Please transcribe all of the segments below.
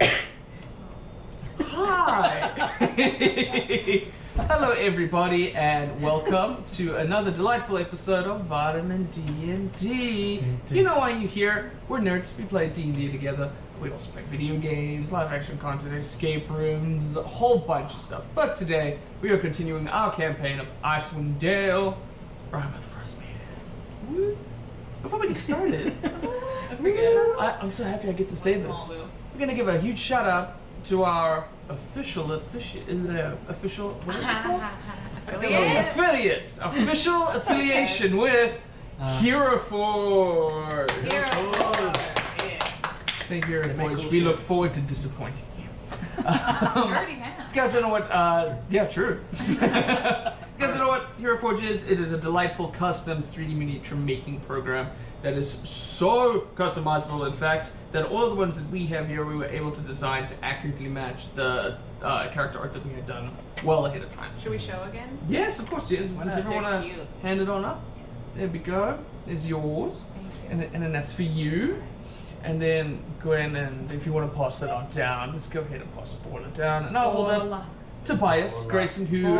Hi! Hello everybody and welcome to another delightful episode of Vitamin D&D. You know why you're here. We're nerds. We play D&D together. We also play video games, live action content, escape rooms, a whole bunch of stuff. But today we are continuing our campaign of Icewind Dale, Rime with Frostmaiden. Woo! Before we get started, I'm so happy I get to say this. We're gonna give a huge shout out to our official what is it called? Official affiliation with Hero Forge. Thank you, Hero Forge. We look forward to disappointing you. You already have. You guys don't know what, yeah, true. You guys don't know what Hero Forge is? It is a delightful custom 3D miniature making program that is so customizable, in fact, that all of the ones that we have here, we were able to design to accurately match the character art that we had done well ahead of time. Should we show again? Yes, of course. Yes. Does everyone want to hand it on up? Yes. There we go. There's yours. Thank you. And then that's for you. And then Gwen, and if you want to pass that on down, let's go ahead and pass the border down. And I'll hold up Tobias Grayson, who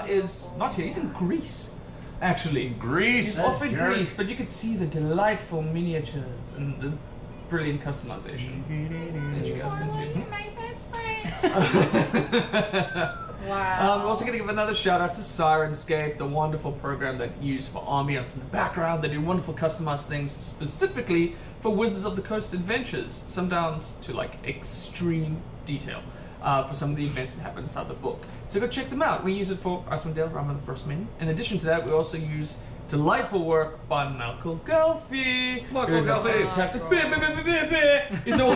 is not here. He's in Greece, actually. Greece. He's off in Greece, but you can see the delightful miniatures and the brilliant customization that you guys can see. My best friend. Wow. We're also going to give another shout out to Syrinscape, the wonderful program that you use for ambience in the background. They do wonderful customized things specifically for Wizards of the Coast adventures, some down to like extreme detail for some of the events that happen inside the book. So go check them out. We use it for Icewind Dale, Rime with the Frostmaiden. In addition to that, we also use delightful work by Michael Gelfie. Who's a fantastic. He's a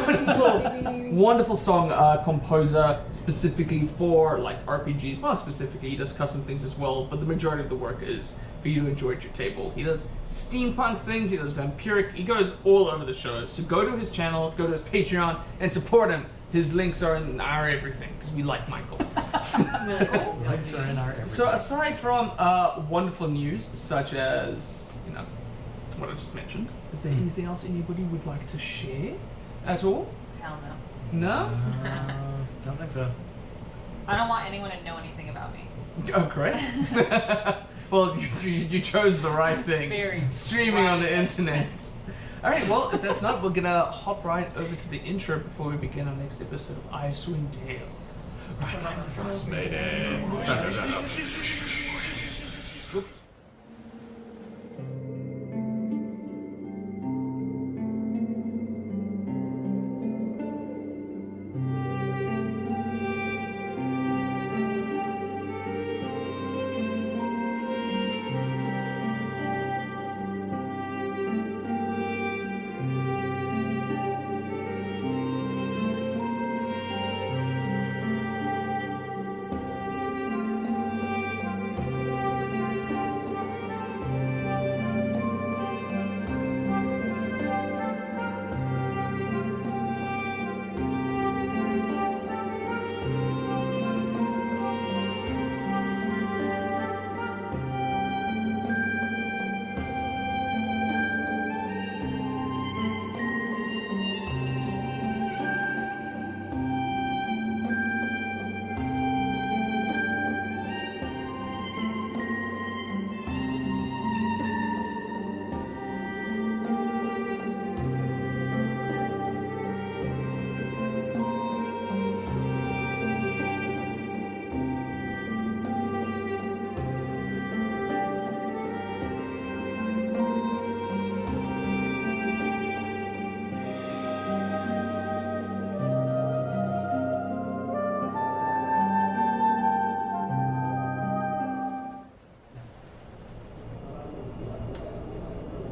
wonderful song composer specifically for like RPGs. Well, not specifically, he does custom things as well, but the majority of the work is for you to enjoy at your table. He does steampunk things, he does vampiric, he goes all over the show. So go to his channel, go to his Patreon, and support him. His links are in our everything, because we like Michael. Links are in our everything. So aside from wonderful news, such as, you know, what I just mentioned, is there anything else anybody would like to share at all? Hell No? no. Don't think so. I don't want anyone to know anything about me. Oh, great. Well, you chose the right thing. Very Streaming on the internet. Alright, well, if that's not, we're gonna hop right over to the intro before we begin our next episode of Icewind Dale. Right, Frostmaiden.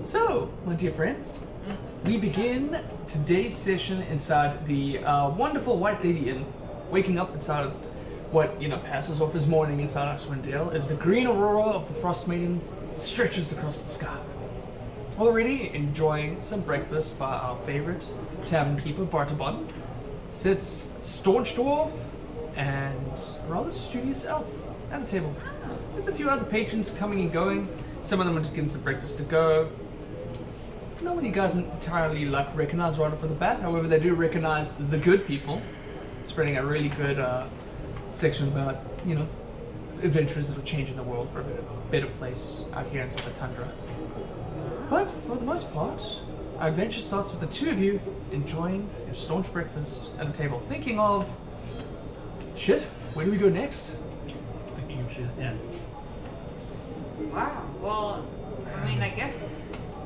So, my dear friends, we begin today's session inside the wonderful White Lady Inn, waking up inside of what, passes off as morning inside Icewind Dale as the green aurora of the Frostmaiden stretches across the sky. Already enjoying some breakfast by our favorite tavern keeper, Bartabon, sits staunch dwarf and rather studious elf at a table. There's a few other patrons coming and going. Some of them are just getting some breakfast to go. no one you guys entirely recognize right off the bat. However, they do recognize the good people, spreading a really good section about adventures that are changing the world for a better place out here inside the tundra. But for the most part, our adventure starts with the two of you enjoying your staunch breakfast at the table, thinking of shit. Where do we go next? Thinking of shit. Yeah. Wow. Well, I mean, I guess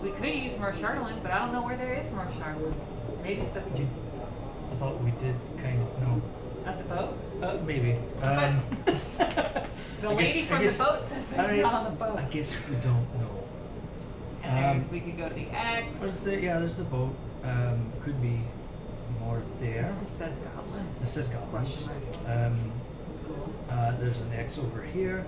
we could use more Charlatan, but I don't know where there is more Charlatan. Maybe at the I thought we did kind of know. at the boat. Maybe. The lady from the boat says it's not on the boat. I guess we don't know. And we could go to the X. There's the boat. Could be more there. This just says goblins. This says goblins. Question mark. That's cool. There's an X over here.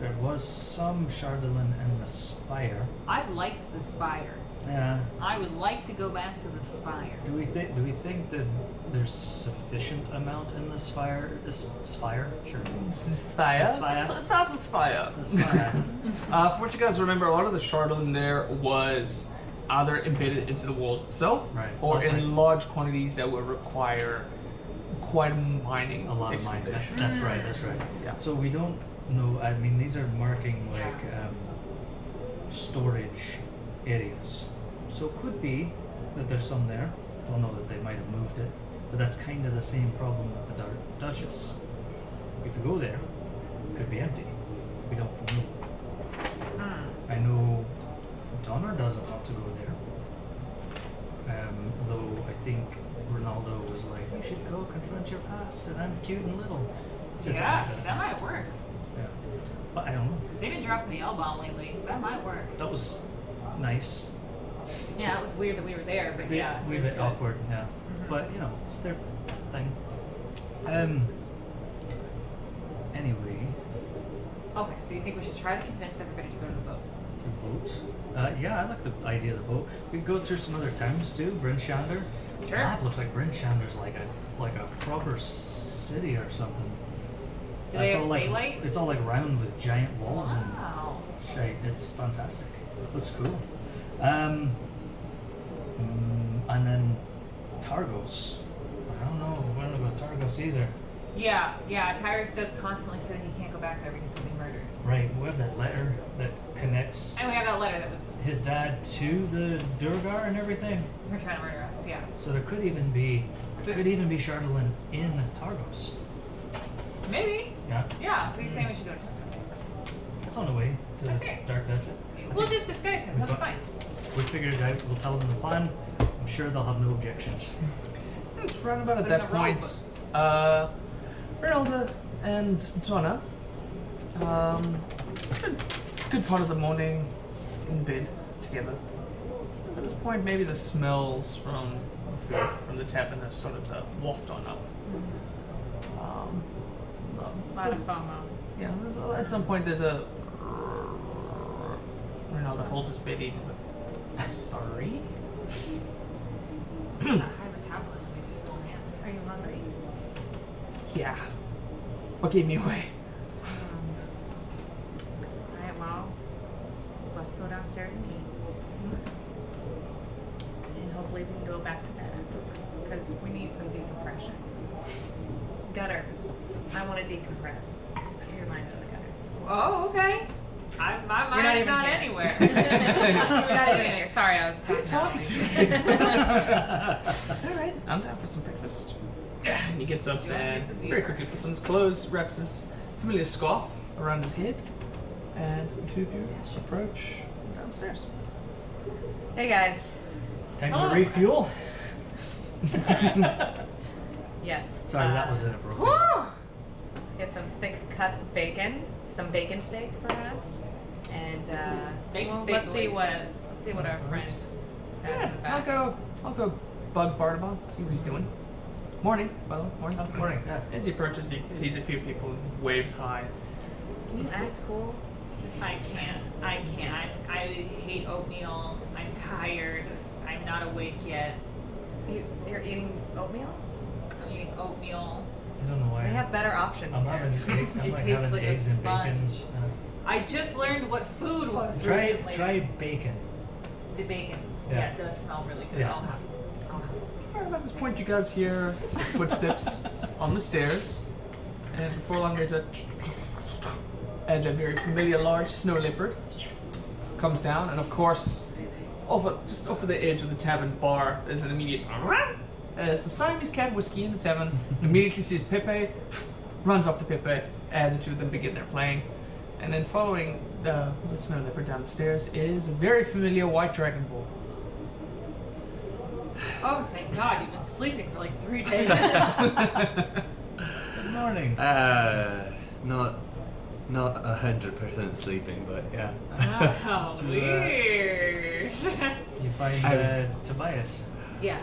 There was some Chardolin in the spire. I liked the spire. Yeah. I would like to go back to the spire. Do we think that there's sufficient amount in the spire? Spire? Sure. Spire? Spire. So it sounds a spire. The spire. From what you guys remember, a lot of the Chardonnay there was either embedded into the walls itself, Right. or That's in large quantities that would require quite a mining A lot of mine. excavation. That's right. That's right. Yeah. So we don't know. I mean, these are marking like storage areas. So it could be that there's some there. Don't know that they might have moved it, but that's kind of the same problem with the Duchess. If you go there, it could be empty. We don't know. I know Donner doesn't want to go there. Though I think Ronaldo was like, "You should go confront your past, and I'm cute and little." Just Yeah, like that might work. Yeah. But I don't know. They've been dropping the L-bomb lately. That might work. That was nice. Yeah, it was weird that we were there, but yeah. We it a was bit good. awkward, yeah. But it's their thing. Anyway, Okay, so you think we should try to convince everybody to go to the boat? the boat. Yeah, I like the idea of the boat. We could go through some other towns too. Brinshander. Sure. Map looks like Brinshander's like a proper city or something. Do they have all like daylight? it's all like round with giant walls Wow. and shite. It's fantastic. Looks cool. And then Targos. I don't know if we want to go to Targos either. Yeah. Tyrus does constantly say that he can't go back there because he'll be murdered. Right, we have that letter that connects And we have that letter that was his dad to the Durgar and everything. her trying to murder us. Yeah. So there could even be Chardolin in Targos. Maybe. Yeah, Yeah. So you're saying we should go to Tyrus? it's on the way to That's the great. Dark Duchy. We'll just disguise him. That's fine. We figured it out. We'll tell them the plan. I'm sure they'll have no objections. It's right about at Put in that a robe. point. Renalda and Donna. It's been a good part of the morning in bed together. At this point, maybe the smells from the food from the tavern have started to waft on up. Lots of FOMO. Yeah, at some point there's a Renalda holds his baby and he's like, sorry? High metabolism is just going in. Are you hungry? Yeah. What gave me away? Alright, well, let's go downstairs and eat. And hopefully we can go back to bed afterwards, because we need some decompression. Gutters. I want to decompress. Get your mind out of the gutter. Oh, okay. My You're not mind's even not here. anywhere. You're not even here. Sorry, I was Talking to me. Alright, I'm down for some breakfast. And he gets up Do you want and me to be very here? quickly puts on his clothes, wraps his familiar scarf around his head, and the two of you approach downstairs. Hey guys. Time Oh. to refuel. Yes. Sorry, that was inappropriate. Woo! Let's get some thick cut bacon, some bacon steak perhaps, and Bacon well, steak let's see what delicious. our friend has Yeah, in the back. I'll go bug Bartabon, see what he's doing. Morning, by the way. Morning. Morning. Yeah. As he approaches, he sees a few people and waves hi. Can you act cool? I can't. I hate oatmeal. I'm tired. I'm not awake yet. You're eating oatmeal? I'm eating oatmeal. I don't know why. They have better options I'm here. having I'm It like tastes having like a eggs and bacon. sponge. I just learned what food was Try recently. try bacon. the bacon. Yeah, it does smell really good. Yeah. I'll have some. Right about this point, you guys hear footsteps on the stairs, and before long, there's as a very familiar large snow leopard comes down, and of course, just over the edge of the tavern bar, there's an immediate as the Siamese cat whiskey in the tavern immediately sees Pepe, runs off to Pepe, and the two of them begin their playing. And then following the snow leopard down the stairs is a very familiar white dragon ball. Oh, thank God! You've been sleeping for like 3 days. Good morning. Not 100% sleeping, but yeah. Oh, weird. You find Tobias. Yeah.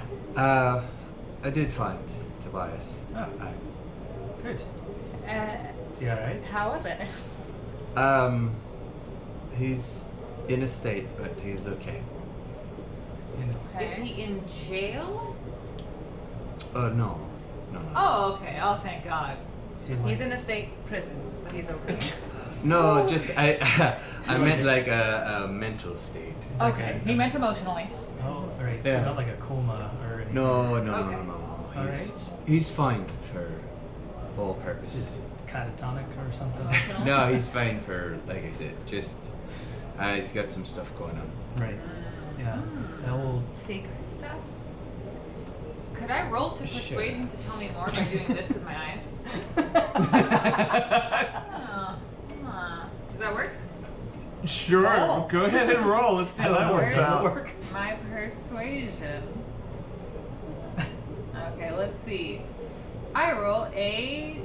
I did find Tobias. Oh, good. Is he alright? How was it? He's in a state, but he's okay. Is he in jail? No. Oh, okay. Oh, thank God. He's in a state prison, but he's okay. No, just I meant like a mental state. Okay. He meant emotionally. Oh, alright. Yeah. So not like a coma or anything. No. Alright. He's fine for all Just purposes. catatonic or something. Emotional? No, he's fine for, like I said, just he's got some stuff going on. Right. Yeah. The old Secret stuff? Could I roll to Sure. persuade him to tell me more by doing this with my eyes? Does that work? Sure, Oh. go ahead and roll. Let's see how that works Does it out. work? My persuasion. Okay, let's see. I roll a.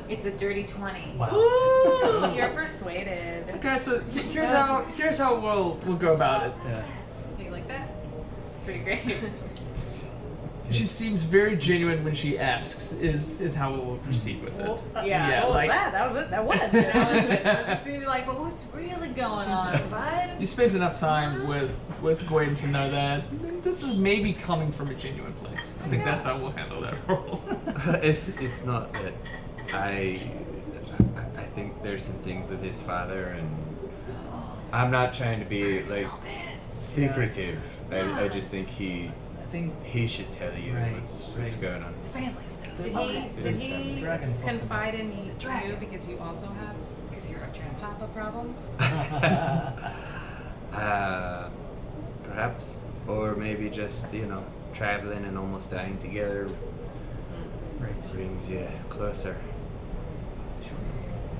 It's a dirty 20. wow. You're persuaded. Okay, so here's how we'll go about it. Yeah. You like that? It's pretty great. She seems very genuine when she asks. Is how we will proceed with it. Yeah. Yeah, What was like- that? That was it. That was That was it. I was just gonna be like, but what's really going on, bud? You spent enough time with Gwen to know that this is maybe coming from a genuine place. I think that's how we'll handle that role. It's not that I think there's some things with his father, and I'm not trying to be like secretive. I just think I think he should tell you Right, what's right. going on. It's family stuff. Did Okay. he, did It is he Dragon fucking confide in you Dragon. because you also have Because you're a dragon. Papa problems? Perhaps, or maybe just traveling and almost dying together right. brings you closer.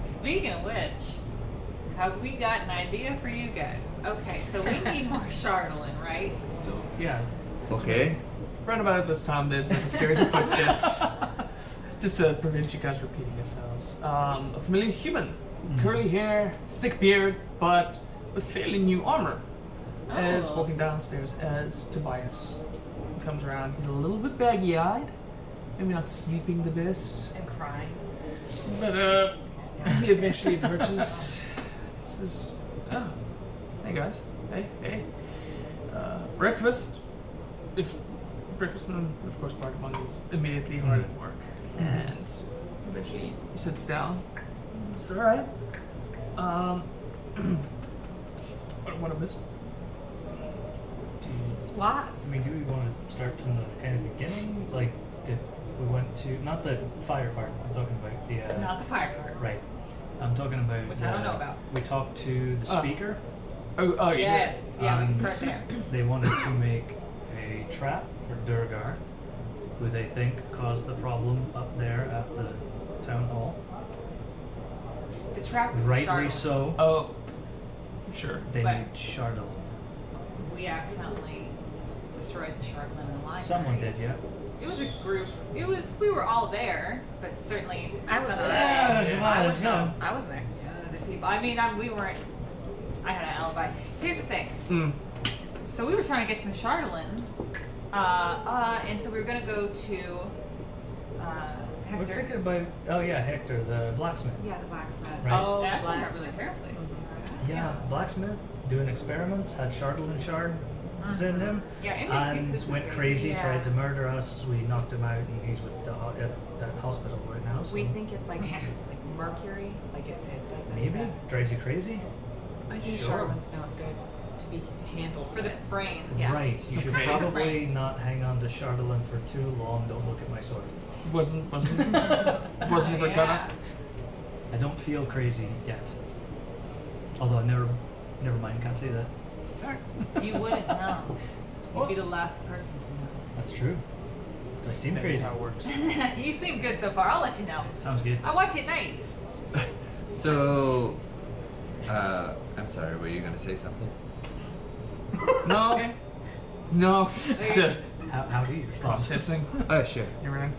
Speaking of which, have we got an idea for you guys? Okay, so we need more Chardolin, right? Yeah. Okay. Right about at this time, there's been a series of footsteps. Just to prevent you guys repeating yourselves. A familiar human. Curly hair, thick beard, but with fairly new armor. As Oh. walking downstairs as Tobias comes around. He's a little bit baggy-eyed. Maybe not sleeping the best. And crying. But he eventually approaches. Says, "Oh, hey guys, hey. Breakfast. If breakfast, of course, part of one is immediately hard at work, and eventually he sits down. It's all right. What I miss? Lots. I mean, do we want to start from the kind of beginning? Like, we went to not the fire part. I'm talking about the Not the fire part. right. I'm talking about Which I don't know about. We talked to the Oh. speaker. Oh, yeah. Yes. Yeah, we can start there. They wanted to make a trap for Durgar, who they think caused the problem up there at the town hall. The trap with Rightly Chardolin. so. Oh, sure. They But- need Chardol. We accidentally destroyed the Chardolin in the library. Someone did, yeah. It was a group. We were all there, but certainly I was some there. of Yeah, the- you I was, was no. I was there. the other people. I mean, we weren't. I had an alibi. Here's the thing. Mm. So we were trying to get some Chardolin, and so we were gonna go to We're Hector. thinking about Hector, the blacksmith. Yeah, the blacksmith. Right. Oh, That turned out blacksmith. really terribly. Yeah, blacksmith doing experiments, had Chardolin shards in him, Yeah, it makes you and cuckoo went crazy, yeah. tried to murder us. We knocked him out, and he's with the at hospital right now. So We think it's like mercury. Like it doesn't. maybe drives you crazy. I think Sure. Charlotte's not good. to be handled For the frame. Yeah. Right. You should Okay. probably not hang on to Charlemagne for too long. Don't look at my sword. Wasn't ever Yeah. gonna. I don't feel crazy yet. Although I never mind. Can't say that. You wouldn't know. You'd be the last person to That's true. Do I seem That's crazy? how it works. know. You seem good so far. I'll let you know. Sounds good. I watch it at night. So, I'm sorry. Were you gonna say something? No. No. Just How do you respond? processing. Oh, sure. You ran.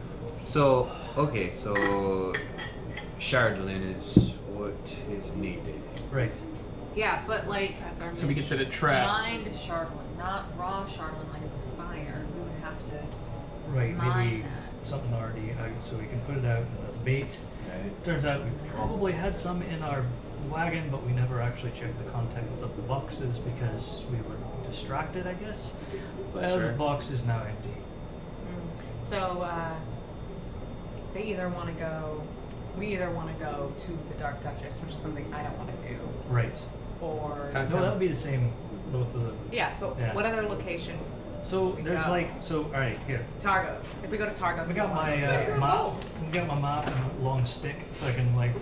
So, okay. So, Chardolin is what is needed. Right. Yeah, but like, So we consider trap. mined Chardolin, not raw Chardolin like the Spire. We would have to Right. mine Maybe that. something already out so we can put it out as bait. Right. Turns out we probably had some in our wagon, but we never actually checked the contents of the boxes because we were distracted, I guess. Well, Sure. the box is now empty. So they either want to go. We either want to go to the Dark Duchess, which is something I don't want to do, Right. or Okay. No, that would be the same. Both of them. yeah. So Yeah. what other location? So there's Yeah. All right, here. Targos. If we go to Targos, We got my Let's do map. both. We got my map and a long stick, so I can like.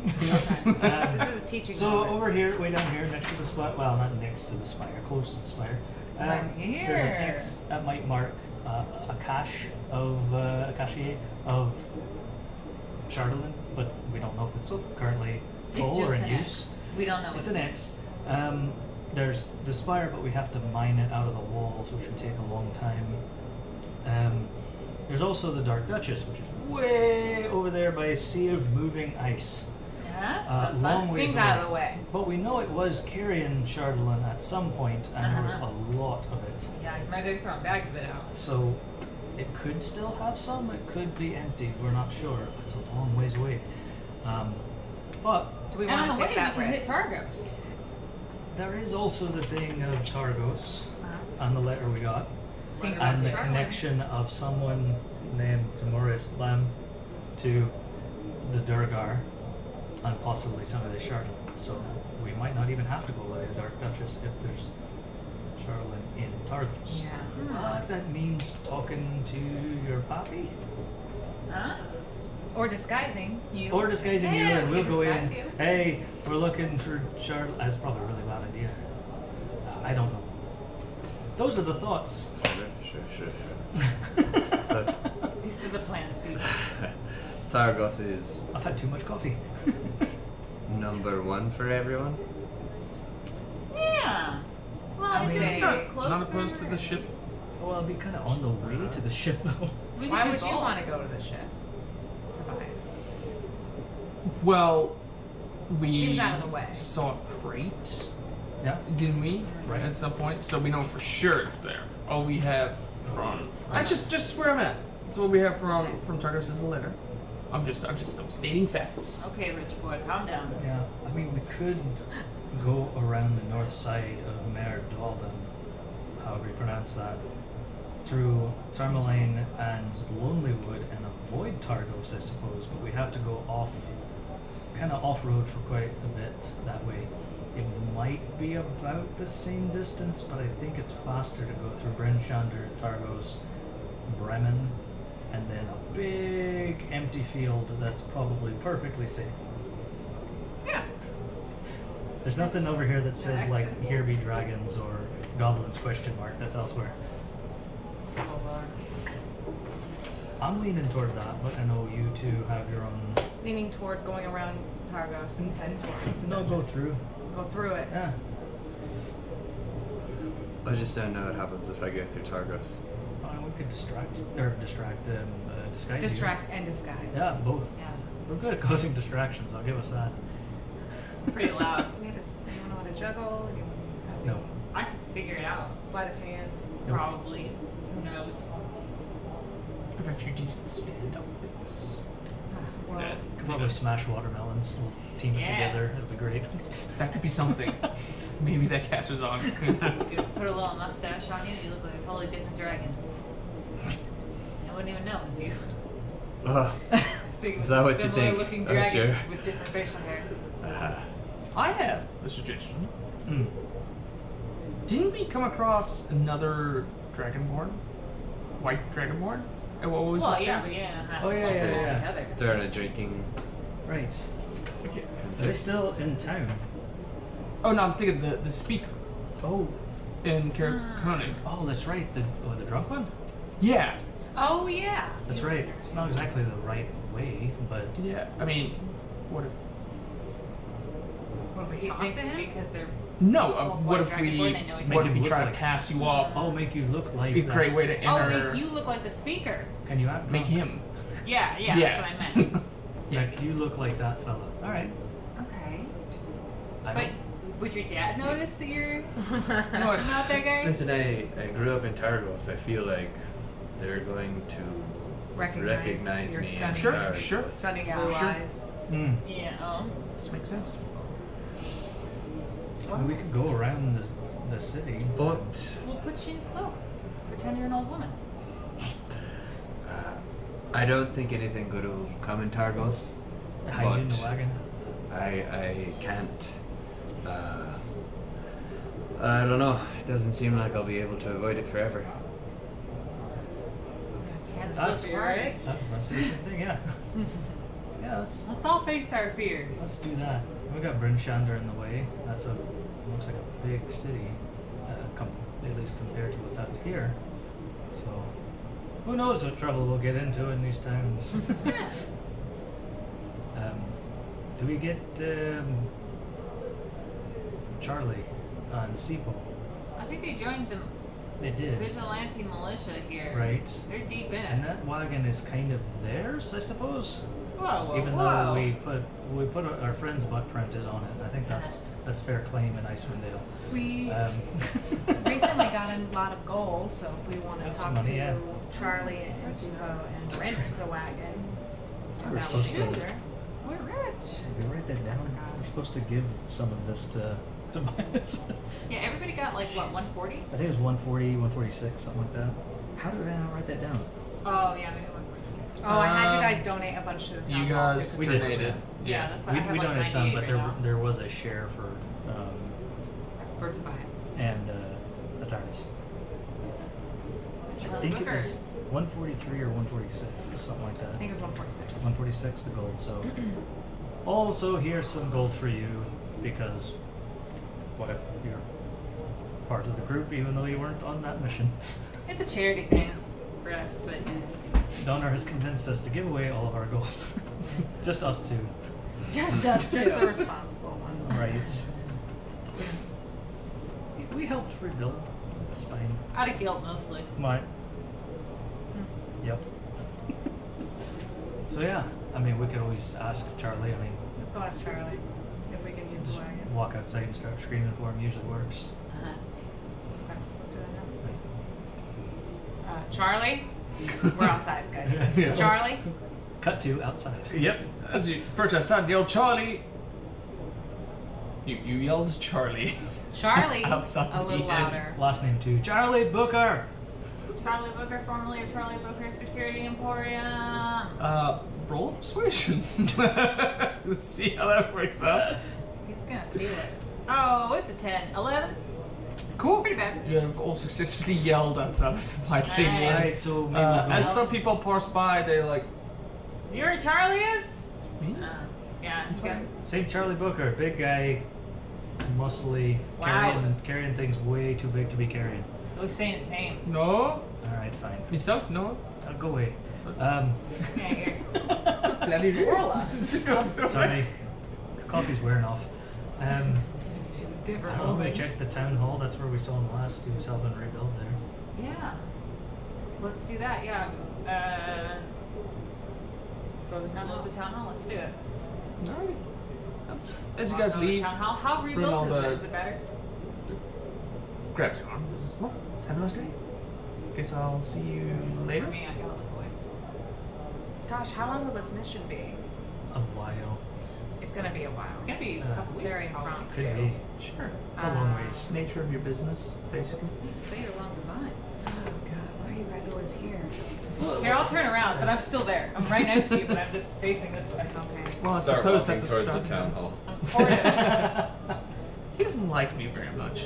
This Um, is a teaching. So moment. over here, way down here, next to the spire. Well, not next to the spire, close to the spire. Right There's an here. X that might mark a cache of a cache of Chardolin, but we don't know if it's currently It's full or just in an use. X. We don't know. It's an X. There's the spire, but we have to mine it out of the walls, which would take a long time. There's also the Dark Duchess, which is way over there by a sea of moving ice. Yeah, sounds long fun. ways Seems out away. of the way. But we know it was carrying Chardolin at some point, and there was a lot of it. Yeah, you might be throwing bags of it out. So it could still have some, it could be empty, we're not sure. It's a long ways away. But Do we And on want the to way, take we that can hit risk? Targos. there is also the thing of Targos Uh-huh. on the letter we got, Seems and the like connection of someone named Timoris Lam to the Durgar, and possibly some of the Chardolin. So we might not even have to go by the Dark Duchess if there's Chardolin in Targos. Yeah. But that means talking to your pappy. Huh? Or disguising you. Or disguising you, Yeah, and we we'll can go in. disguise you. Hey, we're looking for Charlotte. That's probably a really bad idea. I don't know. Those are the thoughts. Sure. So, These are the plans, people. Targos is I've had too much coffee. number one for everyone. Yeah. Well, I it's would say just closer. Not opposed to the ship. Well, I'll be kind of on the way to the ship, though. We Why could would do you both. want to go to the ship? Tobias? Well, we Seems out of the way. saw a crate, Yeah. didn't we? Right. At some point, so we know for sure it's there. All we have from that's just where I'm at. That's what we have from Targos is a letter. I'm just stating facts. Okay, rich boy, calm down. Yeah. I mean, we could go around the north side of Mer Dalden, however you pronounce that, through Tourmaline and Lonelywood and avoid Targos, I suppose. But we have to go kind of off-road for quite a bit that way. It might be about the same distance, but I think it's faster to go through Brenshander, Targos, Bremen, and then a big empty field that's probably perfectly safe. Yeah. There's nothing over here that says like access. "Here be dragons" or "goblins?" ? That's elsewhere. I'm leaning toward that, but I know you two have your own. Leaning towards going around Targos and heading towards the No, go dungeons. through. Go through it. Yeah. I just don't know what happens if I go through Targos. We could disguise you. Distract and disguise. Yeah, both. Yeah. We're good at causing distractions. I'll give us that. Pretty loud. You don't know how to juggle. You have No. I could figure it out. sleight of hand. Nope. Probably. Who knows? I have a few decent stand-up bits. Well, that Could probably smash watermelons. We'll team it Yeah. together. It'd be great. That could be something. Maybe that catches on. Just put a little mustache on you, you look like a totally different dragon. I wouldn't even know it's you. Is that what you think? Looking Oh, dragon sure. with different facial hair. Uh, I have a suggestion. Mm. Didn't we come across another Dragonborn? White Dragonborn? And what was Well, his yeah, face? we didn't have Oh, to yeah, lump them yeah, all yeah. together. They're on a drinking. Right. Okay. They're still in town. Oh no, I'm thinking the speaker Oh. in Koenig. Oh, that's right. The drunk one? Yeah. Oh yeah. That's right. It's not exactly the right way, but Yeah. I mean, what if? What if we He talk thinks to him? because they're No. Well, What if Dragonborn, we? they know each What other. if we Make you try look to like- pass you off? I'll make you look like A that. great way to oh, enter. make you look like the speaker. Can you act Make drunk? him. Yeah, yeah, that's what I meant. Make you look like that fella. All right. Okay. I But don't- would your dad notice that you're You know what? not that guy? Listen, I grew up in Targos. I feel like they're going to recognize your me. in stunning, Sure, Targos. sure. stunning Yeah, blue sure. eyes. Hmm. Yeah. This makes sense. We could go around the city. But We'll put you in a cloak. Pretend you're an old woman. I don't think anything good will come in Targos. Hide in the But wagon. I can't. I don't know. It doesn't seem like I'll be able to avoid it forever. That's That's the spirit. That's the same thing, yeah. Yeah, Let's all face our fears. let's do that. We got Bryn Shander in the way. That's looks like a big city, at least compared to what's out here. So, who knows what trouble we'll get into in these towns. Yeah. Do we get Charlie on Seapo? I think they joined the They did, vigilante militia here. right? They're deep in And it. that wagon is kind of theirs, I suppose. Whoa, whoa, Even whoa. though we put our friend's butt print is on it. I think that's fair claim in Icewind Dale. We recently got a lot of gold, so if we want to That's talk money, to yeah. Charlie and Zuko and rent the wagon, We're that would be supposed to- easier. We're rich. If you write that down, we're supposed to give some of this to Tobias. Yeah, everybody got like what, 140? I think it was 140, 146, something like that. How did I not write that down? Oh yeah, maybe 140. Oh, I had you guys donate a bunch to the town You hall, too, guys 'cause We did. donated. Yeah, that's what We, I have we like donated some, 98 but right now. there was a share for for Tobias. and Ataris. I Charlie think it Booker. was 143 or 146 or something like that. I think it was 146. 146 the gold. So also here's some gold for you because what you're part of the group even though you weren't on that mission. It's a charity thing for us, but Donner has convinced us to give away all of our gold. Just us two. just us Just the two. responsible one. Right. We helped rebuild. It's fine. Out of guilt mostly. What? Yep. So yeah, I mean we could always ask Charlie. I mean Let's go ask Charlie if we can use just the wagon. walk outside and start screaming for him usually works. Uh-huh. Okay, let's do that now. Charlie? We're outside, guys. Yeah. Charlie? Cut to outside. Yep. As you approach outside, yell Charlie. You yelled Charlie. Charlie? Outside A little the inn. louder. Last name too. Charlie Booker. Charlie Booker, formerly of Charlie Booker Security Emporium. Roll persuasion. Let's see how that works out. He's gonna feel it. Oh, it's a 10. 11? Cool. Pretty bad. You have all successfully yelled outside of the White Lady Nice. Inn. Alright, so maybe As some people pass by, they're like, You know where Charlie is? me? Yeah. he's got- St. Charlie Booker, big guy, muscly, Wow. carrying things way too big to be carrying. I was saying his name. No? Alright, fine. Yourself? No? I'll go away. Yeah, here. Gladly Orla. Sorry. The coffee's wearing off. She's a I different don't know, we woman. checked the town hall, that's where we saw him last. He was helping rebuild there. Yeah. Let's do that, yeah. Let's go to the town hall. The town hall, let's do it. Alright. As you Walk guys over to leave, Town hall. How bring rebuilt all is the- it? Is it better? grabs your arm. Says, well, have a nice day. Guess I'll see you later. For me, I gotta look away. Gosh, how long will this mission be? A while. It's gonna be a while. It's gonna be a couple weeks. Very probably. impromptu. Could be. Sure. It's a long ways. Nature of your business, basically. You say you're along the lines. Oh god, why are you guys always here? Here, I'll turn around, but I'm still there. I'm right next to you, but I'm just facing this way. Okay. Well, I Start suppose walking that's a towards start. the town hall. I'm supportive. He doesn't like me very much.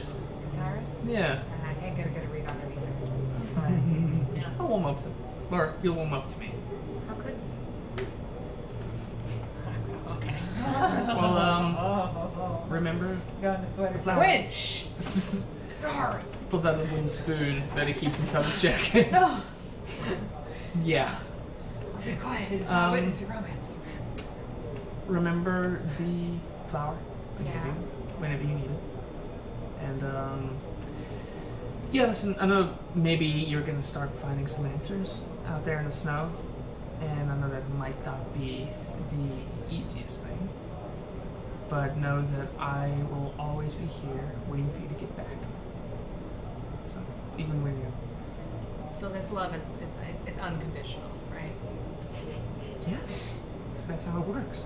Tyrus? first? Yeah. I can't get a good read on it either. Yeah. I'll warm up to, or you'll warm up to me. How could? Okay. Well, remember Going to sweater. the flower? Winch. Sorry. Pulls out a wooden spoon that he keeps inside his jacket. No. Yeah. Be quiet. It's Um, witness romance. Remember the flower I gave Yeah. you whenever you need it. And yeah, listen, I know maybe you're gonna start finding some answers out there in the snow, and I know that might not be the easiest thing, but know that I will always be here waiting for you to get back. So even when you're So this love is it's unconditional, right? yeah, that's how it works.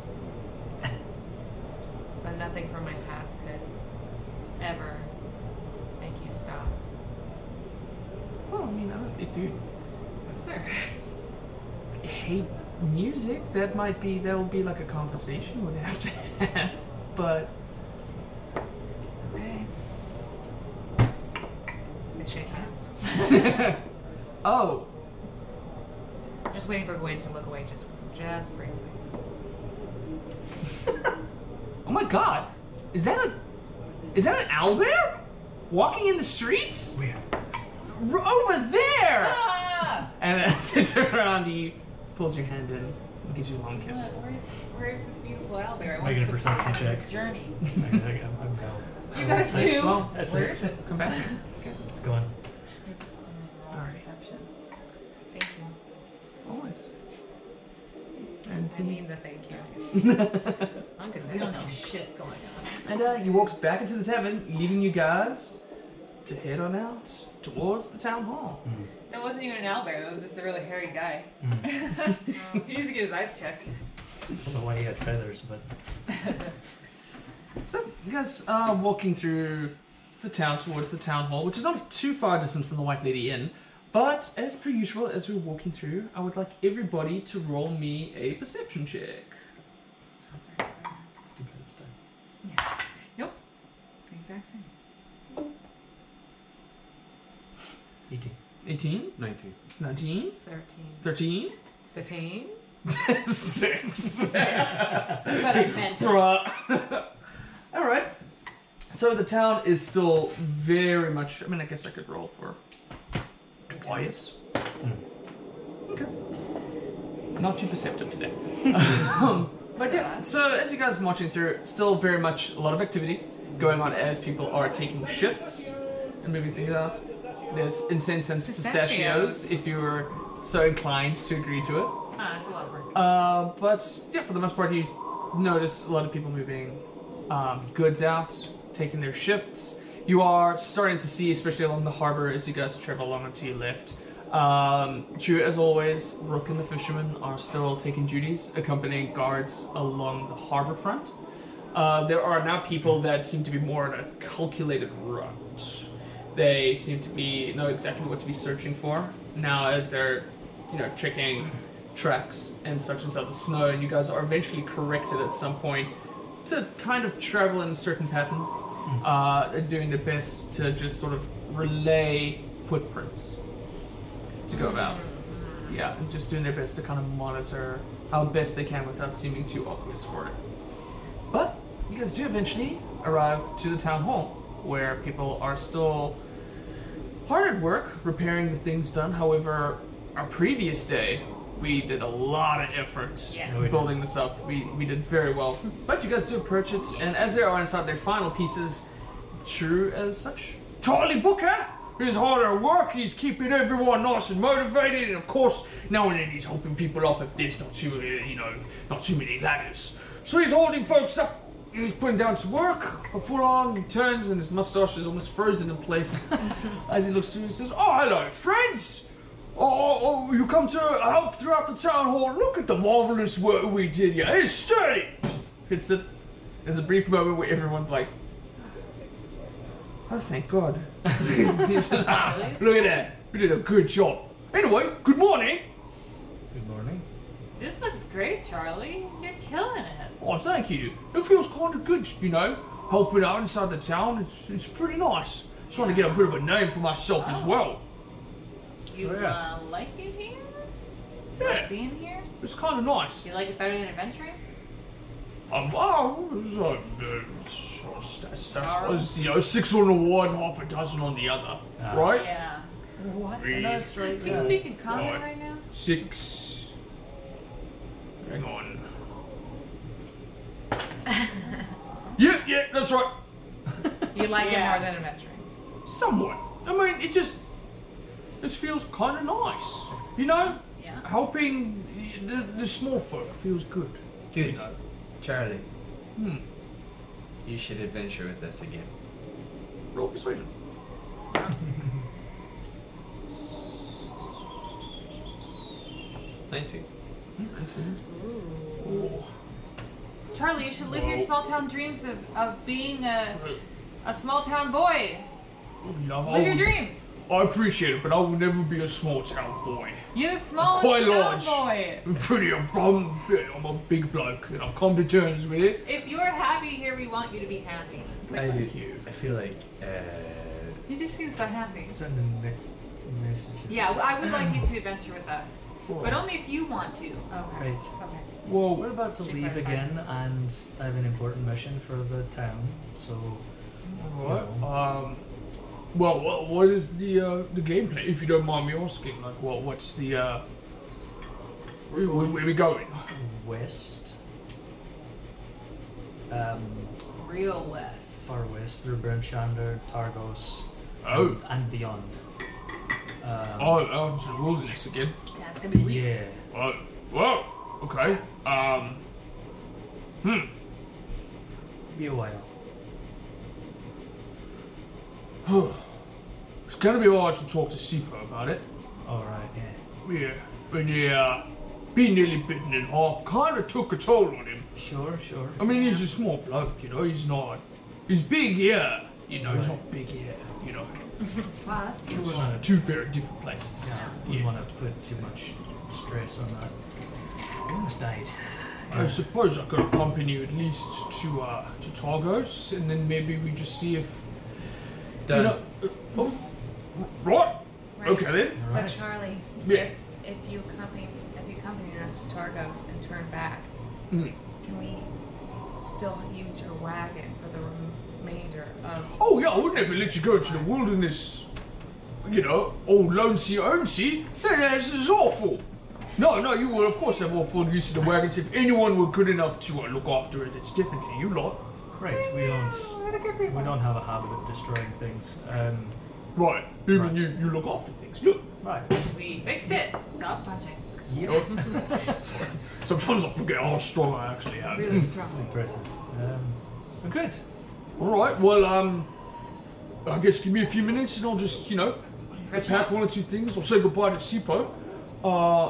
So nothing from my past could ever make you stop. Well, I mean, if you Sir. hate music, that'll be like a conversation we'd have to have. But Okay. They shake hands. oh, I'm just waiting for Gwen to look away, just briefly. oh my God, is that an owlbear walking in the streets? Weird. Over there! Ah! And as it turns around, he pulls your hand in and gives you a long kiss. Where's this beautiful owl there? I Make want a to support perception him on check. his journey. I'm go. You guys too. Well, That's where it. is it? Come back to it. Okay. It's going. Alright. Perception. Thank you. Always. And I he mean the thank you. Because we don't know shit's going on. And he walks back into the tavern, leaving you guys to head on out towards the town hall. That wasn't even an owlbear. That was just a really hairy guy. He needs to get his eyes checked. I don't know why he had feathers, but So you guys are walking through the town towards the town hall, which is not too far distant from the White Lady Inn. But as per usual, as we're walking through, I would like everybody to roll me a perception check. let's do it this time. Nope. The exact same. 18. 18, 19. 19, 13. 13, 13? 6. But I meant it. Bruh. All right. So the town is still very much. I mean, I guess I could roll for twice. Okay. Not too perceptive today. But yeah. So as you guys are marching through, still very much a lot of activity going on as people are taking shifts and moving things out. There's incense and pistachios if you were so inclined to agree to it. Ah, it's a lot of work. But yeah, for the most part, you notice a lot of people moving goods out, taking their shifts. You are starting to see, especially along the harbor, as you guys travel along to your left. Drew, as always, Rook and the fishermen are still taking duties, accompanying guards along the harbor front. There are now people that seem to be more on a calculated route. They seem to know exactly what to be searching for now, as they're, checking tracks and such inside the snow, and you guys are eventually corrected at some point to kind of travel in a certain pattern, doing their best to just sort of relay footprints to go about. Yeah, and just doing their best to kind of monitor how best they can without seeming too obvious for it. But you guys do eventually arrive to the town hall, where people are still hard at work repairing the things done. However, our previous day, we did a lot of effort building this up. We did very well. But you guys do approach it, and as they are inside their final pieces, true as such, Charlie Booker is hard at work. He's keeping everyone nice and motivated, and of course, now and then he's helping people up if there's not too many ladders. So he's holding folks up. He's putting down some work. Full on, he turns, and his mustache is almost frozen in place as he looks through and says, "Oh, hello, friends! Oh, you come to help throughout the town hall. Look at the marvelous work we did here. It's sturdy." Hits it. There's a brief moment where everyone's like, "Oh, thank God." He says, "Look at that. We did a good job. Anyway, good morning." Good morning. This looks great, Charlie. You're killing it. "Oh, thank you. It feels kind of good, helping out inside the town. It's pretty nice. trying to get a bit of a name for myself as well. You Oh, yeah. like it here? Yeah. Like being here? It's kind of nice. Do you like it better than adventuring? That's, you know, 6 on the one, half a dozen on the other, right? Yeah. What? Three. That's right. Is he speaking common Five. right now? 6. Hang on. Yeah, that's right. You like it Yeah. more than adventuring. Somewhat. I mean, it just feels kind of nice, you know. Yeah. Helping the small folk feels good. Dude, You know? Charlie, Hmm. you should adventure with us again. Roll persuasion. 19. 19. Oh. Charlie, you should live your Whoa. small town dreams of being a small town boy. No, Live your dreams. I appreciate it, but I will never be a small town boy. You're the smallest Quite town large. boy. I'm a big bloke, and I've come to terms with it. If you're happy here, we want you to be happy. Thank you. I feel like You just seem so happy. Sending mixed messages. Yeah, I would like you to adventure with us, but Right. only if you want to. Okay. Right. Okay. Well, We're about to Should leave clarify. again, and I have an important mission for the town. So, alright. Well, what is the gameplay? If you don't mind me asking, like, what's the where are we going? west. Real West. Far west through Brenshander, Targos, Oh, and beyond. oh, it's the wilderness again. Yeah, it's gonna be weeks. Yeah. Whoa, okay. Be a while. It's gonna be hard to talk to Sipo about it. Alright, yeah. Yeah, but yeah, being nearly bitten in half kind of took a toll on him. Sure. I mean, he's a small bloke, you know. He's not. He's big here, you know. He's not big here, you know. Wow, that's We beautiful. wouldn't Two very different places. yeah, want to put too much stress on that. He almost died. I suppose I could accompany you at least to Targos, and then maybe we just see if Done. you know. Oh, right. Right. Okay then. But Alright. Charlie, Yeah. if you accompany us to Targos and turn back, Mm. can we still use your wagon for the remainder of? Oh yeah, I would never let you go into the wilderness. You know, all lonesy. This is awful. No, you will of course have all full use of the wagons if anyone were good enough to look after it. It's definitely you lot. Right, we don't have a habit of destroying things. Right. Even Right. you look after things. Look. Right. We fixed it. Stop punching. Yep. Sometimes I forget how strong I actually am. Really strong. Impressive. Good. All right. Well, I guess give me a few minutes and I'll just, Fresh pack up. one or two things. I'll say goodbye to Sipo,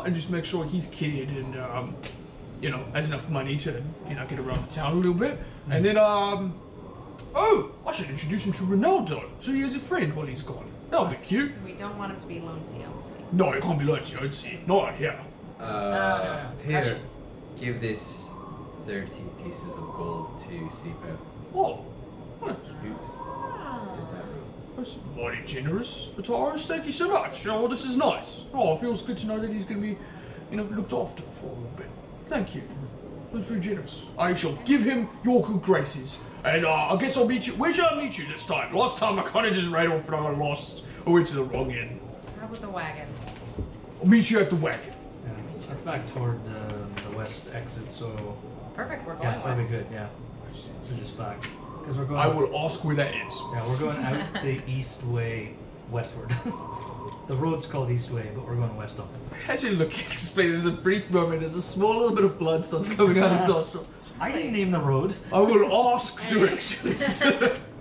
and just make sure he's kitted and has enough money to get around the town a little bit. And then I should introduce him to Ronaldo so he has a friend while he's gone. That'll be cute. We don't want him to be lonesy. No, it can't be lunch. I'd see. Not here. Here, give this 30 pieces of gold to Sipo. Oh, well, Oops. that's mighty generous, Vitaris. Thank you so much. Oh, this is nice. Oh, it feels good to know that he's going to be, looked after for a little bit. Thank you. That's very generous. I shall give him your good graces, and I guess I'll meet you. Where shall I meet you this time? Last time I kind of just ran off and I got lost. I went to the wrong end. How about the wagon? I'll meet you at the wagon. Yeah, it's back toward the west exit, so Perfect. We're going yeah, that'd be west. good. Yeah, so just back because we're going. I will ask where that is. Yeah, we're going out the east way westward. The road's called East Way, but we're going west on it. As you look, explain. There's a brief moment. There's a small little bit of blood starts coming out of his nostril. I didn't name the road. I will ask directions.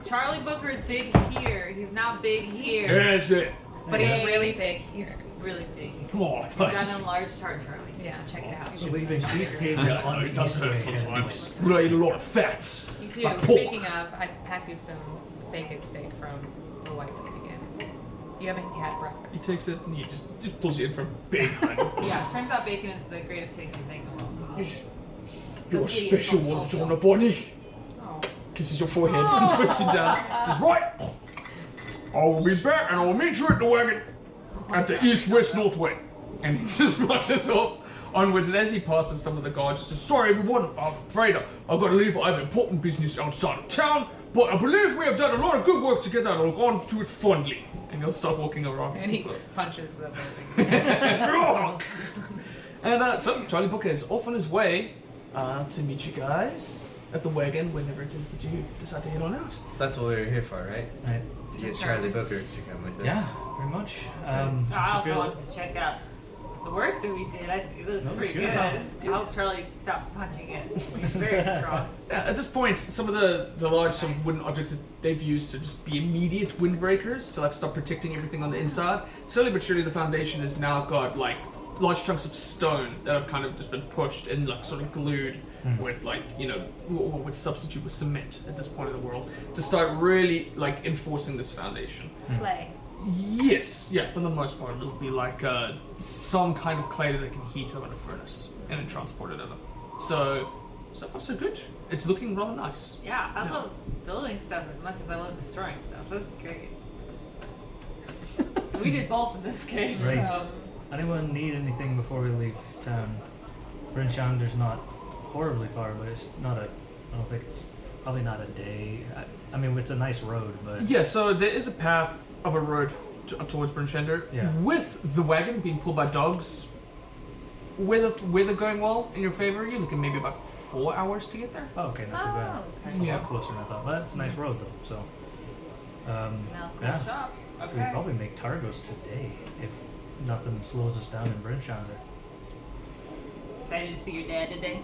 Charlie Booker is big here. He's not big here. That's it. But he's Hey. really big. He's Really big. Oh, He's got an thanks. enlarged heart, Charlie. You Yeah. should check it out. So leaving East Haven Yeah, on the it does east hurt way. sometimes. We ate a lot of fats. You too. Like pork. Speaking of, I packed you some bacon steak from the White Lady again. You haven't had He breakfast. takes it and he just pulls it in from big hun. Yeah, turns out bacon is the greatest tasting thing in the world. You're a special one, Donna Bonnie. Oh. Kisses your forehead and puts it down. Says, right. I will be back and I will meet you at the wagon at the east, west, north way. And he just marches off onwards, and as he passes some of the guards, he says, sorry everyone, I'm afraid I've got to leave. I have important business outside of town, but I believe we have done a lot of good work together and I'll go on to it fondly. And he'll start walking around. And he punches the building. And so Charlie Booker is off on his way to meet you guys at the wagon whenever it is that you decide to head on out. That's what we were here for, right? Right. To get Just Charlie Booker to come with us. Yeah, very much. I also wanted to check out the work that we did. It looks No, pretty sure. good. I hope Charlie stops punching it. He's very strong. At this point, some of the large sort of wooden objects that they've used to just be immediate windbreakers to like stop protecting everything on the inside. Slowly but surely, the foundation has now got like large chunks of stone that have kind of just been pushed and like sort of glued with like, you know, what would substitute with cement at this point of the world to start really like enforcing this foundation. Clay. Yes, yeah, for the most part it'll be like some kind of clay that they can heat over in a furnace and then transport it over. So far so good. It's looking rather nice. Yeah, I love building stuff as much as I love destroying stuff. This is great. We did both in this case. Right. So. Anyone need anything before we leave town? Brinchander's not horribly far, but it's not a. I don't think it's probably not a day. I mean, it's a nice road, but Yeah, so there is a path of a road up towards Brinchender Yeah. with the wagon being pulled by dogs. Weather going well in your favor, you're looking maybe about 4 hours to get there. oh, okay, not too bad. Oh, It's okay. a Yeah. lot closer than I thought. But it's a nice road though, so. Now cool yeah. shops. We Okay. could probably make Targos today if nothing slows us down in Brinchander. Excited to see your dad today.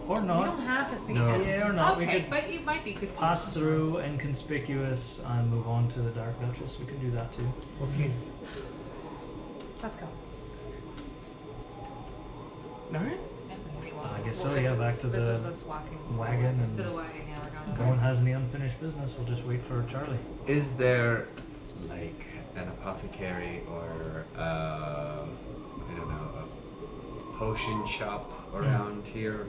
Or We not. don't have to see No. him. Yeah, or not. We Okay, could but it might be good for pass you. through inconspicuous and move on to the Dark Duchess. We could do that too. Okay. Let's go. Alright. Yeah, this is me I walking. guess Well, so. this Yeah, is- back to This is the us walking. wagon To and the wagon, yeah, we're if going. no one has any unfinished business, we'll just wait for Charlie. Is there like an apothecary or I don't know, a potion shop around here?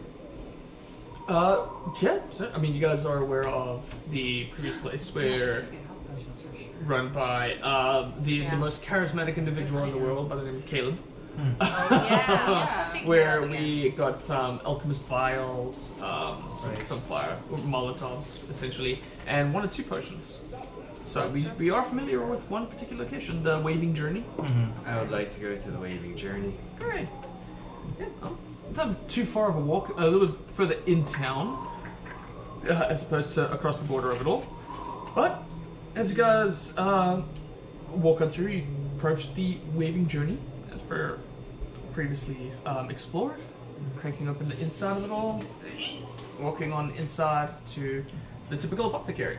Yeah, so, I mean, you guys are aware of the previous place where Should get health potions for sure. run by the Yeah. most charismatic individual in the world by the name of Caleb. Oh, yeah. Let's go see Where Caleb again. we got some alchemist vials, some Right. fire molotovs essentially, and 1 or 2 potions. So That's we are familiar with one particular location, the Waving Journey. I would like to go to the Waving Journey. Great. Yeah, it's not too far of a walk, a little bit further in town, as opposed to across the border of it all. But as you guys walk on through, you approach the Waving Journey, as per previously explored. Cranking open the inside of it all, walking on inside to the typical apothecary.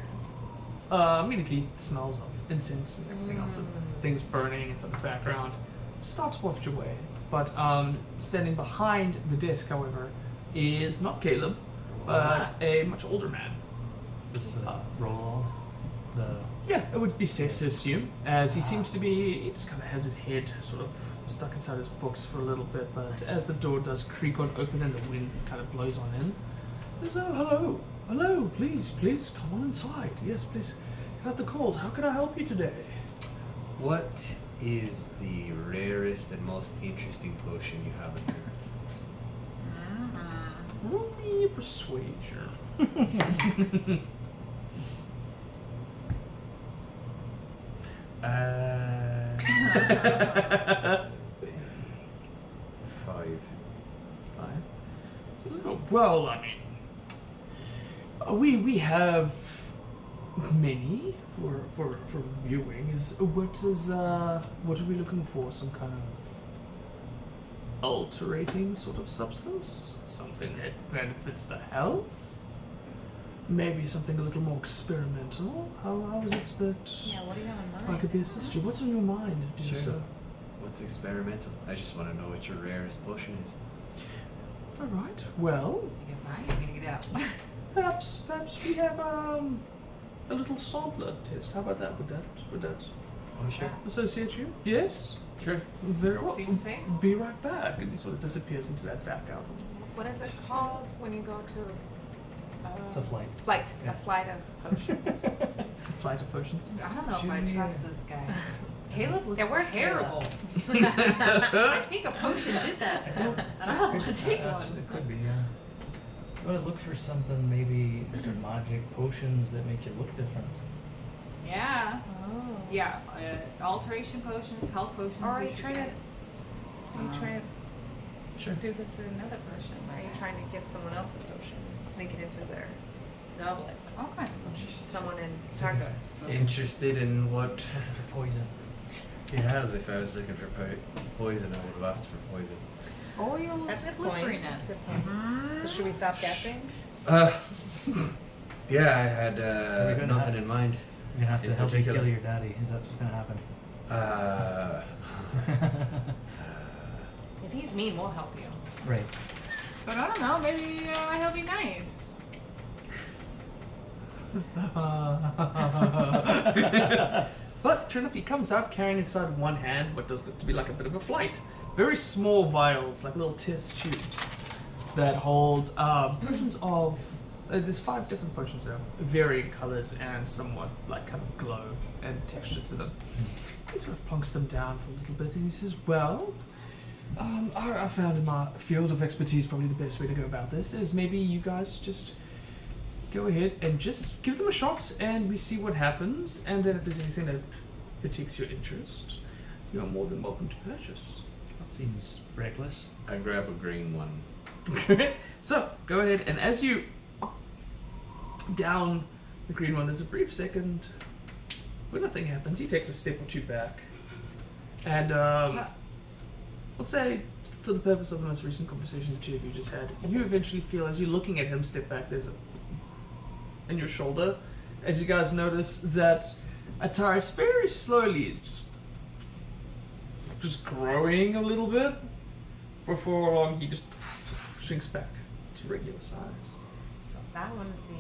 Immediately smells of incense and everything else, and things burning inside the background. Start to waft your way. But standing behind the desk, however, is not Caleb, but a much older man. This roll the Yeah, it would be safe to assume, as he seems to be, he just kind of has his head sort of stuck inside his books for a little bit, but as the door does creak on open and the wind kind of blows on in, he says, oh, hello, please, come on inside. Yes, please, get out the cold. How can I help you today? What is the rarest and most interesting potion you have in here? Roll me a persuasion. Five. Well, I mean, we have many for viewing. What are we looking for? Some kind of alterating sort of substance? Something that benefits the health? Maybe something a little more experimental? How is it that Yeah, what do you have in mind? I could be assist you? What's on your mind, dear Sure. sir? What's experimental? I just want to know what your rarest potion is. All right. Well, You get mine, you're gonna get out. perhaps we have a little sampler test. How about that? Would that Oh, sure. associate you? Yes. Sure. Very well. Seems safe. Be right back. And he sort of disappears into that back out. What is it called when you go to It's a flight. Flight. Yeah. A flight of potions. Flight of potions. I don't know if I trust this guy. Caleb looks Yeah, where's terrible. I think a potion did that to him. And I don't want to take one. It could be, yeah. You want to look for something, maybe, is there magic potions that make you look different? Yeah. Oh. Yeah. Alteration potions, health potions. Or are we you should trying to? get. Are you trying Sure. to do this to another person? Are you trying to give someone else a potion, sneak it into their goblet? All kinds of potions. Someone in Targos. Interested in what Looking for poison. he has. If I was looking for poison, I would have asked for poison. Oil That's a good point. slipperiness. That's a good point. So should we stop guessing? Yeah, I had Are we gonna nothing have- in mind. You're going to have to In help me particular. kill your daddy. Is that what's going to happen? If he's mean, we'll help you. Right. But I don't know. Maybe he'll be nice. But sure enough, he comes out carrying inside one hand what does look to be like a bit of a flight. Very small vials, like little test tubes, that hold potions of. There's 5 different potions there, varying colors and somewhat like kind of glow and texture to them. He sort of plunks them down for a little bit, and he says, "Well, I found in my field of expertise probably the best way to go about this is maybe you guys just go ahead and just give them a shot, and we see what happens. And then if there's anything that piques your interest, you're more than welcome to purchase." That seems reckless. I grab a green one. So go ahead, and as you down the green one, there's a brief second where nothing happens. He takes a step or two back, and we'll say, for the purpose of the most recent conversation the two of you just had, you eventually feel, as you're looking at him step back, there's a in your shoulder, as you guys notice that Atari's very slowly just growing a little bit. Before long, he just shrinks back to regular size. So that one's the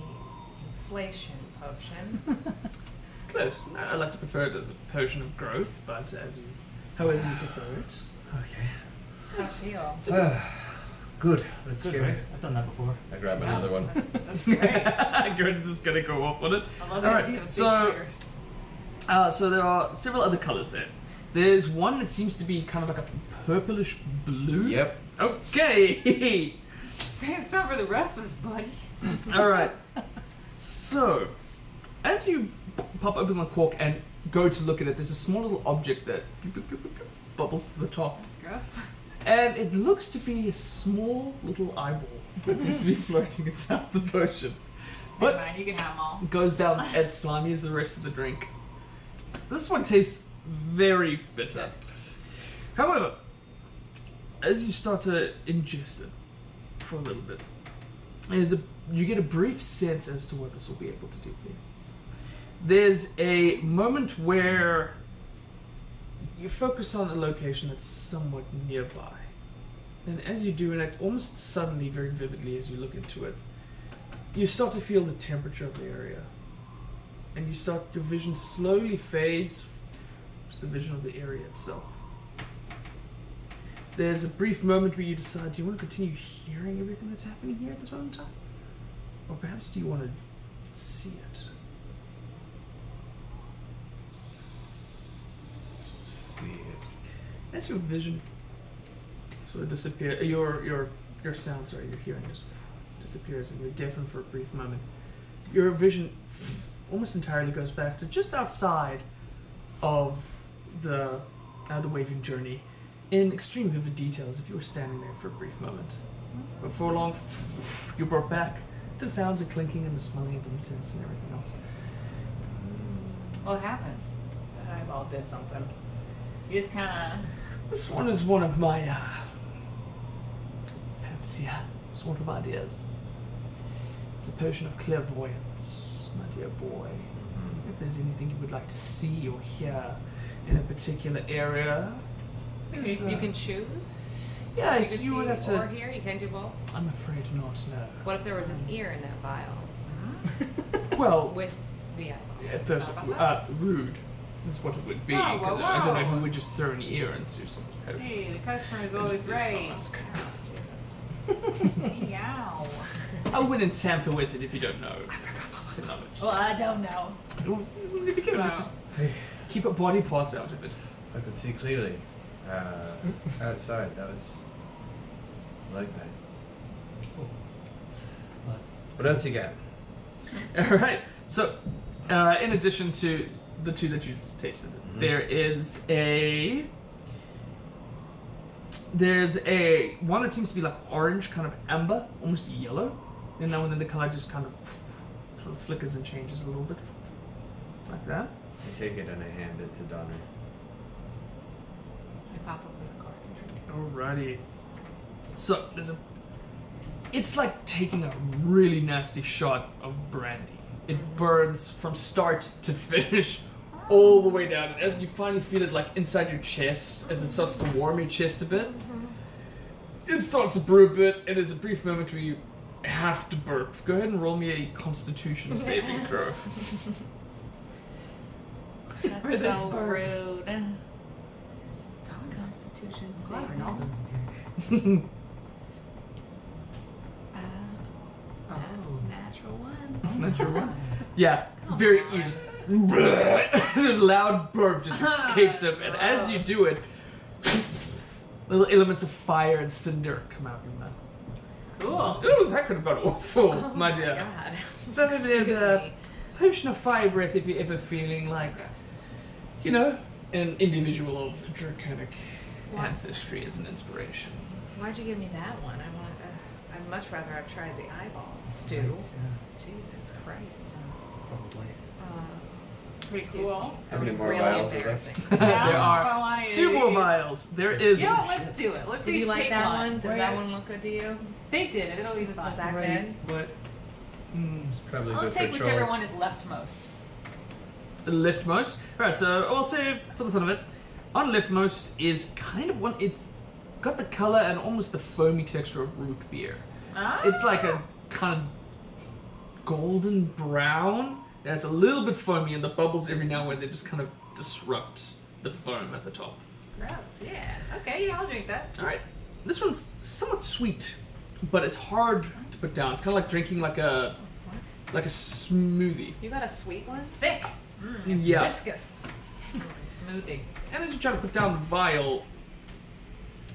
inflation potion. Close. I like to prefer it as a potion of growth, but however you prefer it. Okay. How do you feel? Good. Let's Good, go. right? I've done that before. I grab Yeah, another one. That's great. You're just gonna go off on it. I love Alright, it. so there are several other colors there. There's one that seems to be kind of like a purplish blue. Yep. Okay. Save some for the rest of us, buddy. All right. So, as you pop open the cork and go to look at it, there's a small little object that bubbles to the top, That's gross. and it looks to be a small little eyeball that seems to be floating inside the potion. But But you can have them all. goes down as slimy as the rest of the drink. This one tastes very bitter. However, as you start to ingest it for a little bit, you get a brief sense as to what this will be able to do for you. There's a moment where you focus on a location that's somewhat nearby. And as you do, and it almost suddenly, very vividly as you look into it, you start to feel the temperature of the area. And your vision slowly fades to the vision of the area itself. There's a brief moment where you decide, do you want to continue hearing everything that's happening here at this moment in time? Or perhaps do you want to see it? See it. As your vision sort of disappears, your sound, sorry, your hearing just disappears and you're deafened for a brief moment, your vision almost entirely goes back to just outside of the waving journey in extreme vivid details if you were standing there for a brief moment. Before long, you're brought back to sounds of clinking and the smelling of incense and everything else. What happened? That eyeball did something. You just kind This one is one of my fancier sort of ideas. It's a potion of clairvoyance, my dear boy. If there's anything you would like to see or hear in a particular area, there's, You can choose. yeah, You it's, can you would see have or to. hear. You can do both. I'm afraid not. No. What if there was an ear in that vial Well, with the eyeball? at first, rude is what it would be. Whoa, whoa, 'Cause I don't know who whoa. would just throw an ear into someone's of, hey, potions. the customer is always It's right. not us. Meow. I wouldn't tamper with it if you don't know the knowledge. Well, I don't know. It'd be good. Let's just keep up body parts out of it. I could see clearly. Outside, that was like that. Let's. What else you got? All right. So, in addition to the two that you tasted, there's a one that seems to be like orange, kind of amber, almost yellow, and now and then the color just kind of sort of flickers and changes a little bit, like that. I take it and I hand it to Donner. I pop open the card and drink. Alrighty. So it's like taking a really nasty shot of brandy. It burns from start to finish, all the way down. And as you finally feel it like inside your chest, as it starts to warm your chest a bit, it starts to brew a bit, and there's a brief moment where you have to burp. Go ahead and roll me a Constitution saving throw. That's so rude. Constitution Glad saving. Ronaldo's Natural one. Natural one. Yeah, very easy. A loud burp just escapes him, and as you do it, little elements of fire and cinder come out of your mouth. Cool. Ooh, that could have gone awful, Oh my dear. God. But maybe there's Excuse a me. potion of fire breath if you're ever feeling like, you know, an individual of draconic What? ancestry as an inspiration. Why'd you give me that one? I'd much rather have tried the eyeball stew. Yeah, Jesus Christ. probably. Pretty Excuse cool. me. How many more Really vials are there? embarrassing. There If I are wanna 2 more use- vials. There is. You know what, let's do it. Let's Did you each like take that one. one? Does that one look good to you? They did it. It always fun. Was that Right, good? but It's probably Let's good take for whichever trolls. one is leftmost. leftmost. Alright, so I'll say for the fun of it, on leftmost is kind of one. It's got the color and almost the foamy texture of root beer. Ah. It's like a kind of golden brown. That's a little bit foamy, and the bubbles every now and then they just kind of disrupt the foam at the top. Gross. Yeah. Okay. Yeah, I'll drink that. All right, this one's somewhat sweet, but it's hard to put down. It's kind of like drinking like a What? smoothie. You got a sweet one? Thick. It's Yeah. viscous. Smoothie. And as you try to put down the vial,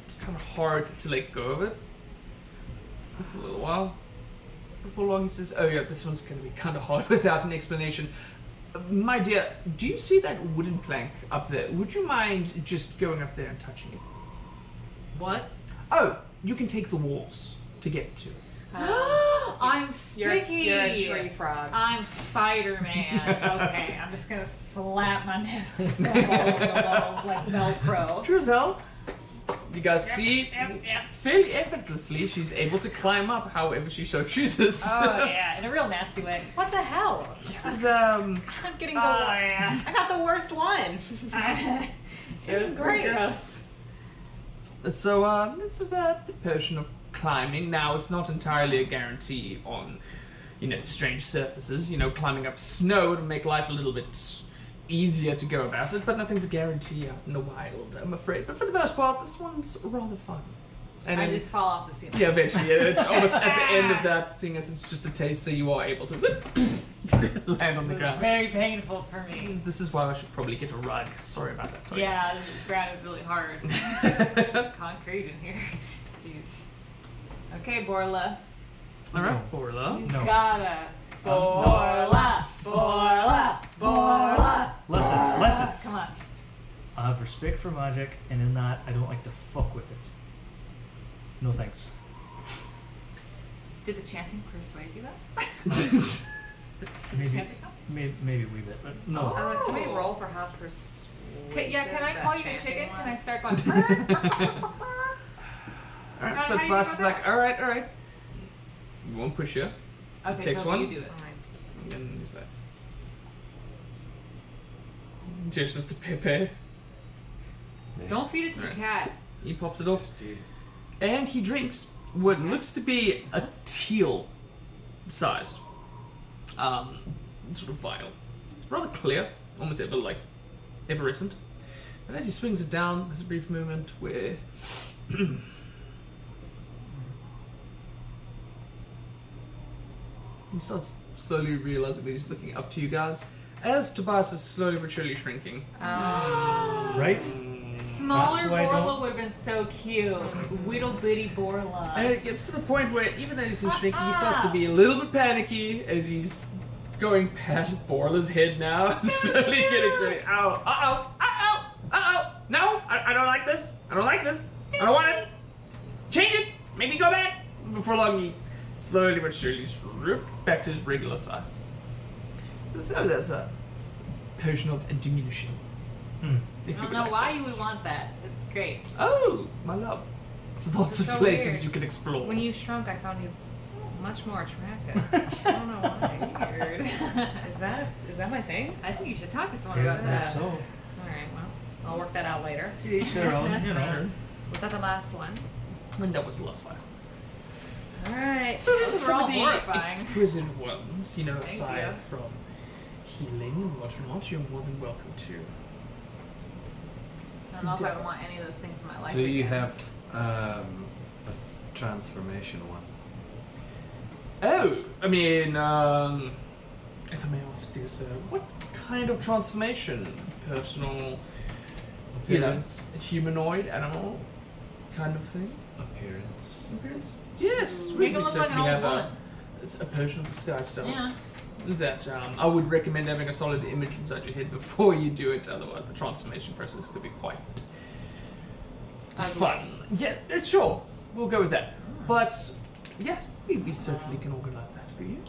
it's kind of hard to let go of it for a little while. Before long, he says, "Oh yeah, this one's going to be kind of hard without an explanation." My dear, do you see that wooden plank up there? Would you mind just going up there and touching it? What? Oh, you can take the walls to get to it. I'm You're, sticky. you're a tree frog. I'm Spider-Man. Okay, I'm just gonna slap my nasty stuff all over the walls like Velcro. True as hell. You guys see, Yep. fairly effortlessly, she's able to climb up however she so chooses. Oh yeah, in a real nasty way. What the hell? This is I'm getting the. Oh yeah. I got the worst one. It This was is great. gross. So, this is a potion of climbing. Now, it's not entirely a guarantee on, strange surfaces. Climbing up snow would make life a little bit easier to go about it, but nothing's a guarantee out in the wild, I'm afraid. But for the most part, this one's rather fun. And I then- just fall off the ceiling. yeah, eventually, it's almost at the end of that, seeing as it's just a taste, so you are able to land on the It was ground. very painful for me. This is why I should probably get a rug. Sorry about that. Sorry. Yeah, the ground is really hard. Concrete in here. Jeez. Okay, Borla. All right, Borla. You No. gotta. Borla. Borla. Borla. Listen. Come on. I have respect for magic, and in that, I don't like to fuck with it. No thanks. Did the chanting persuade you that? Maybe, Chanting help? maybe a wee bit, but no. Can we roll for how persuasive? Yeah, can I that call you a chanting chicken? Can I was? start going? All right, so How do you Tobias go is down? like, all right. You won't push you. Okay, Takes so one. you do it. And then he's like, gestures to Pepe. Don't feed it to the Alright. cat. He pops it off, Just eat. and he drinks what looks to be a teal-sized, sort of vial. It's rather clear, almost iridescent. And as he swings it down, there's a brief moment where He starts slowly realizing that he's looking up to you guys as Tobias is slowly but surely shrinking. Right? Smaller That's why I Borla don't- would have been so cute. Little bitty Borla. And it gets to the point where even though he's shrinking, he starts to be a little bit panicky as he's going past Borla's head now, slowly getting ready. Ow! No! I don't like this! I don't like this! I don't want it! Change it! Maybe go back! Before long, he slowly but surely stripped back to his regular size. So there's a potion of diminution. I don't know why you would want that. It's great. Oh, my love. Lots of So places weird. you can explore. When you shrunk, I found you much more attractive. I don't know why. Weird. Is that my thing? I think you should talk to someone Yeah, about I guess that. so. All right. Well, I'll work that out later. To each their own, you know. Sure. Was that the last one? And that was the last one. All right. So these are Those some were of all the horrifying. exquisite ones, you know, Thank aside you. from healing and whatnot, you're more than welcome to. I don't know if I would want any of those things in my life. Do you again. have a transformation one? Oh, I mean, if I may ask, dear sir, what kind of transformation? Personal, Appearance? humanoid, animal kind of thing? Appearance. Appearance? Yes, Make we him look like an certainly old have woman. a potion of disguise self. Yeah. That I would recommend having a solid image inside your head before you do it, otherwise the transformation process could be quite fun. Yeah, sure, we'll go with that. But yeah, we certainly can organise that for you.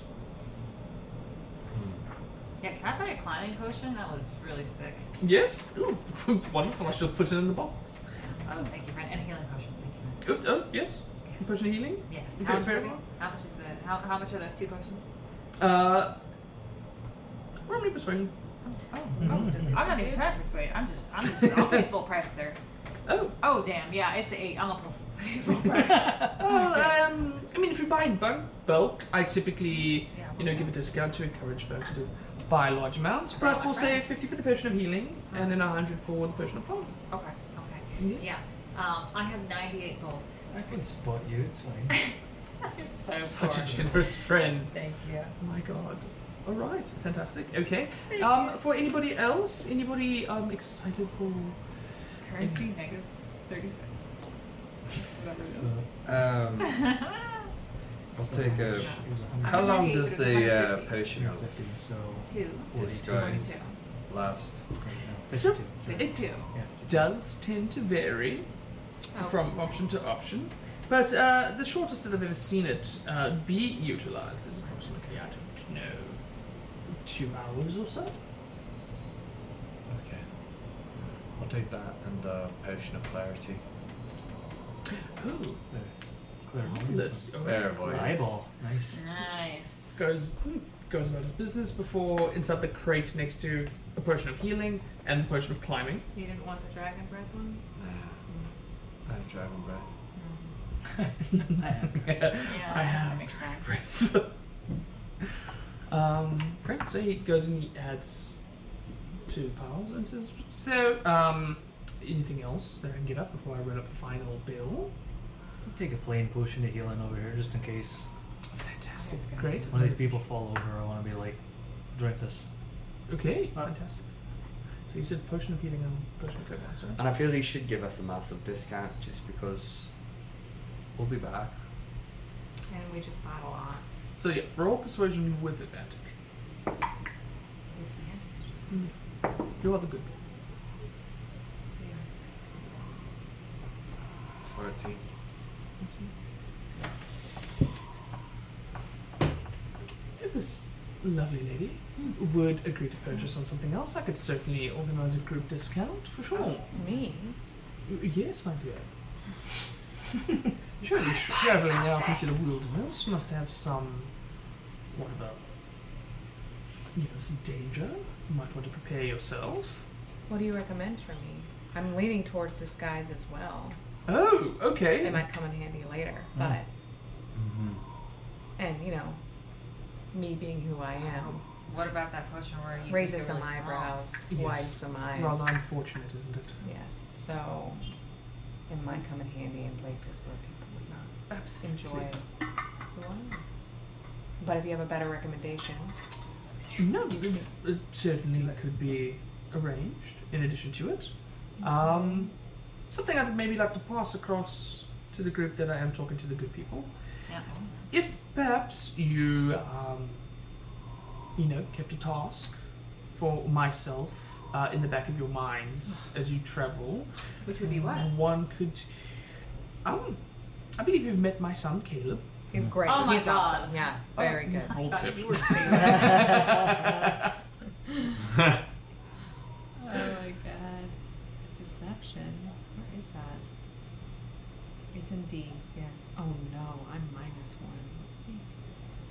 Yeah, can I buy a climbing potion? That was really sick. Yes, ooh, wonderful. I shall put it in the box. Oh, thank you, friend. And a healing potion. Thank you. Oh, yes. Yes. Potion of healing. Yes. Okay, How much, very would it well. be? How much is it? How much are those 2 potions? Roll me persuasion. I'm not even trying to persuade. I'll pay full price, sir. Oh, Oh, damn. Yeah, it's an 8. I'm gonna pay full price. well, I mean, if you buy in bulk, I typically, give a discount to encourage folks to buy large amounts. For all But my we'll say friends. 50 for the potion of healing, and then 100 for the potion of calm. Okay. Yeah. Yeah. I have 98 gold. I can spot you, it's fine. So Such a poor. generous friend. Thank you. Oh my god. All right, fantastic. Okay. For anybody else, anybody excited for? Currency negative 36. Whatever it is. So, I'll take a. it was 100. How long does the 150. potion of 50, so 2. 42. disguise last? No, So- 52. 52. Yeah, 52. Does tend to vary Oh. from option to option, but the shortest that I've ever seen it be utilized is approximately, I don't know, 2 hours or so. Okay. I'll take that and potion of clarity. Oh, Clairvoyance. this Clairvoyance. Eyeball. Nice. Nice. goes about his business before inside the crate next to a potion of healing and the potion of climbing. You didn't want the dragon breath one? I have dragon breath. Yeah, I have that makes sense. breath. Great. So he goes and he adds 2 piles and says, "So, anything else that I can get up before I run up the final bill?" Let's take a plain potion of healing over here just in case Fantastic. Great. one of these people fall over. I want to be like, drink this. Okay. Fantastic. So you said potion of healing and potion of clairvoyance, right? And I feel he should give us a massive discount just because we'll be back. And we just bought a lot. So yeah, roll persuasion with advantage. You are the good boy. 14. If this lovely lady would agree to purchase on something else, I could certainly organize a group discount for sure. Me? Yes, my dear. Surely traveling out into the wilderness must have some, whatever, some danger. You might want to prepare yourself. What do you recommend for me? I'm leaning towards disguise as well. Oh, okay. It might come in handy later, but and me being who I am What about that potion where you raises make it some really small? eyebrows, Yes. widens some eyes. Rather unfortunate, isn't it? Yes, so it might come in handy in places where people would not Absolutely. enjoy who I am. But if you have a better recommendation, No, it certainly could be arranged in addition to it. Something I'd maybe like to pass across to the group that I am talking to the good people. Yeah. If perhaps you, kept a task for myself in the back of your minds as you travel, Which would be what? one could. I believe you've met my son Caleb. he's great. Oh my He's God. awesome. Yeah, very good. Roll thought you were deception. Oh my god. Deception. Where is that? It's in D, yes. Oh no, I'm -1. Let's see.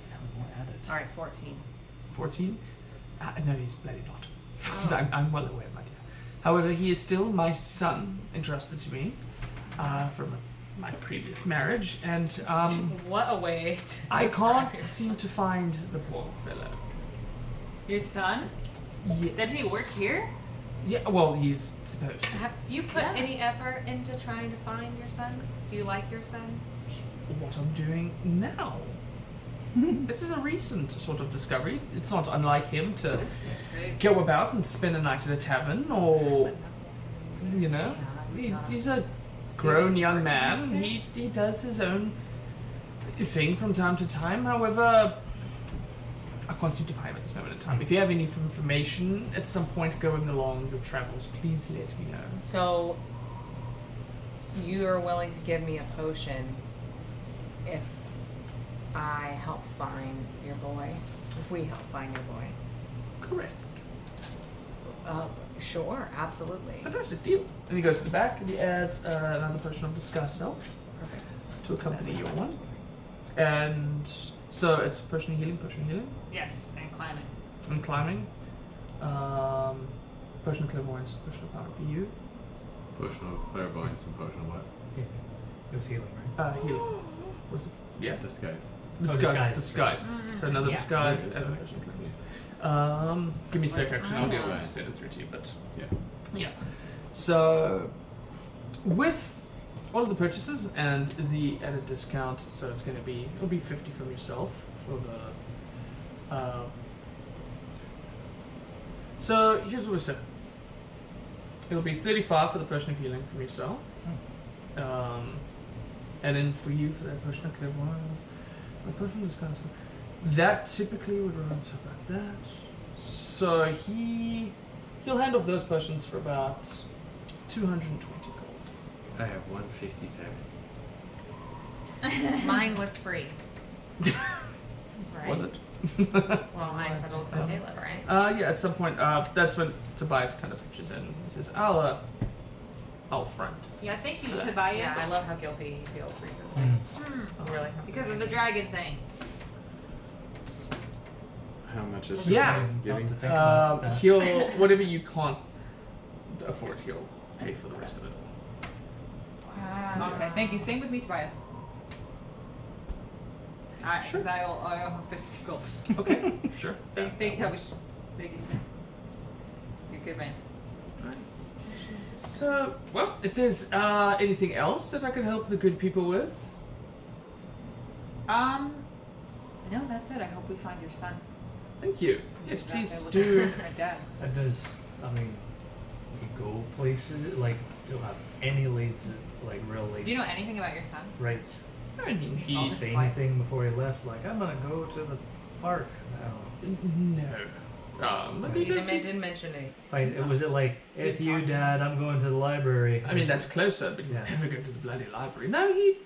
Yeah, we won't add it. Alright, 14. 14? No, he's bloody not. Oh. I'm well aware, my dear. However, he is still my son, entrusted to me from my previous marriage, and What a way to I describe can't your seem to find the poor fellow. Your son? Yes. Doesn't he work here? Yeah, well, he's supposed to. Have you put Yeah. any effort into trying to find your son? Do you like your son? What I'm doing now. This is a recent sort of discovery. It's not unlike him to go about and spend a night at a tavern, or he's a grown young man. He does his own thing from time to time. However, I can't seem to find him at this moment in time. If you have any information at some point going along your travels, please let me know. So, you are willing to give me a potion if I help find your boy? If we help find your boy? Correct. Sure, absolutely. Fantastic deal. And he goes to the back and he adds another potion of disguise self Perfect. to accompany your one. And so it's potion of healing, Yes, and climbing. and climbing. Potion of clairvoyance, potion of power for you. Potion of clairvoyance and potion of what? It was healing, right? Healing. Was it? Yeah. Disguise. Disguise. disguise. So another Yeah. disguise Yeah. and a potion of clairvoyance. Give me a sec, actually. I'll be able to Fine. send it through to you, but Yeah. yeah. So with all of the purchases and the added discount, so it'll be 50 from yourself for the. So here's what we said. It'll be 35 for the potion of healing from yourself, and then for you for that potion of clairvoyance, the potion of disguise. That typically would run to about that. So he'll hand off those potions for about 220 gold. I have 157. Mine was free. Right? Was it? Well, I settled for Caleb, right? Yeah, at some point, that's when Tobias kind of pitches in. He says, I'll front. Yeah, thank you, Yeah. Tobias. Yeah, I love how guilty he feels recently. Hmm. It really comes Because in of the handy. dragon thing. How much is Yeah. the giving? Not to think about that. He'll, whatever you can't afford, he'll pay for the rest of it. Wow. Okay, thank you. Same with me, Tobias. Alright, Sure. because I have 52 gold. Okay, sure. Thank you, Tobias. Thank you. You're a good man. So, well, if there's anything else that I can help the good people with, No, that's it. I hope we find your son. thank you. Yes, Exactly please what do. My dad. And does, I mean, we go places, like, don't have any lates, like, real lates. Do you know anything about your son? Right. I mean, Did he he's say anything before he left? Like, I'm gonna go to the park. I don't know. no. But He he does. didn't mention it. Like, was it like, if you, Dad, I'm going to the library? I mean, that's closer, but he'll Yeah. never go to the bloody library. No, he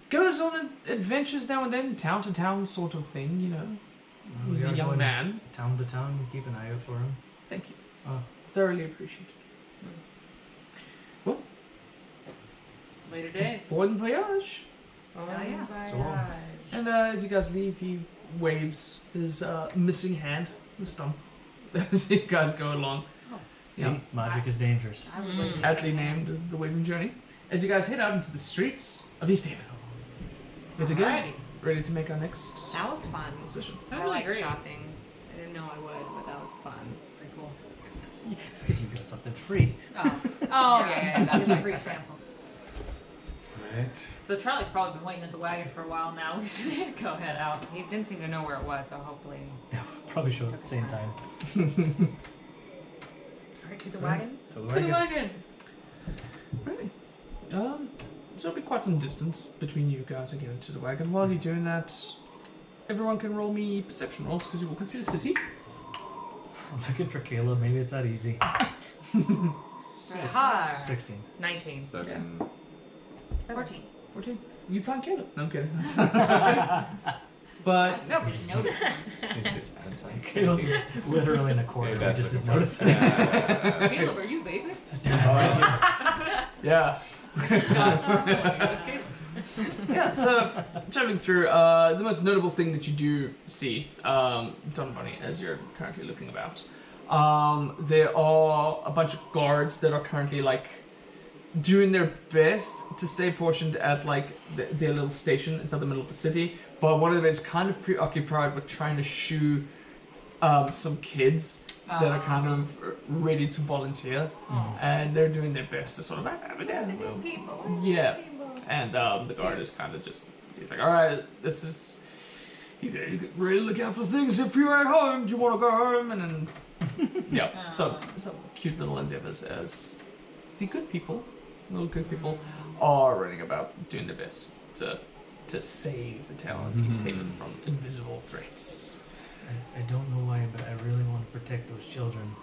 goes on adventures now and then, town to town sort of thing, you know. Oh, we He's a gotta go young in man. Town to town, we keep an eye out for him. Thank you. Oh. Thoroughly appreciate it. Well, Later days. bon voyage. Oh, yeah. So long. And as you guys leave, he waves his missing hand, the stump, as you guys go along. See, Yeah. magic is dangerous. I would like Aptly named the Waving Journey. As you guys head out into the streets of East Haven. Yet again, Alrighty. ready to make our next That was fun. decision. I like shopping. I didn't know I would, but that was fun. Pretty cool. It's because you got something free. Oh, yeah, That's my free samples. Alright. So Charlie's probably been waiting at the wagon for a while now. We should go head out. He didn't seem to know where it was, so hopefully. Yeah, probably show it at the same time. Alright, to the wagon. To the To the wagon. wagon. Really? So there'll be quite some distance between you guys and getting to the wagon. While you're doing that, everyone can roll me perception rolls because you're walking through the city. I'm looking for Caleb. Maybe it's that easy. Ha! 16. 19. 7. 14. 14. You find Caleb. No, I'm kidding. But Nobody noticed. It's just outside. Caleb is literally in a corner. Maybe I that's just what didn't notice it. Caleb, are you vaping? yeah. Yeah, so traveling through, the most notable thing that you do see, Don Bunny, as you're currently looking about, there are a bunch of guards that are currently like doing their best to stay portioned at like their little station inside the middle of the city, but one of them is kind of preoccupied with trying to shoo some kids that are kind of ready to volunteer, and they're doing their best to sort of People. yeah. And the guard is kind of just, he's like, alright, this is, you can really look out for things if you're at home, do you want to go home? And then, yeah, so some cute little endeavors as the good people are running about doing their best to save the town of East Haven from invisible threats. I don't know why, but I really want to protect those children.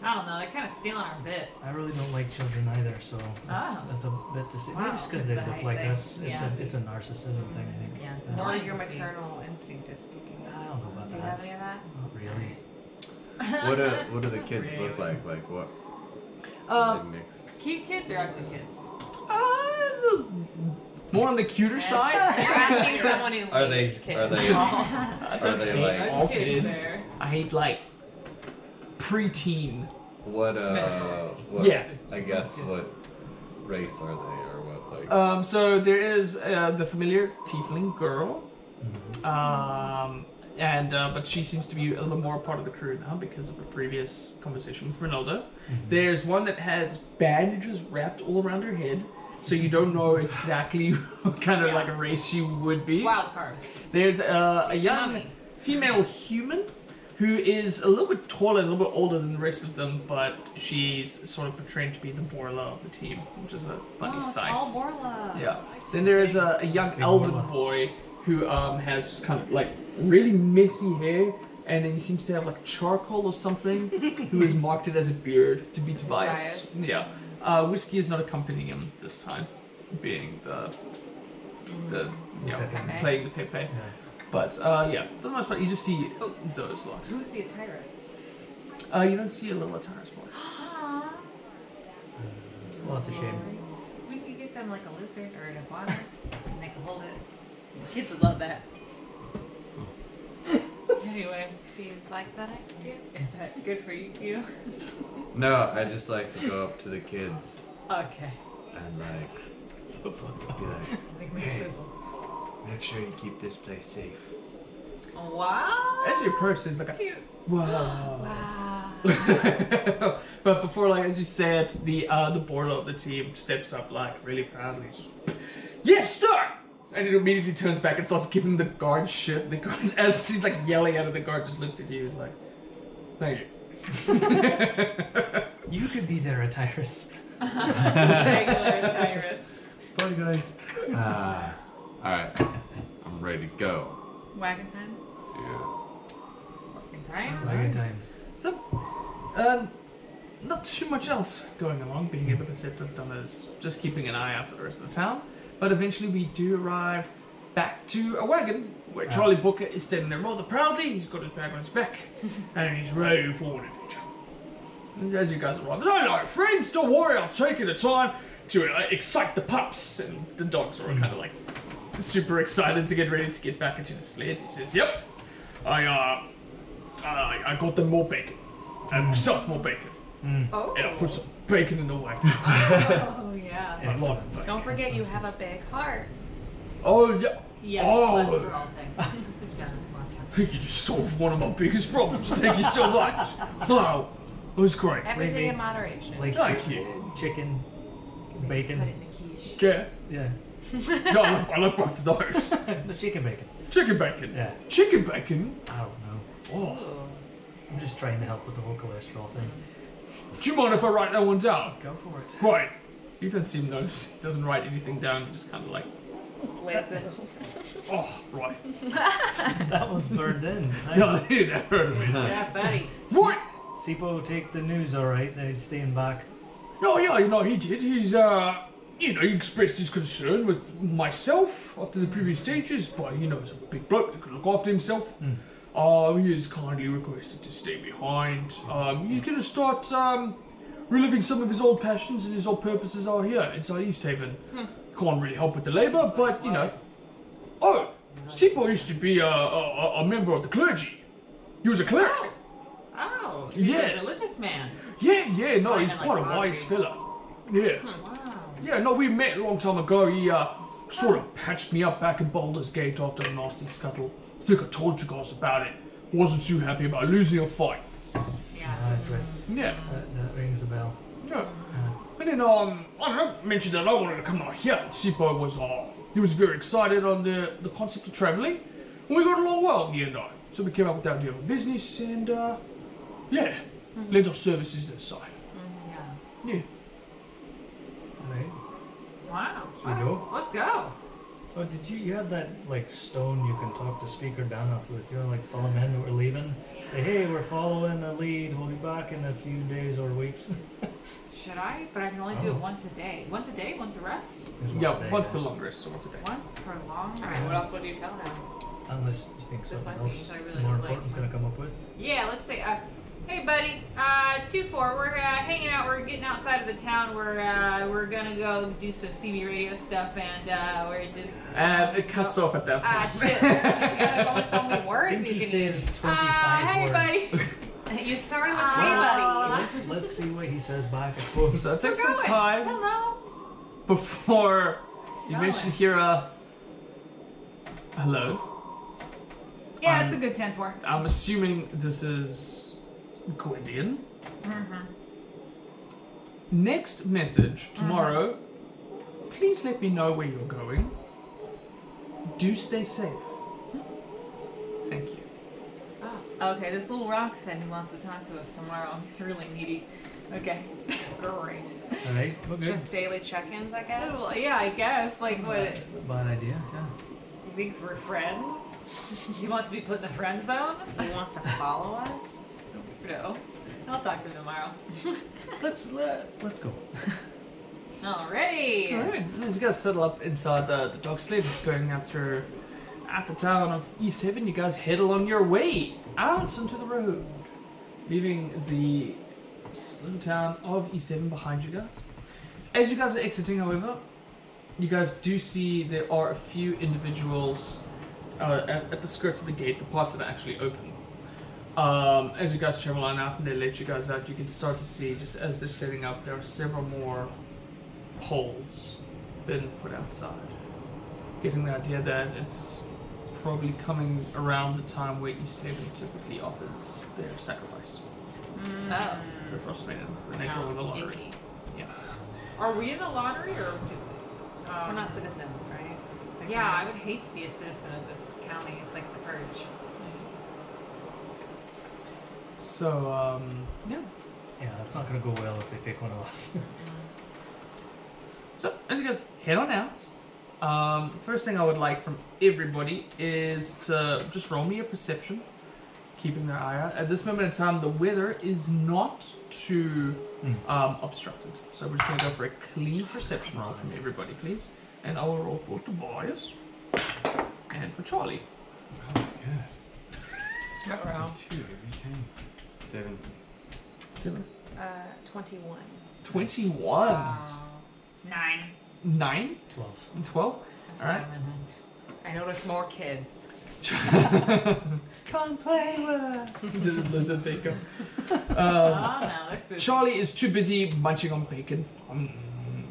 I don't know. They're kind of stealing our bit. I really don't like children either, so that's a bit to say. Wow. Maybe just because they It's the look like height us. thing. It's a narcissism thing, I think. Yeah, it's Uh, Or annoying your to see. maternal instinct is speaking I up. don't know about Do you that. have any of that? Not really. What do the kids look like? Like what? Like mix. Cute kids or ugly kids? More on the cuter side. You're asking someone who Are they? leaves kids. Are they? Are they like? all kids kids. there. I hate like preteen. What? What? Yeah. I guess what race are they, or what? Like. So there is the familiar tiefling girl, but she seems to be a little more part of the crew now because of a previous conversation with Ronaldo. There's one that has bandages wrapped all around her head, so you don't know exactly what kind of like a race she would be. Wild card. There's a young Mommy. female human who is a little bit taller, a little bit older than the rest of them, but she's sort of portrayed to be the Borla of the team, which is a funny sight. Oh, Borla. Yeah. Then there is a young Big elven Borla. boy who has kind of like really messy hair, and then he seems to have like charcoal or something, who has marked it as a beard to be Tobias. Yeah. Whiskey is not accompanying him this time, being the Pepe. playing the Pepe. Yeah. But yeah, for the most part, you just see those lots. Who's the Tyrus? You don't see a little Ataris boy. Well, that's a shame. We could get them like a lizard or an iguana, and they can hold it. The kids would love that. Anyway, Do you like that idea? is that good for you? No, I just like to go up to the kids Okay. and like be like, I think we fizzle. make sure you keep this place safe. Wow. As you approach, there's like a Cute. wow. Wow. But before, like as you say it, the Borla of the team steps up like really proudly. Yes, sir! And it immediately turns back and starts giving the guard shit. The guard, as she's like yelling at it, the guard just looks at you. He's like, "Thank you." You could be their Tyrus. Regular Tyrus. Bye, guys. Alright. I'm ready to go. Wagon time? Yeah. In time? Wagon time. So, not too much else going along. Being ever perceptive, Donna's just keeping an eye out for the rest of the town. But eventually we do arrive back to a wagon where Charlie Booker is standing there rather proudly. He's got his bag on his back and he's ready for an adventure. And as you guys arrive, no, friends, don't worry, I've taken the time to excite the pups. And the dogs are kind of like super excited to get ready to get back into the sled. He says, yep, I got them more bacon. And myself more bacon. Oh. And I'll put some bacon in the wagon. Oh, yeah. I love bacon. Don't forget you have a big heart. Oh, yeah. Yeah, Oh. cholesterol thing. Yeah, watch out. I think you just solved one of my biggest problems. Thank you so much. Wow. It was great. Everything in Wait, moderation. Like Thank you. chicken, bacon. Put it in a quiche. Okay. Yeah. No, I like both of those. The chicken bacon. Chicken bacon. Yeah. Chicken bacon? I don't know. Oh. I'm just trying to help with the whole cholesterol thing. Do you mind if I write that one down? Go for it. Right. You don't seem to notice. He doesn't write anything down. He just kind of like, Glaze it. oh, right. That one's burned in. Nice. No, dude, that hurt me. Yeah, buddy. Right. Sipo take the news alright, then he's staying back. Oh, yeah, he did. He's, he expressed his concern with myself after the previous stages, but, he's a big bloke. He can look after himself. He has kindly requested to stay behind. He's going to start, reliving some of his old passions and his old purposes are here inside East Haven. Can't really help with the labor, but, Oh, Sipo used to be a member of the clergy. He was a cleric. Oh, he's Yeah. a religious man. Yeah, no, he's Like quite a Audrey. wise fella. Yeah. Wow. Yeah, no, we met a long time ago. He sort of patched me up back in Baldur's Gate after a nasty scuttle. I think I told you guys about it. Wasn't too happy about losing a fight. Yeah. Right. Yeah. That rings a bell. Yeah. And then, I don't know, mentioned that I wanted to come out here. And Sipo was, he was very excited on the concept of traveling. And we got along well, he and I. So we came up with the idea of a business and, lent our services this side. Yeah. Yeah. Alright. Wow. Should we go? Let's go. Oh, did you had that like stone you can talk to Speaker Danoff with? Like follow men who are leaving. Say, hey, we're following a lead. We'll be back in a few days or weeks. Should I? But I can only do it once a day. Once a day? Once a rest? Once per long rest, so once a day. Once per long Alright, rest. what else would you tell him? Unless you think This something might be else I really more would like important's to- going to come up with. Yeah, let's say, hey buddy, 2-4, we're hanging out, we're getting outside of the town, we're gonna go do some CB radio stuff, and we're just... And it cuts off at that point. shit. You gotta go with so many I words think you he can said use. 25 hey words. buddy. You started with hey, buddy. Let's see what he says back, I suppose. So it takes some going. time Hello. before you Going. mention here hello. Yeah, it's a good 10-4. I'm assuming this is Gwendian. Next message tomorrow. Please let me know where you're going. Do stay safe. Thank you. Okay, this little rock said he wants to talk to us tomorrow. He's really needy. Okay. Great. Alright, we're good. Just daily check-ins, I guess. Well, yeah, I guess. Like, what? Bad idea, yeah. He thinks we're friends? He wants to be put in the friend zone? He wants to follow us. No. I'll talk to him tomorrow. Let's go. Alrighty. Alright, you guys settle up inside the dog sled going out through at the town of East Haven. You guys head along your way out onto the road, leaving the little town of East Haven behind you guys. As you guys are exiting, however, you guys do see there are a few individuals at the skirts of the gate, the parts that are actually open. As you guys travel on out and they let you guys out, you can start to see, just as they're setting up, there are several more poles been put outside. Getting the idea that it's probably coming around the time where East Haven typically offers their sacrifice Oh. to Frostmaiden, the nature of the lottery. Yeah. Are we in the lottery or? We're not citizens, right? Yeah, I would hate to be a citizen of this county. It's like the purge. So, yeah. Yeah, that's not going to go well if they pick one of us. So, as you guys head on out, the first thing I would like from everybody is to just roll me a perception, keeping their eye out. At this moment in time, the weather is not too obstructed. So we're just going to go for a clean perception roll from everybody, please. And I will roll for Tobias and for Charlie. Oh my god. Uh-oh. 2 every time. 7. 21. 21. 9. 9? 12. 12? Alright. I noticed more kids. Come play with us. Did the blizzard bacon. Oh no, that's good. Charlie is too busy munching on bacon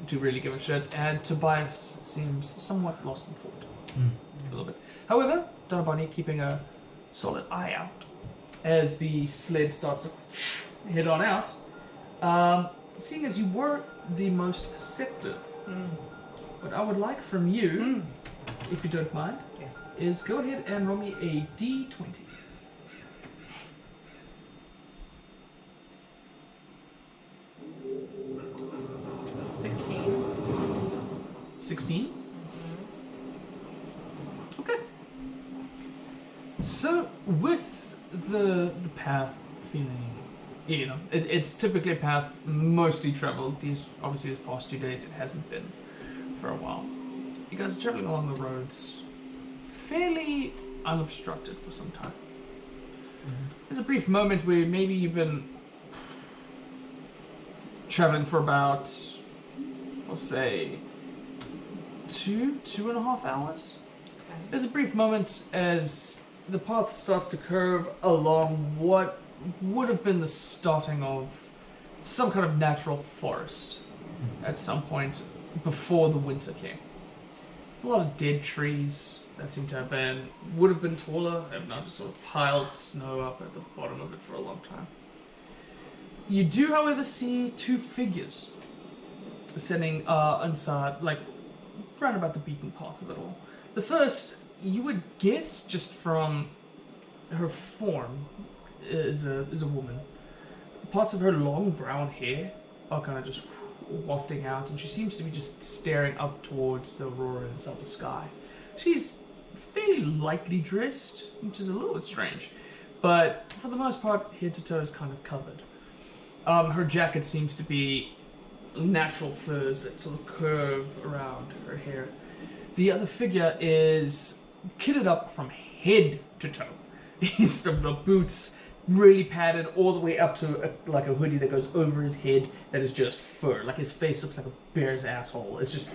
to really give a shit, and Tobias seems somewhat lost in thought. A little bit. However, Donabani keeping a solid eye out as the sled starts to head on out. Seeing as you were the most perceptive what I would like from you, if you don't mind, Yes. is go ahead and roll me a d20. 16. 16? Okay. So, with the path feeling, it's typically a path mostly traveled. These past 2 days, it hasn't been for a while. You guys are traveling along the roads fairly unobstructed for some time. There's a brief moment where maybe you've been traveling for about, I'll say, 2.5 hours. Okay. There's a brief moment as the path starts to curve along what would have been the starting of some kind of natural forest at some point before the winter came. A lot of dead trees that seem to would have been taller, have now just sort of piled snow up at the bottom of it for a long time. You do, however, see 2 figures sitting inside, like, round about the beaten path of it all. The first, you would guess just from her form, is a woman. Parts of her long brown hair are kind of just wafting out, and she seems to be just staring up towards the aurora inside the sky. She's fairly lightly dressed, which is a little bit strange, but for the most part, head to toe is kind of covered. Her jacket seems to be natural furs that sort of curve around her hair. The other figure is kitted up from head to toe. He's the boots really padded all the way up to a hoodie that goes over his head that is just fur. Like his face looks like a bear's asshole. It's just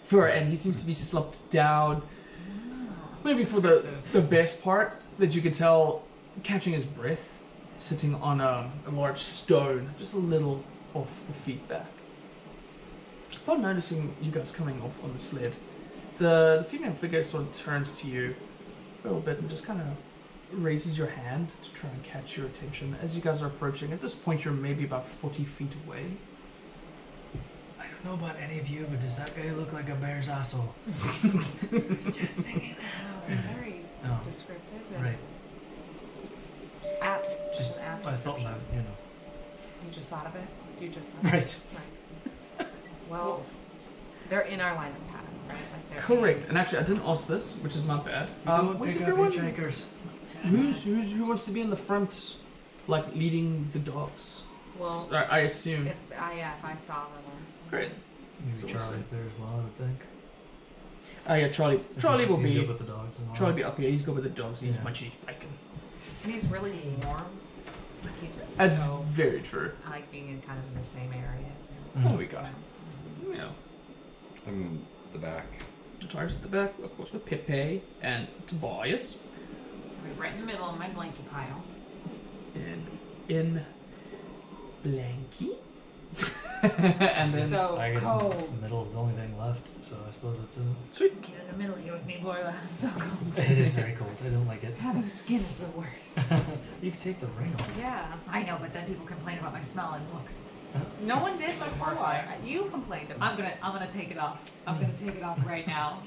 fur, and he seems to be slumped down. Maybe for the best part that you could tell, catching his breath, sitting on a large stone, just a little off the feet back. Upon noticing you guys coming off on the sled, the female figure sort of turns to you a little bit and just kind of raises your hand to try and catch your attention as you guys are approaching. At this point, you're maybe about 40 feet away. I don't know about any of you, but does that guy look like a bear's asshole? Just thinking that. It's very descriptive. And Right. Apt. Just an apt I thought description. that, You just thought of it? You just thought of Right. it? Right. Well, they're in our line of path, right? Like they're Correct. And actually, I didn't ask this, which is my bad. Don't What's pick up everyone? hitchhikers. Who wants to be in the front, like leading the dogs? Well, I assume. if I saw them. Great. Maybe So we'll Charlie see. up there as well, I would think. Yeah, Charlie. Charlie will He's be. good with the dogs and all. Charlie will be up here. He's good with the dogs. He's Yeah. my cheese bacon. And he's really warm. Keeps That's so very true. I like being in kind of in the same area as him. Mm. Oh, we got him. Yeah. I'm the back. Tires at the back, of course, with Pepe and Tobias. Right in the middle of my blanket pile. And in Blanky. And then So I guess cold. the middle is the only thing left, so I suppose it's sweet. Get in the middle here with me, Boyla. I'm so cold. it is very cold. I don't like it. Having skin is the worst. You can take the ring off. Yeah. I know, but then people complain about my smell and look. No one did before. Horrifying. You complained about I'm gonna take it off. I'm gonna take it off right now.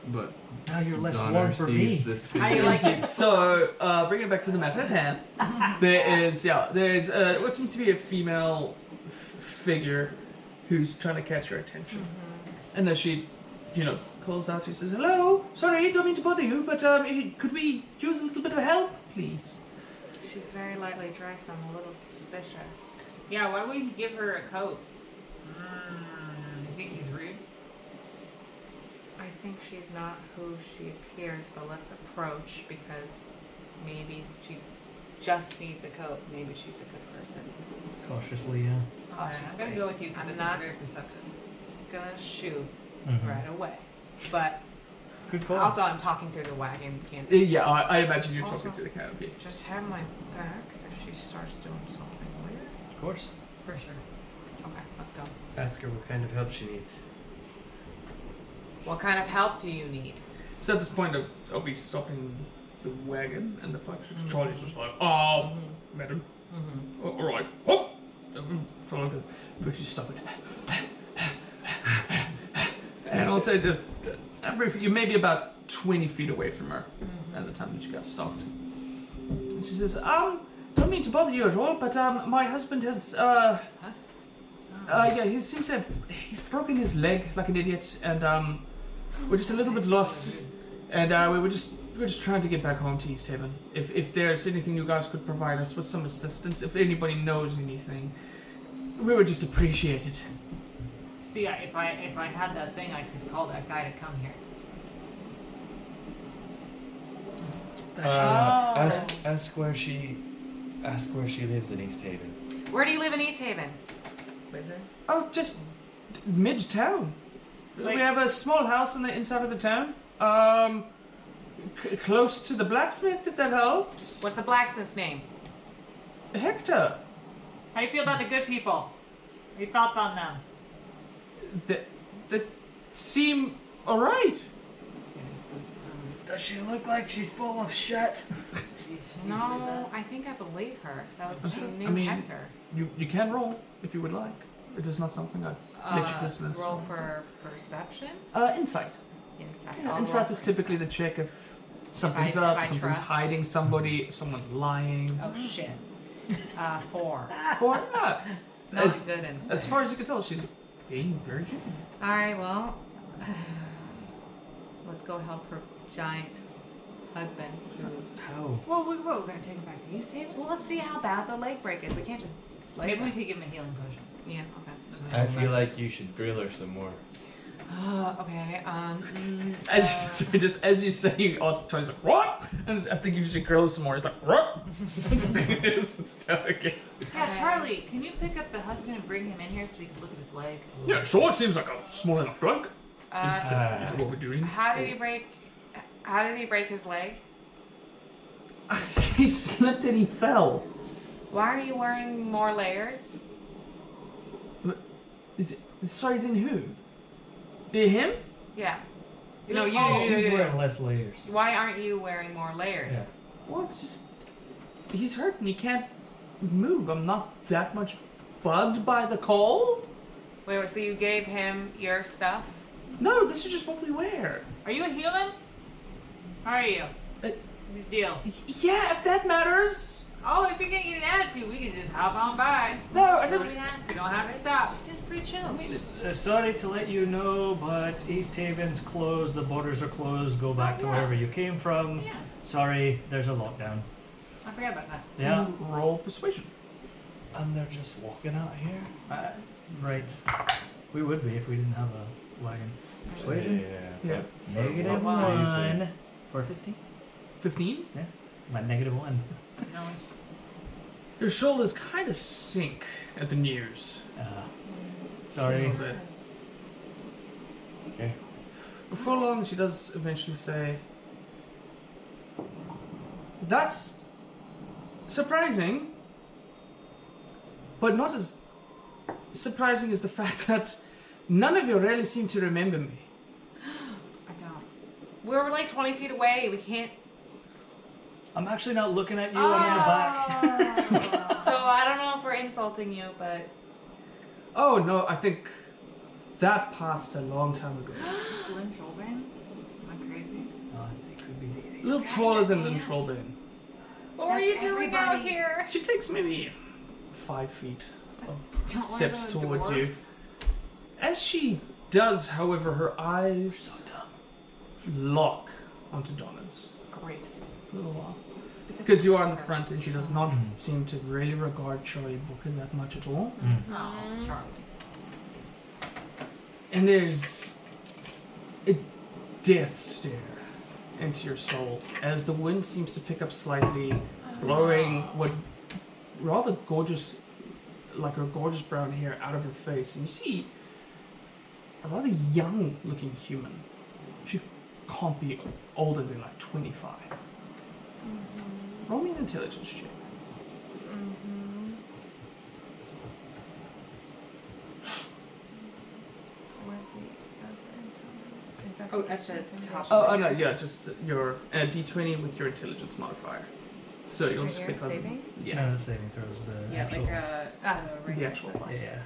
But Now you're less Donner warm for me. sees this How do you figure. like it? So, bringing it back to the matter at hand, there's what seems to be a female figure who's trying to catch your attention. And then she, calls out, she says, "Hello, sorry, don't mean to bother you, but could we use a little bit of help, please?" She's very lightly dressed. I'm a little suspicious. Yeah, why would you give her a coat? You think he's rude? I think she's not who she appears, but let's approach because maybe she just needs a coat. Maybe she's a good person. Cautiously, yeah. I'm gonna go with you because I'm I'm not very perceptive. gonna shoot Mhm. right away. But Good call. also, I'm talking through the wagon. Can't Yeah, I imagine you're Also- talking through the canopy. just have my back if she starts doing something weird. Of course. For sure. Okay, let's go. Ask her what kind of help she needs. What kind of help do you need? So at this point, I'll be stopping the wagon, and the punch. Charlie's just like, madam, all right. Oh! Follow the, but you stop it. And I'll say just you may be about 20 feet away from her at the time that you got stalked. And she says, don't mean to bother you at all, but my husband has yeah, he seems to have broken his leg like an idiot, and we're just a little bit lost, and we're just trying to get back home to East Haven. If there's anything you guys could provide us with some assistance, if anybody knows anything, we would just appreciate it. See, if I had that thing, I could call that guy to come here. Ask where she lives in East Haven. Where do you live in East Haven? Wizard? Oh, just mid-town. Like- We have a small house on the inside of the town. Close to the blacksmith, if that helps. What's the blacksmith's name? Hector. How do you feel about the good people? Your thoughts on them? That seem alright. Does she look like she's full of shit? No, I think I believe her. She knew I mean- Hector. You can roll if you would like. It is not something I'd let you dismiss. Roll for perception? Insight. Insight. Yeah, I'll insight roll is for typically the check if something's If I up, something's trust. hiding somebody, if someone's lying. Oh shit. 4. Or Not as, good insight. as far as you can tell, she's a paying virgin. Alright, well. Let's go help her giant husband. How? Whoa, we're gonna take him back to East Haven? Well, let's see how bad the leg break is. We can't just. Maybe we could give him a healing potion. Yeah, okay. I feel like you should grill her some more. Okay, Just as you say, you also Tony's like, what? And I think you should grill some more. He's like, what? It's tough again. Yeah, Charlie, can you pick up the husband and bring him in here so we can look at his leg? Yeah, sure. It seems like a small enough drug. Is uh, it what we're doing? how did he break his leg? He slipped and he fell. Why are you wearing more layers? Sorry, then who? Him? Yeah. No, you. Oh, She's wearing less layers. Why aren't you wearing more layers? Yeah. Well, it's just he's hurt and he can't move. I'm not that much bugged by the cold. Wait, so you gave him your stuff? No, this is just what we wear. Are you a human? How are you? What's the deal? Yeah, if that matters. Oh, if you're gonna get an attitude, we can just hop on by. No, I Don't don't. even ask. You don't have to stop. She seems pretty chill. Sorry to let you know, but East Haven's closed. The borders are closed. Go back to yeah. wherever you came from. Yeah, Sorry, there's a lockdown. I forgot about that. Yeah. Roll persuasion. And they're just walking out here. Right. We would be if we didn't have a wagon. Persuasion? Yeah. Negative One. 1 for 15. 15. Yeah. My negative 1. Nice. Your shoulders kind of sink at the news. A Sorry. little bit. Okay. Before long, she does eventually say, "That's surprising, but not as surprising as the fact that none of you really seem to remember me." I don't. We're like 20 feet away. We can't. I'm actually not looking at you. I'm in the back. So I don't know if we're insulting you, but. Oh no, I think that passed a long time ago. Is Lynn Trollbane? Am I crazy? It could be the A little taller than Lynn Trollbane. What were you That's doing out everybody. here? She takes maybe 5 feet of Don't steps let her towards dwarf. you. As she does, however, her eyes lock onto Donna's. Great. A little while. Because you are in the front and she does not seem to really regard Charlie Booker that much at all. Oh, Charlie. And there's a death stare into your soul as the wind seems to pick up slightly, blowing what rather gorgeous, like her gorgeous brown hair out of her face. And you see a rather young looking human. She can't be older than like 25. Roll me an intelligence check. Where's the Oh, at the top. Oh, no, yeah, just your D20 with your intelligence modifier. So you'll Right just here, click on saving? Yeah, No, the saving throws the Yeah, actual. like right the here. actual plus. Yeah.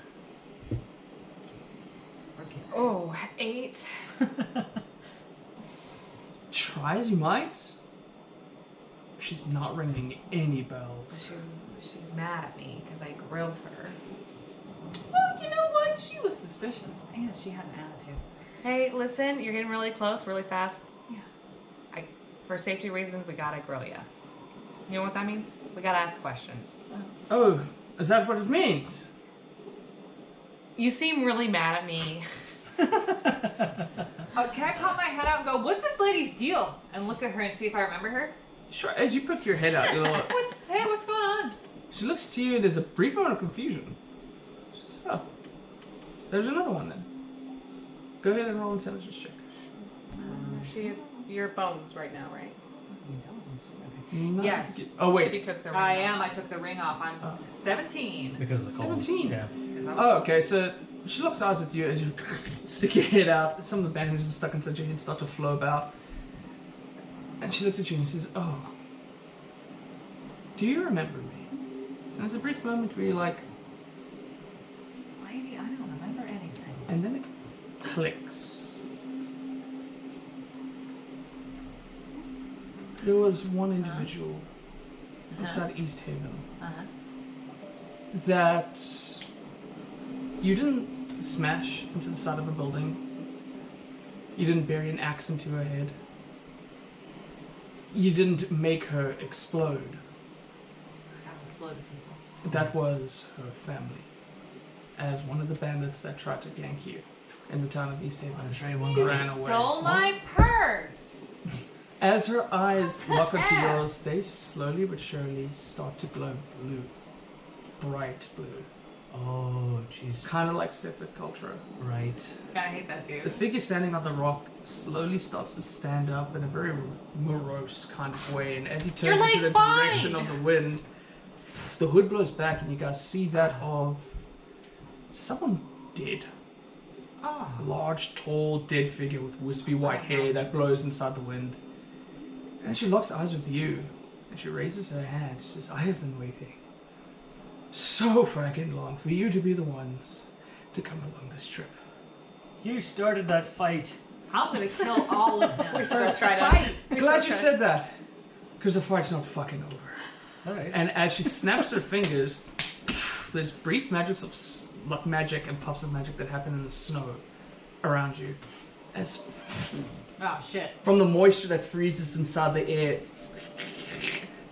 Oh, 8. Try as you might, she's not ringing any bells. She's mad at me because I grilled her. Well, you know what? She was suspicious, and she had an attitude. Hey, listen, you're getting really close, really fast. Yeah. For safety reasons, we gotta grill you. You know what that means? We gotta ask questions. Oh, is that what it means? You seem really mad at me. Can I pop my head out and go, what's this lady's deal? And look at her and see if I remember her? Sure, as you put your head out, you're like, What's going on? she looks to you and there's a brief moment of confusion. She says, oh, there's another one then. Go ahead and roll intelligence check. She is your bones right now, right? No. Yes. Oh, wait. She took the ring I off. am. I took the ring off. I'm 17. Because of the cold. 17. Yeah. Oh, okay, so she locks eyes with you as you stick your head out. Some of the bandages stuck inside your head start to flow about. And she looks at you and says, oh, do you remember me? And there's a brief moment where you're like, Lady, I don't remember anything. and then it clicks. There was one individual inside East Haven that you didn't smash into the side of a building. You didn't bury an axe into her head. You didn't make her explode. I've exploded people. That was her family. As one of the bandits that tried to gank you in the town of East Haven. You ran away. stole my purse. As her eyes lock onto yours, they slowly but surely start to glow blue. Bright blue. Oh, jeez. Kind of like Sephir culture. Right. I hate that dude. The figure standing on the rock slowly starts to stand up in a very morose kind of way, and as he turns into the direction of the wind, the hood blows back and you guys see that of someone dead. Oh. Large, tall, dead figure with wispy white hair that blows inside the wind. And she locks eyes with you, and she raises her hand. She says, I have been waiting so fucking long for you to be the ones to come along this trip. You started that fight. I'm gonna kill all of them. We still try to Fight. Glad you said that, because the fight's not fucking over. Alright. And as she snaps her fingers, there's brief magics of like magic and puffs of magic that happen in the snow around you. As Oh shit. from the moisture that freezes inside the air, it's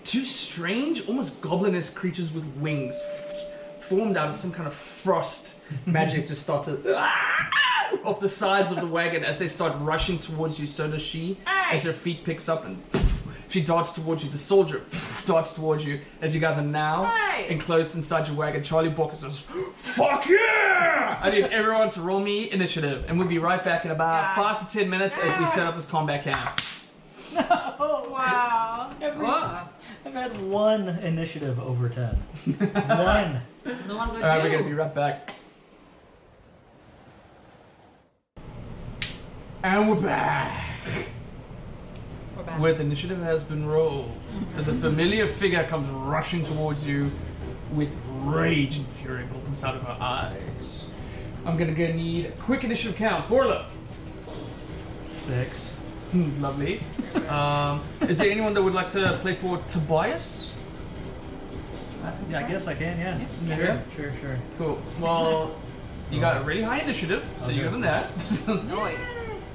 two strange, almost goblin-esque creatures with wings formed out of some kind of frost magic just start to off the sides of the wagon as they start rushing towards you. So does she. Hey. As her feet picks up and she darts towards you. The soldier darts towards you as you guys are now Hey. enclosed inside your wagon. Charlie Walker says, "Fuck yeah!" I need everyone to roll me initiative, and we'll be right back in about 5 to 10 minutes as we set up this combat camp. Oh, Wow. Whoa. I've had one initiative over 10. One. No one would All right, do. we're gonna be right back. And we're back. We're back. With initiative has been rolled, as a familiar figure comes rushing towards you with rage and fury built inside of her eyes. I'm gonna need a quick initiative count. Orla. 6. Lovely. Is there anyone that would like to play for Tobias? Yeah, I guess I can, yeah. Yeah. Sure. Cool. Well, you got a really high initiative, so Okay. you're given that. Noise.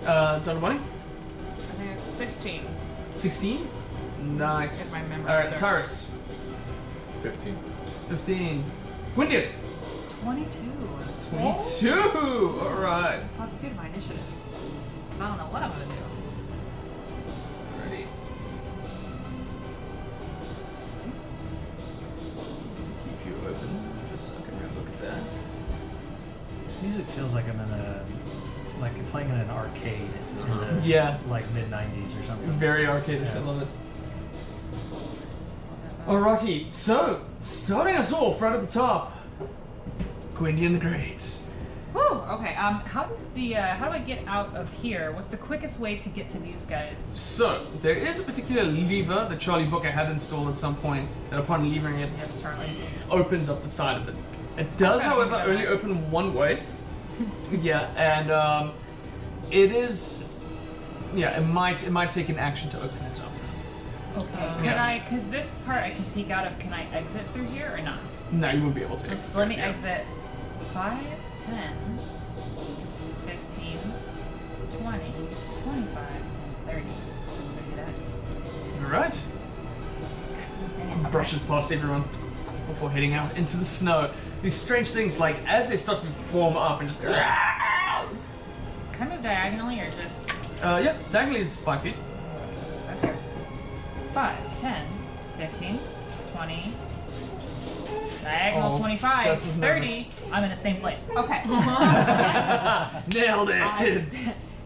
Done money? I think it's 16. 16? Nice. If my memory Alright, serves. Tyrus. 15. 15. Gwyndian. 22. 22! Alright. Plus 2 to my initiative. So I don't know what I'm gonna do. Ready. Keep you open. Just so I can look at that. This music feels like I'm in a... like I'm playing in an arcade in the Yeah. like mid-90s or something. Very arcadish, I Yeah. love it. Alrighty, so, starting us off right at the top. Gwyndian the Great. Whew, okay, how do I get out of here? What's the quickest way to get to these guys? So, there is a particular lever that Charlie Booker had installed at some point that upon levering it, Yes, Charlie. opens up the side of it. It does, Okay, however, okay. only open one way. Yeah, and it is. Yeah, it might take an action to open it up. Okay. Can Yeah. I? Because this part I can peek out of. Can I exit through here or not? No, you wouldn't be able to. Exit So let me yeah. exit 5, 10, 15, 20, 25, 30. So do that. All right. Okay. Brushes past everyone before heading out into the snow. These strange things, like as they start to form up and just. Kind of diagonally or just. Yeah, diagonally is 5 feet. So that's here. 5, 10, 15, 20. Diagonal Oh, 25, Gus is 30. nervous. I'm in the same place. Okay. Nailed it.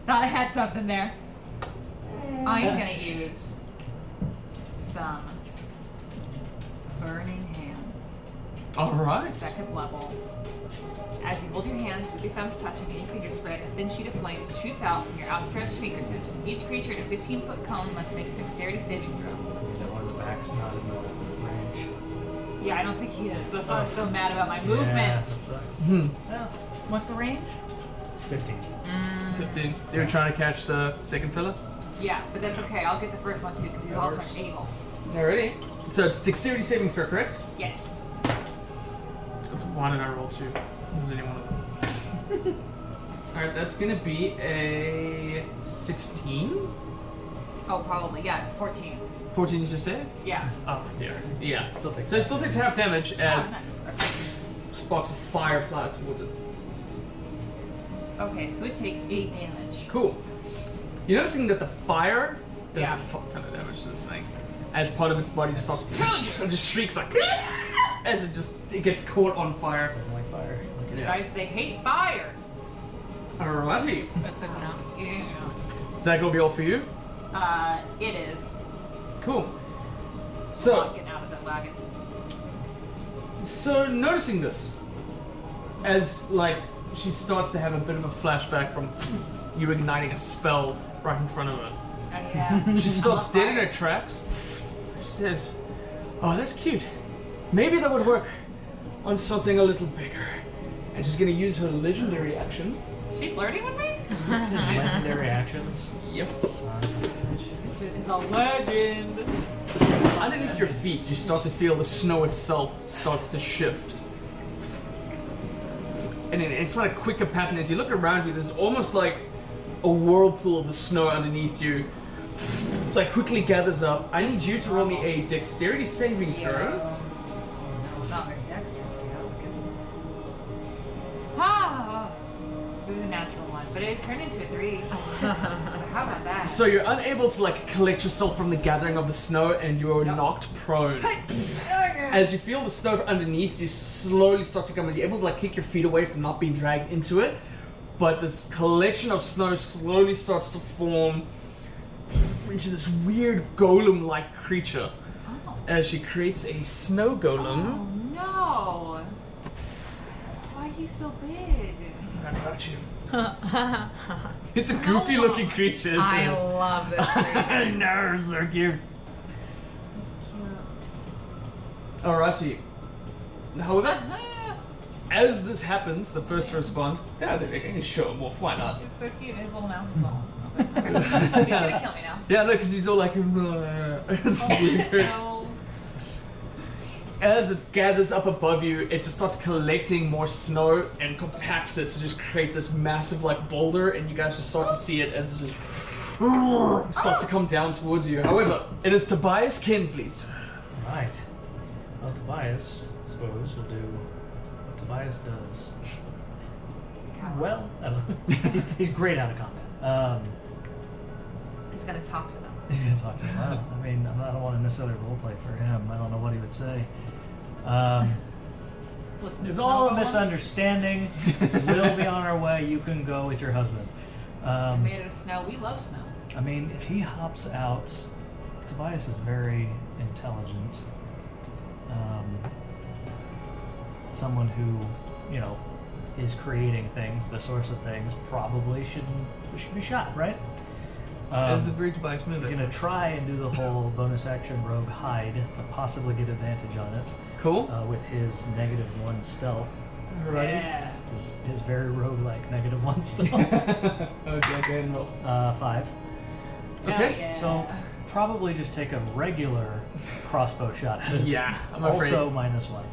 Thought I had something there. I'm gonna use some burning hands. All right. Second level. As you hold your hands with your thumbs touching and your fingers spread, a thin sheet of flames shoots out from your outstretched fingertips. Each creature in a 15-foot cone must make a dexterity saving throw. You know, the back's not in the range. Yeah, I don't think he is. That's why I'm so mad about my movement. Yeah, that sucks. Oh. What's the range? 15. 15. You were trying to catch the second fella? Yeah, but that's okay. I'll get the first one too because he's That also works. able. Alrighty. So it's dexterity saving throw, correct? Yes. Why did I roll 2? There's any one of them. Alright, that's gonna be a 16. Oh, probably. Yeah, it's 14. 14 is your save? Yeah. Oh dear. Yeah. Still takes So it still takes half damage as Oh, nice. Okay. sparks of fire fly towards it. Okay, so it takes 8 damage. Cool. You're noticing that the fire does Yeah. a fuck ton of damage to this thing. As part of its body just starts and just shrieks like as it gets caught on fire. Doesn't like fire. Look at You it. guys, they hate fire. Alrighty. That's good to know. Yeah. Is that gonna be all for you? It is. Cool. Not So, getting out of the wagon. noticing this, as like she starts to have a bit of a flashback from you igniting a spell right in front of her. Oh, yeah. She stops dead in her Fire. tracks. She says, "Oh, that's cute. Maybe that would work on something a little bigger." And she's gonna use her legendary action. She flirting with me? Legendary actions. Yep. Son of a bitch. This is a legend. Underneath your feet, you start to feel the snow itself starts to shift. And it's not a quicker pattern. As you look around you, there's almost like a whirlpool of the snow underneath you. Like quickly gathers up. I need you to roll me a dexterity saving throw. Not very dexterous, Ah! It was a natural one, but it turned into a 3. So how about that? So you're unable to like collect yourself from the gathering of the snow, and you're knocked prone. As you feel the snow underneath, you slowly start to come, and you're able to like kick your feet away from not being dragged into it. But this collection of snow slowly starts to form into this weird golem-like creature. Oh. As she creates a snow golem. Oh no! Why he's so big? How about you? It's a goofy-looking creature, isn't I it? love this I thing. know, so cute. Alrighty. However, as this happens, the first to respond, yeah, they're going to show him off. Why not? It's so cute. His little mouth is all. He's gonna kill me now. Yeah, no, because he's all like, it's weird. So As it gathers up above you, it just starts collecting more snow and compacts it to just create this massive like boulder, and you guys just start to see it as it just starts to come down towards you. However, it is Tobias Kinsley's turn. Right. Well, Tobias, I suppose, will do what Tobias does. Well, he's great out of combat. It's gonna talk to them. He's going to talk to him. I mean, I don't want to necessarily roleplay for him. I don't know what he would say. listen. There's to all a Snowball. misunderstanding. We'll be on our way. You can go with your husband. Made it of snow. We love snow. I mean, if he hops out, Tobias is very intelligent. Someone who, you know, is creating things, the source of things, probably should be shot, right? That is a very Tobias move. He's gonna try and do the whole bonus action rogue hide to possibly get advantage on it Cool. with his -1 stealth. Alrighty. Yeah. his very roguelike -1 still. Okay, go ahead and roll. 5. Okay. Yeah. So probably just take a regular crossbow shot at it. Yeah, I'm afraid. Also -1.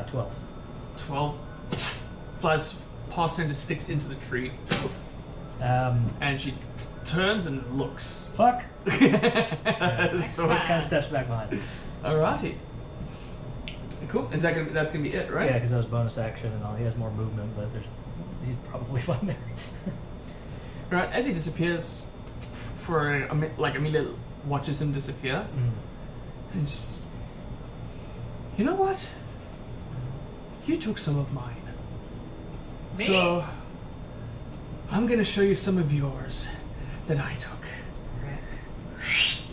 12. 12 flies past her and just sticks into the tree. And she turns and looks. Fuck. So Kind of steps back behind. alrighty. Cool. Is that that's gonna be it, right? Yeah, because that was bonus action and all. He has more movement, but he's probably fine there. Right. As he disappears, Amelia watches him disappear, and just, you know what? You took some of mine. Me? So I'm gonna show you some of yours that I took.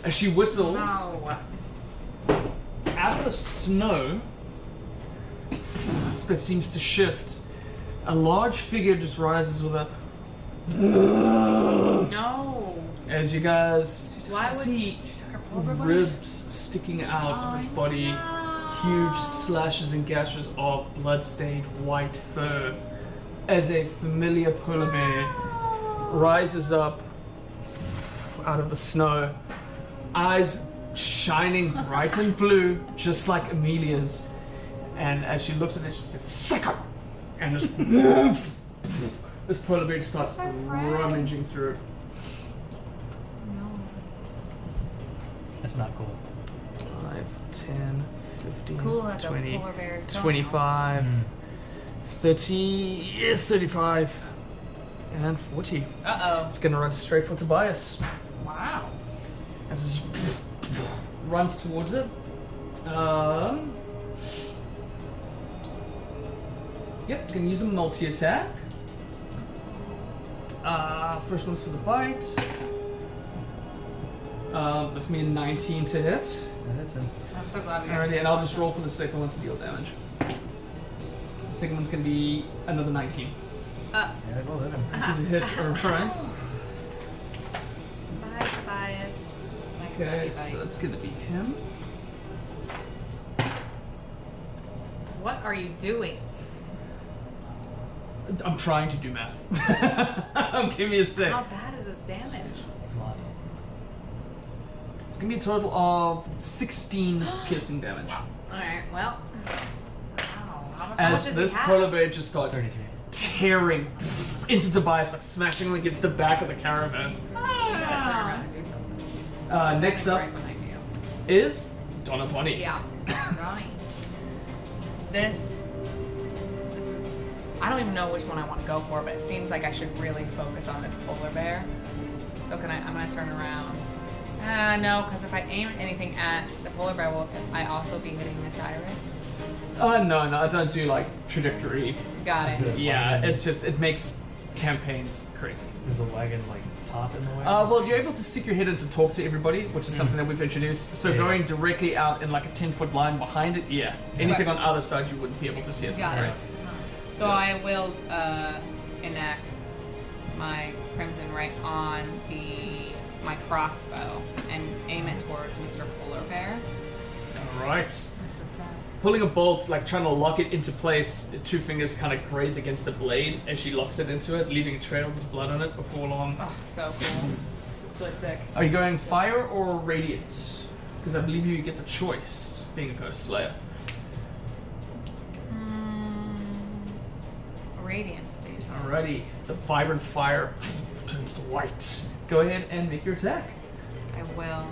As she whistles, No. out of the snow that seems to shift, a large figure just rises with a No. as you guys Why would see took her pullover buttons? ribs sticking out of its body, huge slashes and gashes of blood-stained white fur, as a familiar polar bear rises up out of the sno, eyes shining bright and blue, just like Amelia's. And as she looks at it, she says, "Sucker!" And just this polar bear just starts rummaging through. That's not cool. 5, 10, 15, Cool as a 20, polar bear's toenails. 25, 30, 35, and 40. Uh-oh. It's gonna run straight for Tobias. Wow. As it just runs towards it. Yep, gonna use a multi-attack. First one's for the bite. That's gonna be a 19 to hit. That hits him. I'm so glad we got Alrighty, and I'll just roll for the second one to deal damage. The second one's gonna be another 19. Yeah, it will hit him. 19 to hit, alright. Bye, Tobias. Nice to Okay, meet you, so buddy. that's gonna be him. What are you doing? I'm trying to do math. Give me a sec. How bad is this damage? A lot. It's gonna be a total of 16 piercing damage. Alright, well. Wow. How much As does this he have? polar bear just starts 33. tearing into Tobias, like smashing him against the back of the caravan. You gotta turn around and do something. Next up Right behind you. is Donna Bonnie. Yeah. Right. This is. I don't even know which one I want to go for, but it seems like I should really focus on this polar bear. So I'm gonna turn around. No, because if I aim anything at the polar bear, will I also be hitting the Tyrus? No, I don't do like trajectory. Got it. Yeah, it's just, it makes campaigns crazy. Is the wagon like top in the way? Well, you're able to stick your head in to talk to everybody, which is something that we've introduced. So Yeah. going directly out in like a 10-foot line behind it, yeah. Anything on either side, you wouldn't be able to see it. Got it. Right. So I will enact my Crimson Ray on my crossbow and aim it towards Mr. Polar Bear. All right. Pulling a bolt, like trying to lock it into place, 2 fingers kind of graze against the blade as she locks it into it, leaving trails of blood on it before long. Oh, so cool. It's really sick. Are you going fire or radiant? Because I believe you get the choice, being a Ghost Slayer. Radiant, please. Alrighty, the vibrant fire turns to white. Go ahead and make your attack. I will.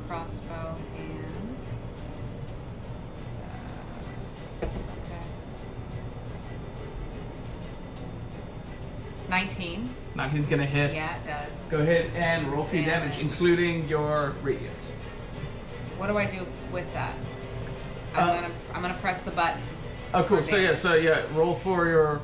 Crossbow and. Okay. 19. 19's gonna hit. Yeah, it does. Go ahead and roll for your damage, Damage. including your radiant. What do I do with that? I'm gonna press the button. Oh, cool. For So yeah, roll for your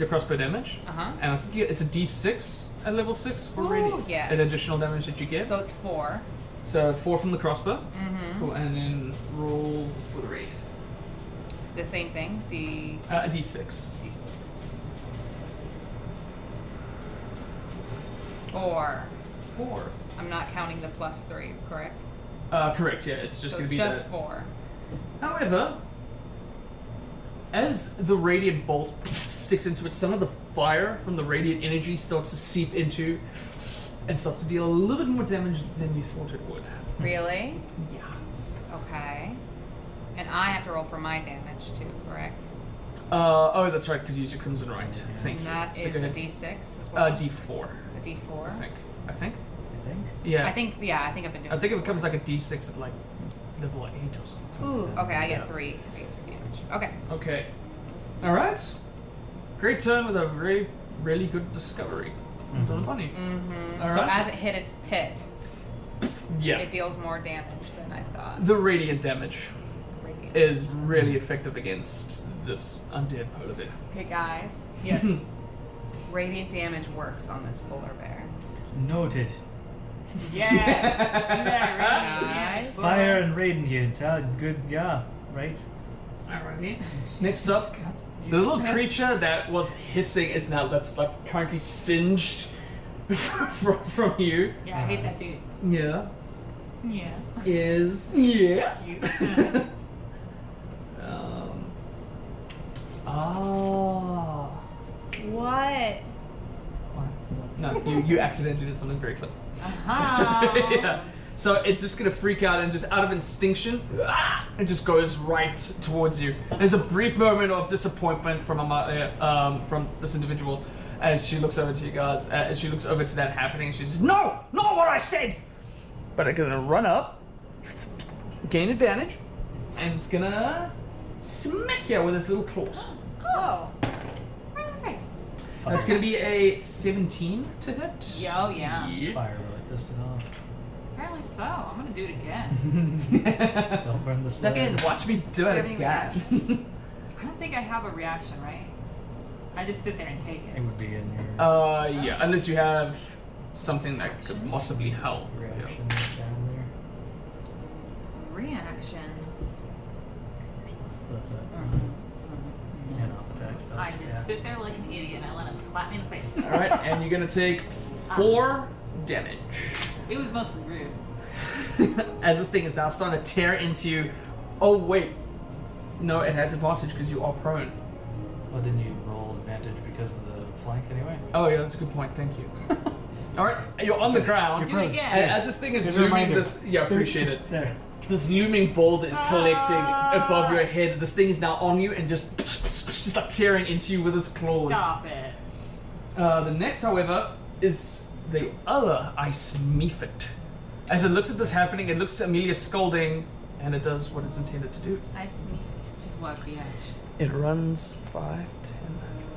crossbow damage. Uh-huh. And I think it's a D6 at level 6 for Ooh, radiant. yes. An additional damage that you get. So it's 4. So 4 from the crossbow. Mm-hmm. Cool. And then roll for the radiant. The same thing. A D6. D6. 4. 4. I'm not counting the +3, correct? Correct. Yeah, it's just So gonna be just that. 4. However, as the radiant bolt sticks into it, some of the fire from the radiant energy starts to seep into and starts to deal a little bit more damage than you thought it would. Really? Yeah. Okay. And I have to roll for my damage too, correct? Oh, that's right, because you use your Crimson Right. Thank And you. that So is go a ahead. D6 as well. D4. A D4. I think. I think. Yeah. I think I've been doing I think it before. becomes like a D6 at like level 8 or something. Ooh, okay, I Yeah. get 3. I get 3 damage. Okay. Okay. Alright. Great turn with a very, really good discovery. Done funny. Mm-hmm. All So right. as it hit its pit, Yeah. it deals more damage than I thought. The radiant damage Radiant. is really effective against this undead polar bear. Okay, guys. Yes. Radiant damage works on this polar bear. Noted. Yeah. Guys. Fire and radiant. Good, yeah, right? Alrighty. Next up, the little creature that was hissing is now that's like currently singed from you. Yeah, I hate that dude. Yeah. Yeah. Is yeah. Cute. Ah. What? No, you accidentally did something very clever. Uh-huh. Yeah. So it's just gonna freak out and just out of instinction, it just goes right towards you. There's a brief moment of disappointment from this individual as she looks over to you guys. As she looks over to that happening, she says, "No, not what I said." But it's gonna run up, gain advantage, and it's gonna smack you with its little claws. Oh. Right in the face. That's gonna be a 17 to hit. Yo, yeah. Fire really pissed it off. Apparently so. I'm gonna do it again. Don't burn the sled. Again, watch me do it Giving again. I don't think I have a reaction, right? I just sit there and take It it. would be in your Yeah, unless you have something that could possibly help. reaction down there. Reactions. That's it. And off attack stuff. I just sit there like an idiot and I let him slap me in the face. All right, and you're gonna take 4 damage It was mostly rude. as this thing is now starting to tear into you. Oh wait, no, it has advantage because you are prone. Well, didn't you roll advantage because of the flank anyway? Oh yeah, that's a good point. Thank you. All right, you're on the ground, Do it again. and as this thing is Good looming, reminder. appreciate it. There. This looming boulder is collecting above your head. This thing is now on you and just like tearing into you with its claws. Stop it. The next, however, is the other ice mephit. As it looks at this happening, it looks at Amelia scolding, and it does what it's intended to do. I sneaked. Just what the edge. It runs 5, 10,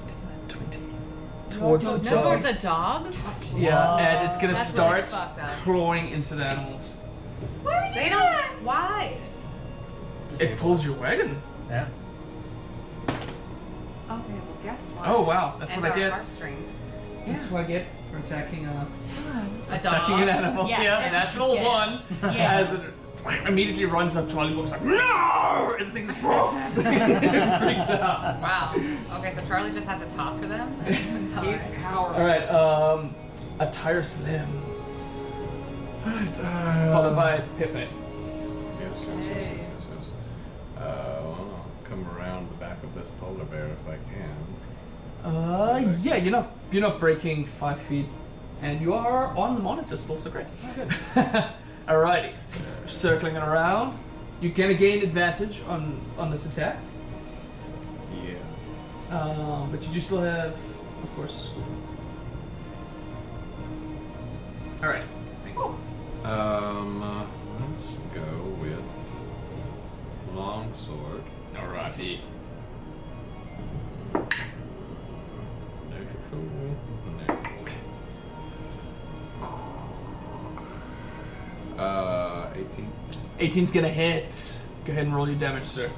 15, 20 towards the No, towards dogs. the dogs? Yeah, and it's gonna That's really start fucked up. clawing into the animals. They don't. Why? It pulls your wagon. Yeah. Okay, well guess what? Oh wow, that's And what I our get. heartstrings. That's what I get for attacking A attacking dog. an animal. Yeah, Yeah, a that's natural what you get. one. Yeah. As it immediately runs up, Charlie Book's like, no! And the thing's like, freaks out. Wow. Okay, so Charlie just has to talk to them? He's powerful. Alright, a tire slam. Followed by Pippin. Yes. Well, I'll come around the back of this polar bear if I can. Yeah, you're not breaking 5 feet. And you are on the monitor still, so great. Alrighty. Circling it around. You're gonna gain advantage on this attack. Yes. But you do still have, of course. Alright. Let's go with longsword. Alrighty. No. 18. 18's gonna hit. Go ahead and roll your damage, sir.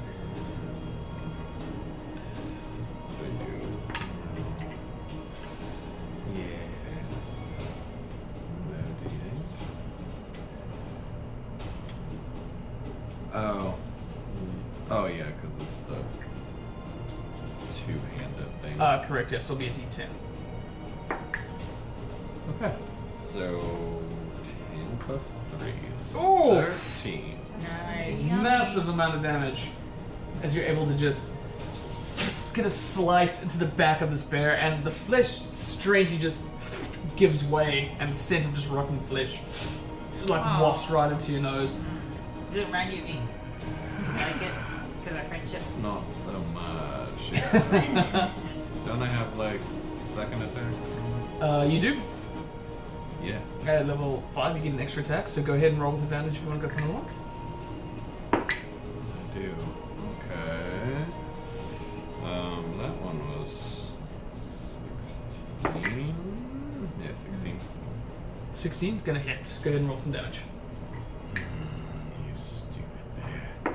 Oh yeah, because it's the two-handed thing. Correct, yes, it'll be a D10. Okay. So 10 plus 3 is Ooh. 13. Nice. Massive amount of damage as you're able to just get a slice into the back of this bear, and the flesh strangely just gives way, and the scent of just rotten flesh like wafts right into your nose. Does it remind you of me? You like it? Because our friendship? Not so much. Don't I have like second attack? You do. Yeah. At level 5, you get an extra attack, so go ahead and roll with advantage if you want to go for an unlock. I do. Okay. That one was 16. Yeah, 16. 16, gonna hit. Go ahead and roll some damage. You stupid bear.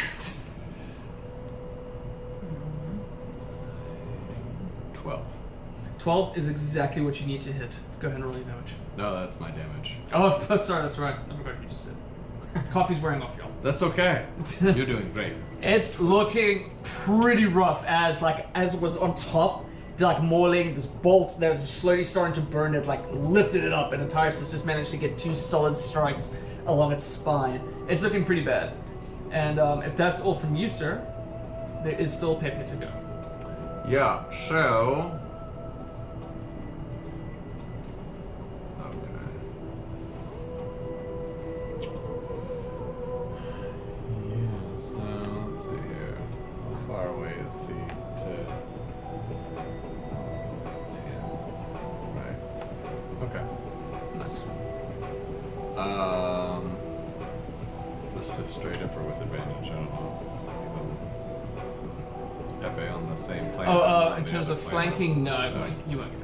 12. 12 is exactly what you need to hit. Go ahead and roll your damage. No, that's my damage. Oh, sorry, that's right. I forgot what you just said. Coffee's wearing off, y'all. That's okay. You're doing great. It's looking pretty rough as it was on top, like mauling this bolt that was slowly starting to burn it, like lifted it up, and Antyrus just managed to get 2 solid strikes along its spine. It's looking pretty bad. And if that's all from you, sir, there is still Pepe to go. Yeah, so... straight up or with advantage? I don't know. Is Pepe on the same plane? Oh, in terms of flanking, no, you won't get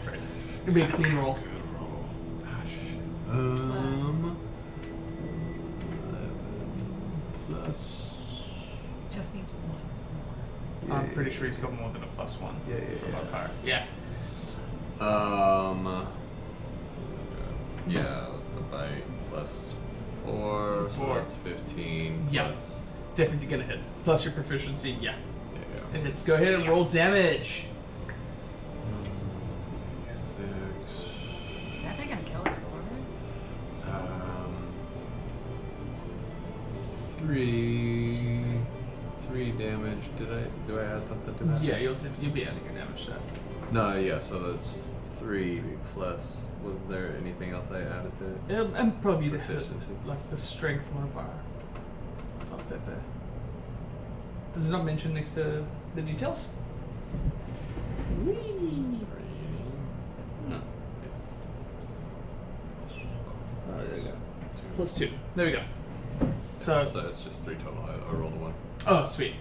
the right. It'll be a clean roll. Good roll. Gosh. 11 plus. Just needs one. I'm pretty sure he's got more than a +1. Yeah. Yeah, the bite plus 4, so that's 15. Yeah. Plus... Definitely gonna hit. Plus your proficiency, yeah. Yeah. And it's go ahead and roll damage. 6. That thing gonna kill us, Gordon? 3 damage. Do I add something to that? Yeah, you'll be adding your damage to that. No, yeah, so that's 3 plus. Was there anything else I added to it? And probably the Proficiency. like the strength modifier. Up that there. Does it not mention next to the details? Whee! No. Oh, there you go. +2. There we go. So it's just 3 total. I rolled a 1. oh, sweet.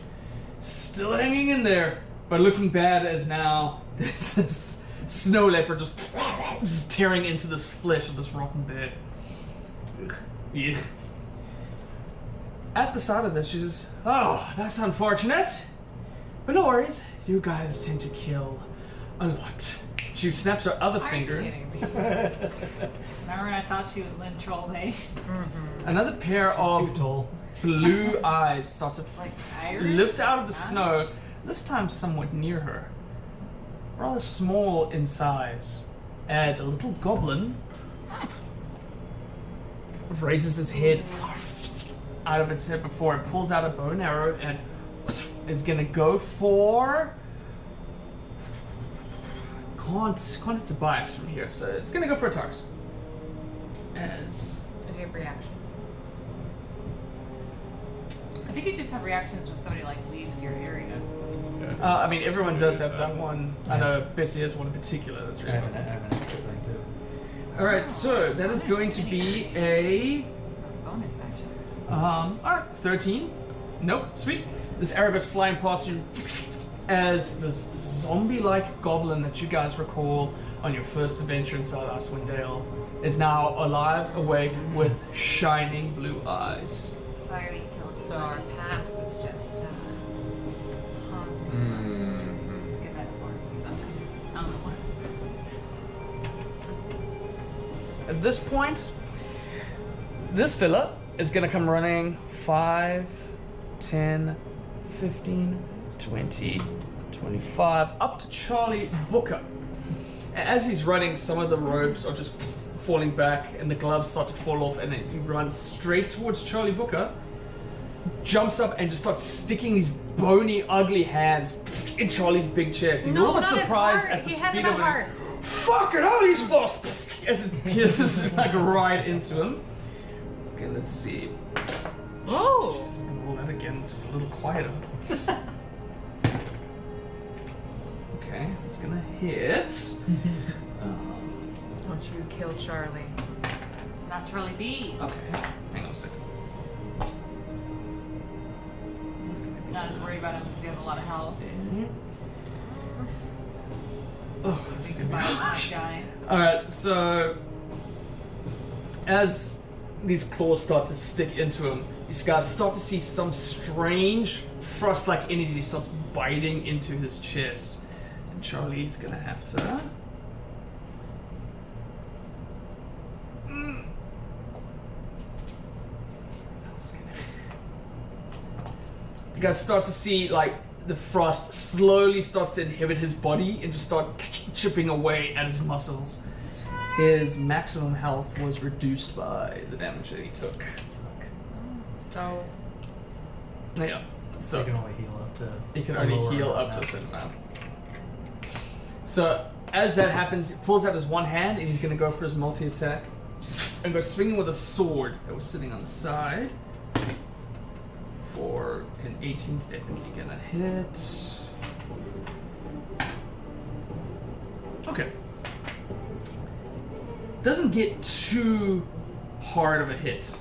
Still hanging in there, but looking bad as now there's this snow leopard just tearing into this flesh of this rotten bear. Yeah. At the side of this, she says, "Oh, that's unfortunate. But no worries. You guys tend to kill a lot." She snaps her other finger. Are you kidding me? Remember when I thought she was Lynn Trollbait? Another pair Too of tall. blue eyes start to Like Irish? lift out of the snow, this time somewhat near her. Rather small in size, as a little goblin raises its head out of its head before it pulls out a bow and arrow and is gonna go for... Can't it's a bias from here, so it's gonna go for a Tars. As... Do you have reactions? I think you just have reactions when somebody like leaves your area. I mean, everyone does have that one. I know Bessie has one in particular that's I really have helpful. an extra thing too. Alright, so that is going to be a... Bonus action. Alright, 13. Nope, sweet. This arrow goes flying past you as this zombie-like goblin that you guys recall on your first adventure inside Icewind Dale is now alive, awake, with shining blue eyes. Sorry we killed you. So our past is just haunting us. Let's get that for something. I don't know what. At this point, this fella is going to come running 5, 10, 15, 20, 25, up to Charlie Booker. As he's running, some of the robes are just falling back and the gloves start to fall off, and then he runs straight towards Charlie Booker. jumps up and just starts sticking these bony, ugly hands in Charlie's big chest. He's a little bit surprised at the speed of it. Fucking hell, he's fast! As it pierces like right into him. Okay, let's see. Oh! Just roll that again, just a little quieter. Okay, it's gonna hit. Don't you kill Charlie. Not Charlie B. Okay, hang on a second. Not as worried about him because he has a lot of health. Oh, this is Think gonna be about this guy. Alright, so as these claws start to stick into him, you guys start to see some strange frost-like energy starts biting into his chest. And Charlie's gonna have to... That's gonna... You guys start to see, like, the frost slowly starts to inhibit his body and just start chipping away at his muscles. His maximum health was reduced by the damage that he took. So, Yeah. So You can only heal up to. he can a only lower heal amount up to a now. certain amount. So as that happens, he pulls out his one hand and he's going to go for his multi-attack and go swinging with a sword that was sitting on the side. For an 18, definitely gonna hit. Okay. Doesn't get too hard of a hit,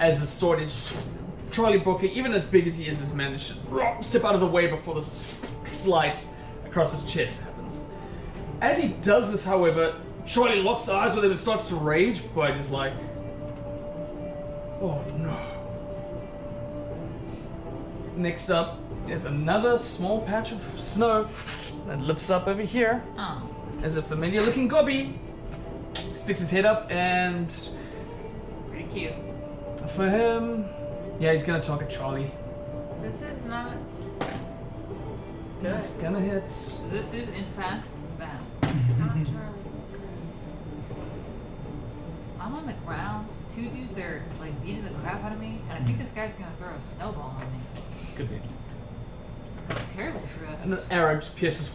as the sword is. Charlie Brooker, even as big as he is, has managed to step out of the way before the slice across his chest happens. As he does this, however, Charlie locks eyes with him and starts to rage, but is like, oh no. Next up is another small patch of snow that lifts up over here. Oh. As a familiar looking gobby sticks his head up, and Pretty cute. for him, yeah, he's gonna target Charlie. This is not It's gonna hit. This is in fact bad. not Charlie. I'm on the ground. Two dudes are like beating the crap out of me, and I think this guy's gonna throw a snowball on me. Could be. It's terrible for us. And the arrow just pierces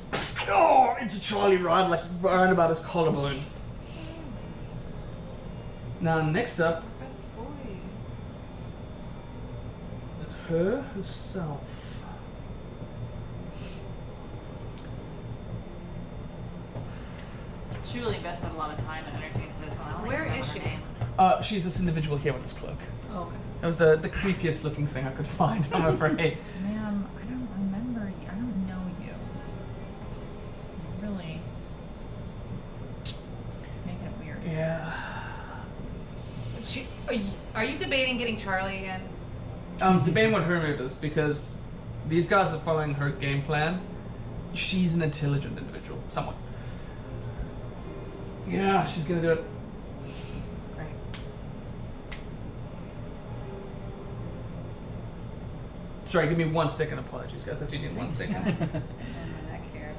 into Charlie right, like right about his collarbone. Now, next up Best boy. is her herself. She really invested a lot of time and energy into this, and I don't Where remember is her she? name. She's this individual here with this cloak. Oh, okay. That was the creepiest looking thing I could find, I'm afraid. Ma'am, I don't remember you. I don't know you. Really making it weird. Yeah. Are you debating getting Charlie again? Debating what her move is, because these guys are following her game plan. She's an intelligent individual, somewhat. Yeah, she's gonna do it. Right. Sorry, give me 1 second. Apologies, guys. I do need 1 second. And my neck here.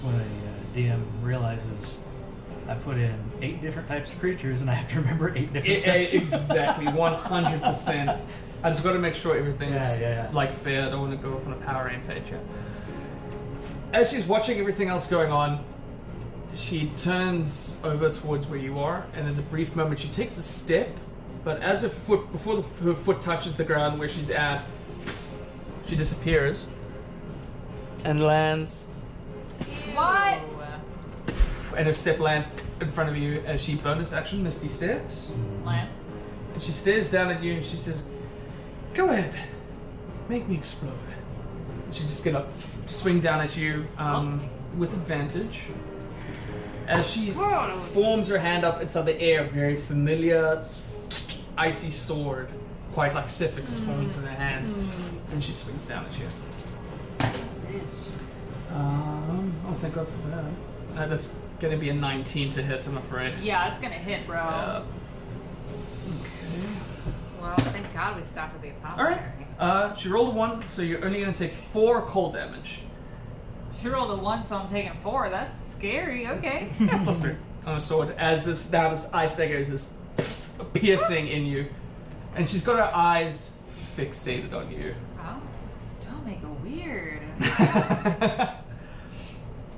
When a DM realizes I put in 8 different types of creatures and I have to remember 8 different sets. Exactly, 100%. I just got to make sure everything's Yeah. like fair. I don't want to go off on a power rampage here. As she's watching everything else going on, she turns over towards where you are, and there's a brief moment. She takes a step, but as her foot, before her foot touches the ground where she's at, she disappears and lands. What? And her step lands in front of you as she bonus action Misty steps. Lamp. And she stares down at you and she says, "Go ahead, make me explode." And she's just gonna swing down at you with advantage. As she forms her hand up inside the air, very familiar icy sword, quite like Sifix forms in her hand, and she swings down at you. Oh, thank God for that. That's gonna be a 19 to hit, I'm afraid. Yeah, it's gonna hit, bro. Okay. Well, thank God we stopped at the apothecary. Alright. She rolled a 1, so you're only gonna take 4 cold damage. She rolled a 1, so I'm taking 4. That's scary. Okay. Yeah, plus 3 on a sword. As this ice dagger is just piercing in you. And she's got her eyes fixated on you. Oh, don't make it weird.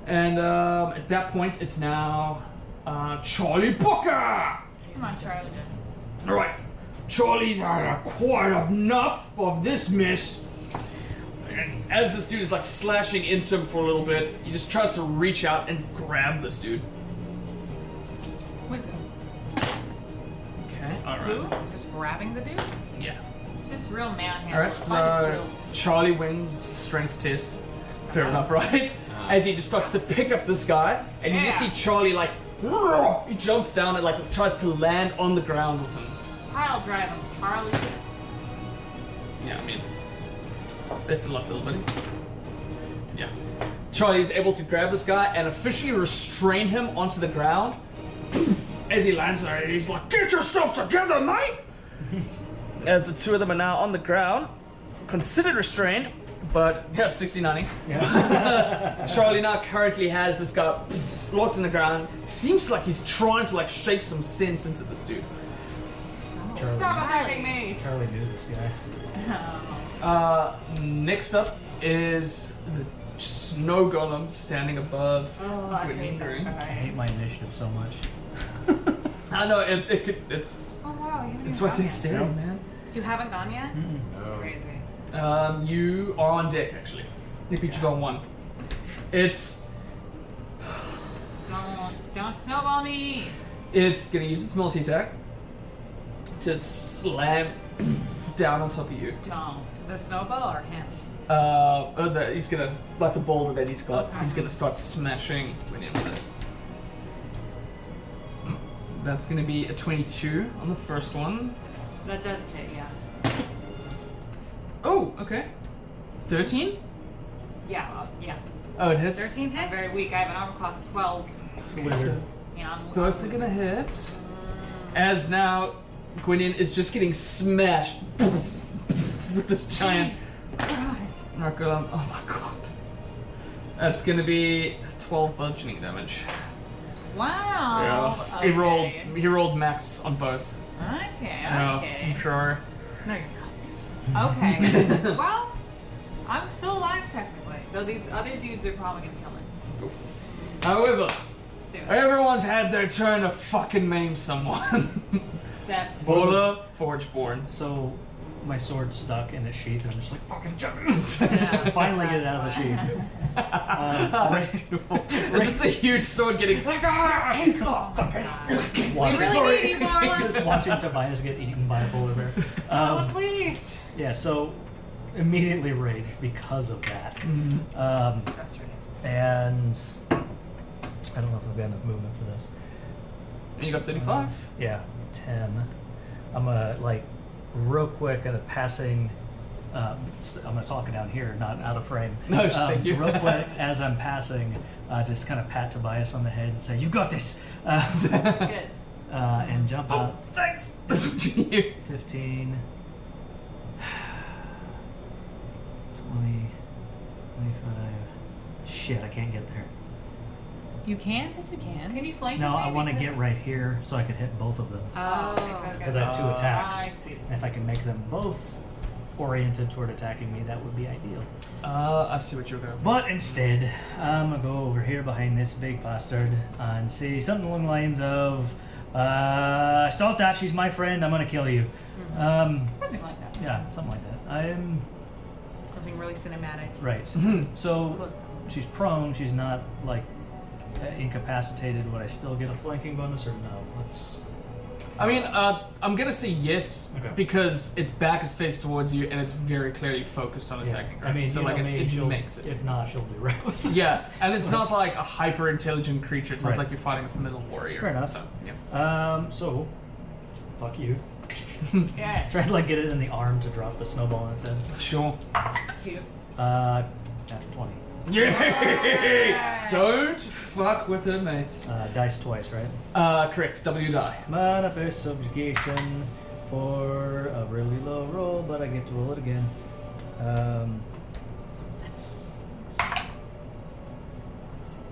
And at that point, it's now Charlie Booker! Come on, Charlie. Alright, Charlie's had quite enough of this mess. And as this dude is like slashing into him for a little bit, he just tries to reach out and grab this dude. Wisdom. Okay, Who? alright. Just grabbing the dude? Yeah. Just real man handle. Alright, so Charlie wins strength test. Fair enough, right? As he just starts to pick up this guy, and you just see Charlie like, he jumps down and like tries to land on the ground with him. Pile drive him, Charlie. Yeah, I mean, best of luck, little buddy. Yeah. Charlie is able to grab this guy and officially restrain him onto the ground. As he lands there, he's like, "Get yourself together, mate!" As the two of them are now on the ground, considered restrained, but yeah, 60-90. Yeah. Charlie now currently has this guy locked in the ground. Seems like he's trying to like shake some sense into this dude. Stop attacking me. Charlie knew this guy. Next up is the snow golem standing above Green Green. I hate my initiative so much. I know it's Oh wow, you haven't it's even what gone takes yet. staring, man. You haven't gone yet? That's crazy. You are on deck actually. If you go on one, it's Don't snowball me. gonna use its multi attack to slam down on top of you. Don't. The snowball or him? He's gonna like the boulder that he's got. Okay. He's gonna start smashing William with it. That's gonna be a 22 on the first one. That does take, yeah. Oh, okay. 13? Yeah, yeah. Oh, it hits. 13 I'm hits? very weak. I have an armor class of 12. Wizard. Yeah, I'm Both are gonna hit. As now, Gwyneth is just getting smashed with this giant Nakarada. Oh my god. That's gonna be 12 bludgeoning damage. Wow. Yeah. Okay. He rolled max on both. Okay, Yeah, okay. I'm sure. No, you're not. Okay. Well, I'm still alive technically. Though these other dudes are probably gonna kill me. However, Let's do it. everyone's had their turn to fucking maim someone. Except Bola, Forgeborn. So my sword's stuck in its sheath, and I'm just like, fucking jump. Yeah, Finally get it out of the sheath. That's beautiful. It's just a huge sword getting. We Watching, really need you, Marlon. just watching Tobias get eaten by a polar bear. oh, please. Yeah, so immediately rage because of that. Frustrating. And I don't know if I've got enough movement for this. And you got 35. Yeah, 10. I'm gonna like real quick at a passing. I'm gonna talk it down here, not out of frame. No, thank you. Real quick as I'm passing, just kind of pat Tobias on the head and say, "You've got this," Good. and jump Oh, out. thanks. That's what you need. 15, 20, 25. Shit, I can't get there. You can? Yes, you can. Can you flank No, me? I want to Because- get right here so I can hit both of them. Oh. Because I have 2 attacks. I see. And if I can make them both oriented toward attacking me, that would be ideal. I see what you're going for. But instead, I'm going to go over here behind this big bastard and say something along the lines of, stop that, she's my friend, I'm going to kill you. Something like that. Yeah, something like that. I'm... Something really cinematic. Right. So, Close. she's prone, she's not, like, incapacitated. Would I still get a flanking bonus or no? Let's... I mean, I'm gonna say yes Okay. because its back is faced towards you and it's very clearly focused on attacking. I mean, so you like know me, it she'll- makes it. If not, she'll do reckless. Yeah, and it's not like a hyper intelligent creature. It's not Right. like you're fighting a familiar warrior. Fair enough. So yeah. So, fuck you. Yeah. Try to like get it in the arm to drop the snowball instead. Sure. Cute. Natural 20. Yay! Don't fuck with her, mates. Dice twice, right? Correct. W die. Manifest subjugation for a really low roll, but I get to roll it again.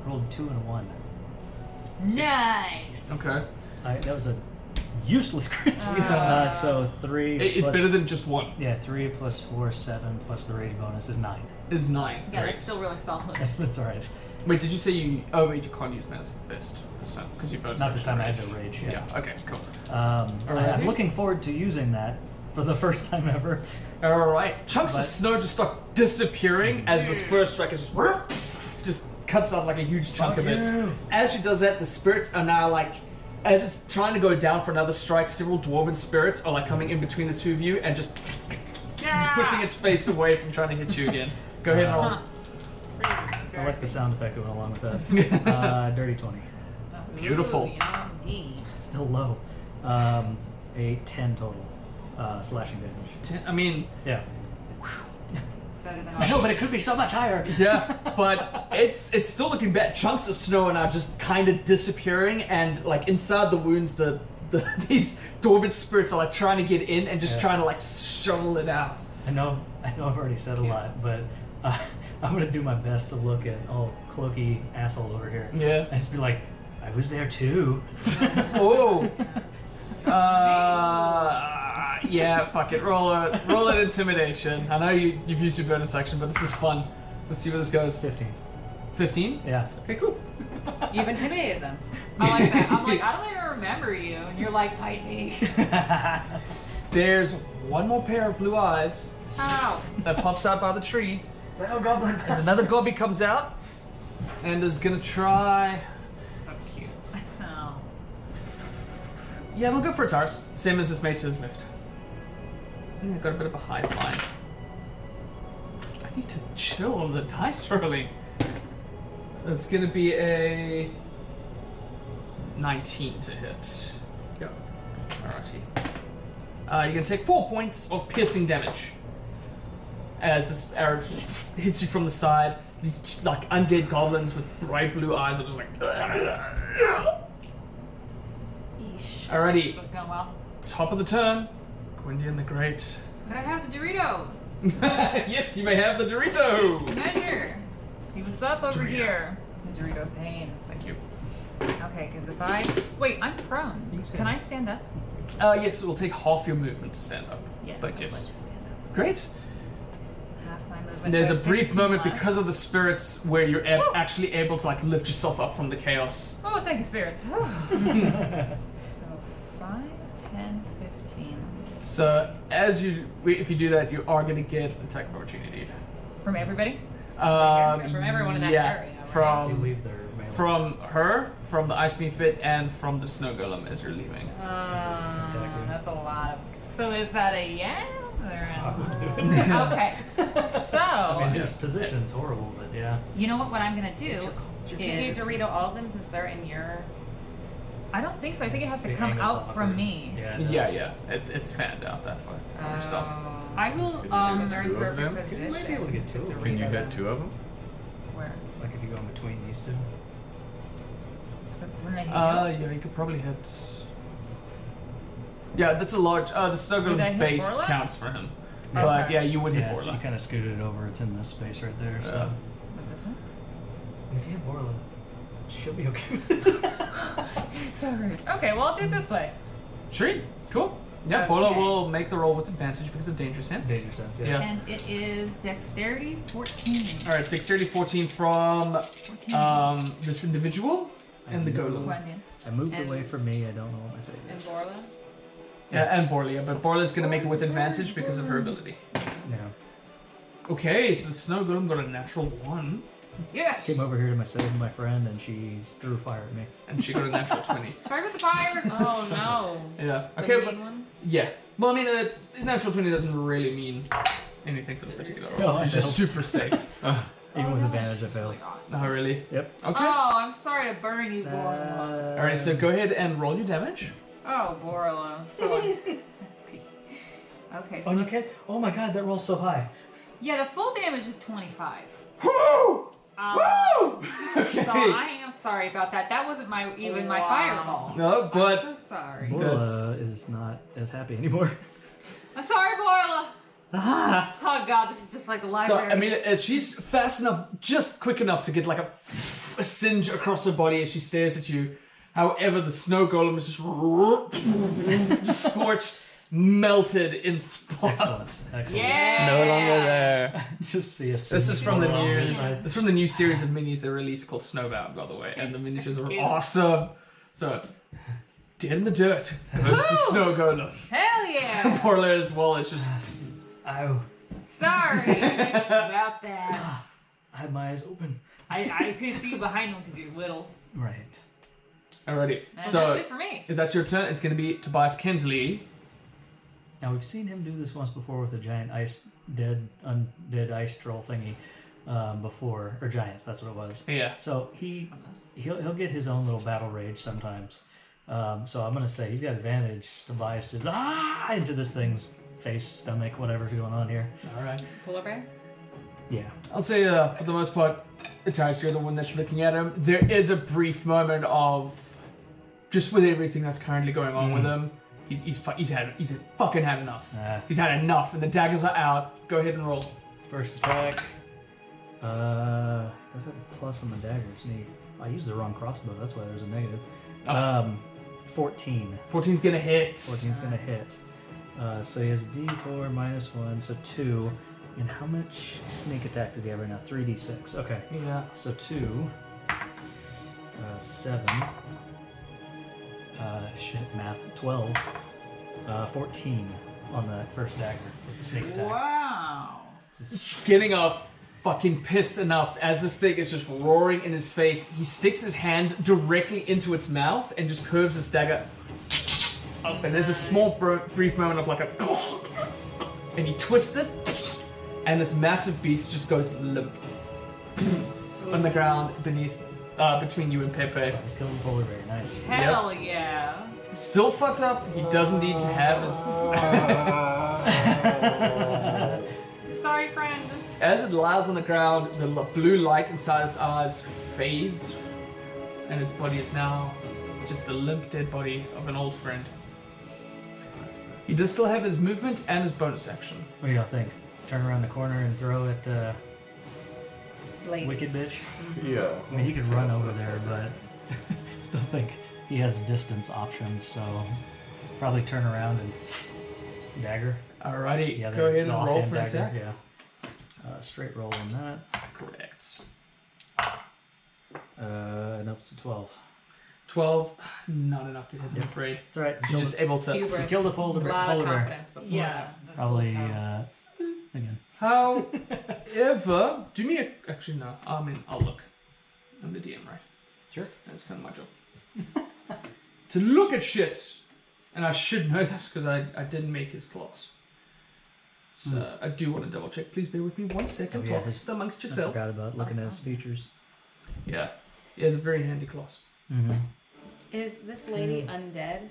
Rolled 2 and a 1. Nice. Okay. That was a useless crits. So 3. It's plus- better than just 1. Yeah, 3 plus 4, 7 plus the rage bonus is 9. Is 9. Yeah, Great. that's still really solid. That's alright. Wait, did you say you... Oh, wait, you can't use Man's Fist this time, because you bonus Not this time, I had rage. no rage. Yeah, okay, cool. I'm looking forward to using that for the first time ever. Alright, chunks of But- snow just start disappearing as this first strike is just cuts out like a huge chunk of it. As she does that, the spirits are now like... As it's trying to go down for another strike, several dwarven spirits are like coming in between the two of you and just pushing its face away from trying to hit you again. Go ahead and roll. I like the sound effect that went along with that. Dirty 20. Beautiful. Still low. A 10 total slashing damage. I mean, Yeah. Better than I know, but it could be so much higher. yeah, but it's still looking bad. Chunks of snow are now just kind of disappearing, and like inside the wounds, these dwarven spirits are like trying to get in and just trying to like shovel it out. I know I've already said a lot, but I'm gonna do my best to look at all cloaky asshole over here. Yeah. And just be like, I was there too. Oh. Yeah, fuck it. Roll an intimidation. I know you've used your bonus action, but this is fun. Let's see where this goes. 15. 15? Yeah. Okay, cool. You've intimidated them. I like that. I'm like, I don't even remember you, and you're like, fight me. There's one more pair of blue eyes Ow. that pops out by the tree. Well, goblin. As another gobby comes out and is gonna try. So cute. Oh. Yeah, we'll go for a Tars. Same as his mate to his left. Yeah, got a bit of a high flying. I need to chill on the dice rolling. That's gonna be a 19 to hit. Yep. Alrighty. You're gonna take 4 points of piercing damage. As this arrow hits you from the side, these like undead goblins with bright blue eyes are just like. Eesh. Alrighty, So it's going well. top of the turn, Gwyndian the Great. Could I have the Dorito? Yes, you may have the Dorito. Measure. See what's up over Dorito. here. The Dorito pain. Thank you. Okay, because if I... Wait, I'm prone. Can I stand up? Yes, it will take half your movement to stand up. Yes. But I'd yes. like to stand up. Great. Half my movement. And there's so a brief 15 moment left. because of the spirits where you're Woo! actually able to like lift yourself up from the chaos. Oh, thank you, spirits. So 5, 10, 15. So if you do that, you are going to get attack of opportunity. From everybody? From everyone in that yeah, area, right? You From leave their melee. from her, from the Icewind Fit, and from the Snow Golem as you're leaving. That's a lot of. So is that a yes or I a... would do it. Okay. So, I mean, this position's horrible, but yeah. you know what I'm going to do Can you is... Dorito all of them since they're in your? I don't think so. I think it has to The come angle's out from awkward. me. Yeah, it Yeah, does. yeah. It's fanned out that way from yourself. I will, They're in Two of perfect them? position. You might be able to get 2 of them. Can you Dorito hit them. 2 of them? where? Like if you go in between these two. When they hit you? Yeah, you could probably hit. Yeah, that's a large. The Snow Would I Golem's hit base Borla? counts for him. Okay. But yeah, you would hit Yeah, so you Borla. kind of scooted it over. It's in this space right there. So With this one? and if you hit Borla, she'll be okay with it. So rude. Okay, well, I'll do it this way. Sure, cool. Yeah, Okay. Borla will make the roll with advantage because of danger sense. Danger sense, yeah. Yeah. And it is dexterity 14. All right, dexterity 14 from 14. this individual and the golem. Gwendolyn. I moved And- away from me. I don't know what my save And is. Borla? Yeah, and Borla, but Borla's going to make it with advantage because of her ability. Yeah. Okay, so the Snow Golem got a natural 1, Yes! Came over here to my save with my friend, and she threw fire at me. and she got a natural 20. Try with the fire! Oh no. Yeah. The Okay, mean but one? yeah. Well, I mean, a natural 20 doesn't really mean anything for this particular No, roll. I It's just know. super safe. Even with advantage, I failed. Oh, really? Yep. Okay. Oh, I'm sorry to burn you, Borla. All right, so go ahead and roll your damage. Oh, Borla. So okay, so Oh, you can't. Oh my god, that roll's so high. yeah, the full damage is 25. Woo! Um, Woo! Okay. So I am sorry about that. That wasn't my my Wow. fireball. No, but I'm so sorry. Borla is not as happy anymore. I'm sorry, Borla. Ah! Oh god, this is just like a so library. I mean, she's fast enough, just quick enough to get like a singe across her body as she stares at you. However, the snow golem is just scorched, melted in spot. Excellent. Yeah. No longer there. Just see a This is from the scene new. on side. This is from the new series of minis they released called Snowbound, by the way, and the miniatures are awesome. So, dead in the dirt. Goes the snow golem. Hell yeah. Poor Larry as well. It's just Ow. Sorry about that. I had my eyes open. I could see you behind him because you're little. Right. alrighty. And So that's it for me. if that's your turn, it's going to be Tobias Kinsley. Now we've seen him do this once before with a giant undead ice troll thingy before, or giants. That's what it was. Yeah. So he'll get his own little battle rage sometimes. So I'm gonna say he's got advantage. Tobias just into this thing's face, stomach, whatever's going on here. All right. Polar bear? Yeah. I'll say for the most part, Itachi, you're the one that's looking at him. There is a brief moment of just with everything that's currently going on with him. He's fucking had enough. He's had enough, and the daggers are out. Go ahead and roll. First attack. Does have a plus on the daggers? Neat. I used the wrong crossbow. That's why there's a negative. 14. 14's gonna hit. 14's gonna hit. So he has D4 minus 1, so 2. And how much sneak attack does he have right now? 3d6. Okay. Yeah. So 2. 7. Math. 12. 14 on the first dagger with the sneak attack. Wow. Getting off fucking pissed enough as this thing is just roaring in his face. He sticks his hand directly into its mouth and just curves his dagger up. And there's a small brief moment of like a and he twists it, and this massive beast just goes limp on the ground beneath, between you and Pepe. He's killing the polar bear. Nice. Hell yeah. Still fucked up. He doesn't need to have his. Sorry, friend. As it lies on the ground, the blue light inside its eyes fades, and its body is now just the limp, dead body of an old friend. He does still have his movement and his bonus action. What do y'all think? Turn around the corner and throw at Lady. Wicked Bitch? Yeah. I mean, he could run over there, but still think he has distance options, so probably turn around and dagger. Alrighty, Yeah, go ahead the and roll offhand for an dagger, attack. Yeah. Straight roll on that. Correct. Nope, it's a 12. 12, not enough to hit, I'm afraid. It's alright. You're just able to. Hubris. Kill the polar A bear. lot of Polar bear. confidence, but Yeah. that's Probably, close out. again. However, do me a. Actually, no. I mean, I'll look. I'm the DM, right? Sure. That's kind of my job. To look at shit. And I should know that because I didn't make his class. So I do want to double check. Please bear with me 1 second. Oh, yeah, Talk just amongst I yourself. forgot about looking at his features. Yeah. He has a very handy class. Mm-hmm. Is this lady undead?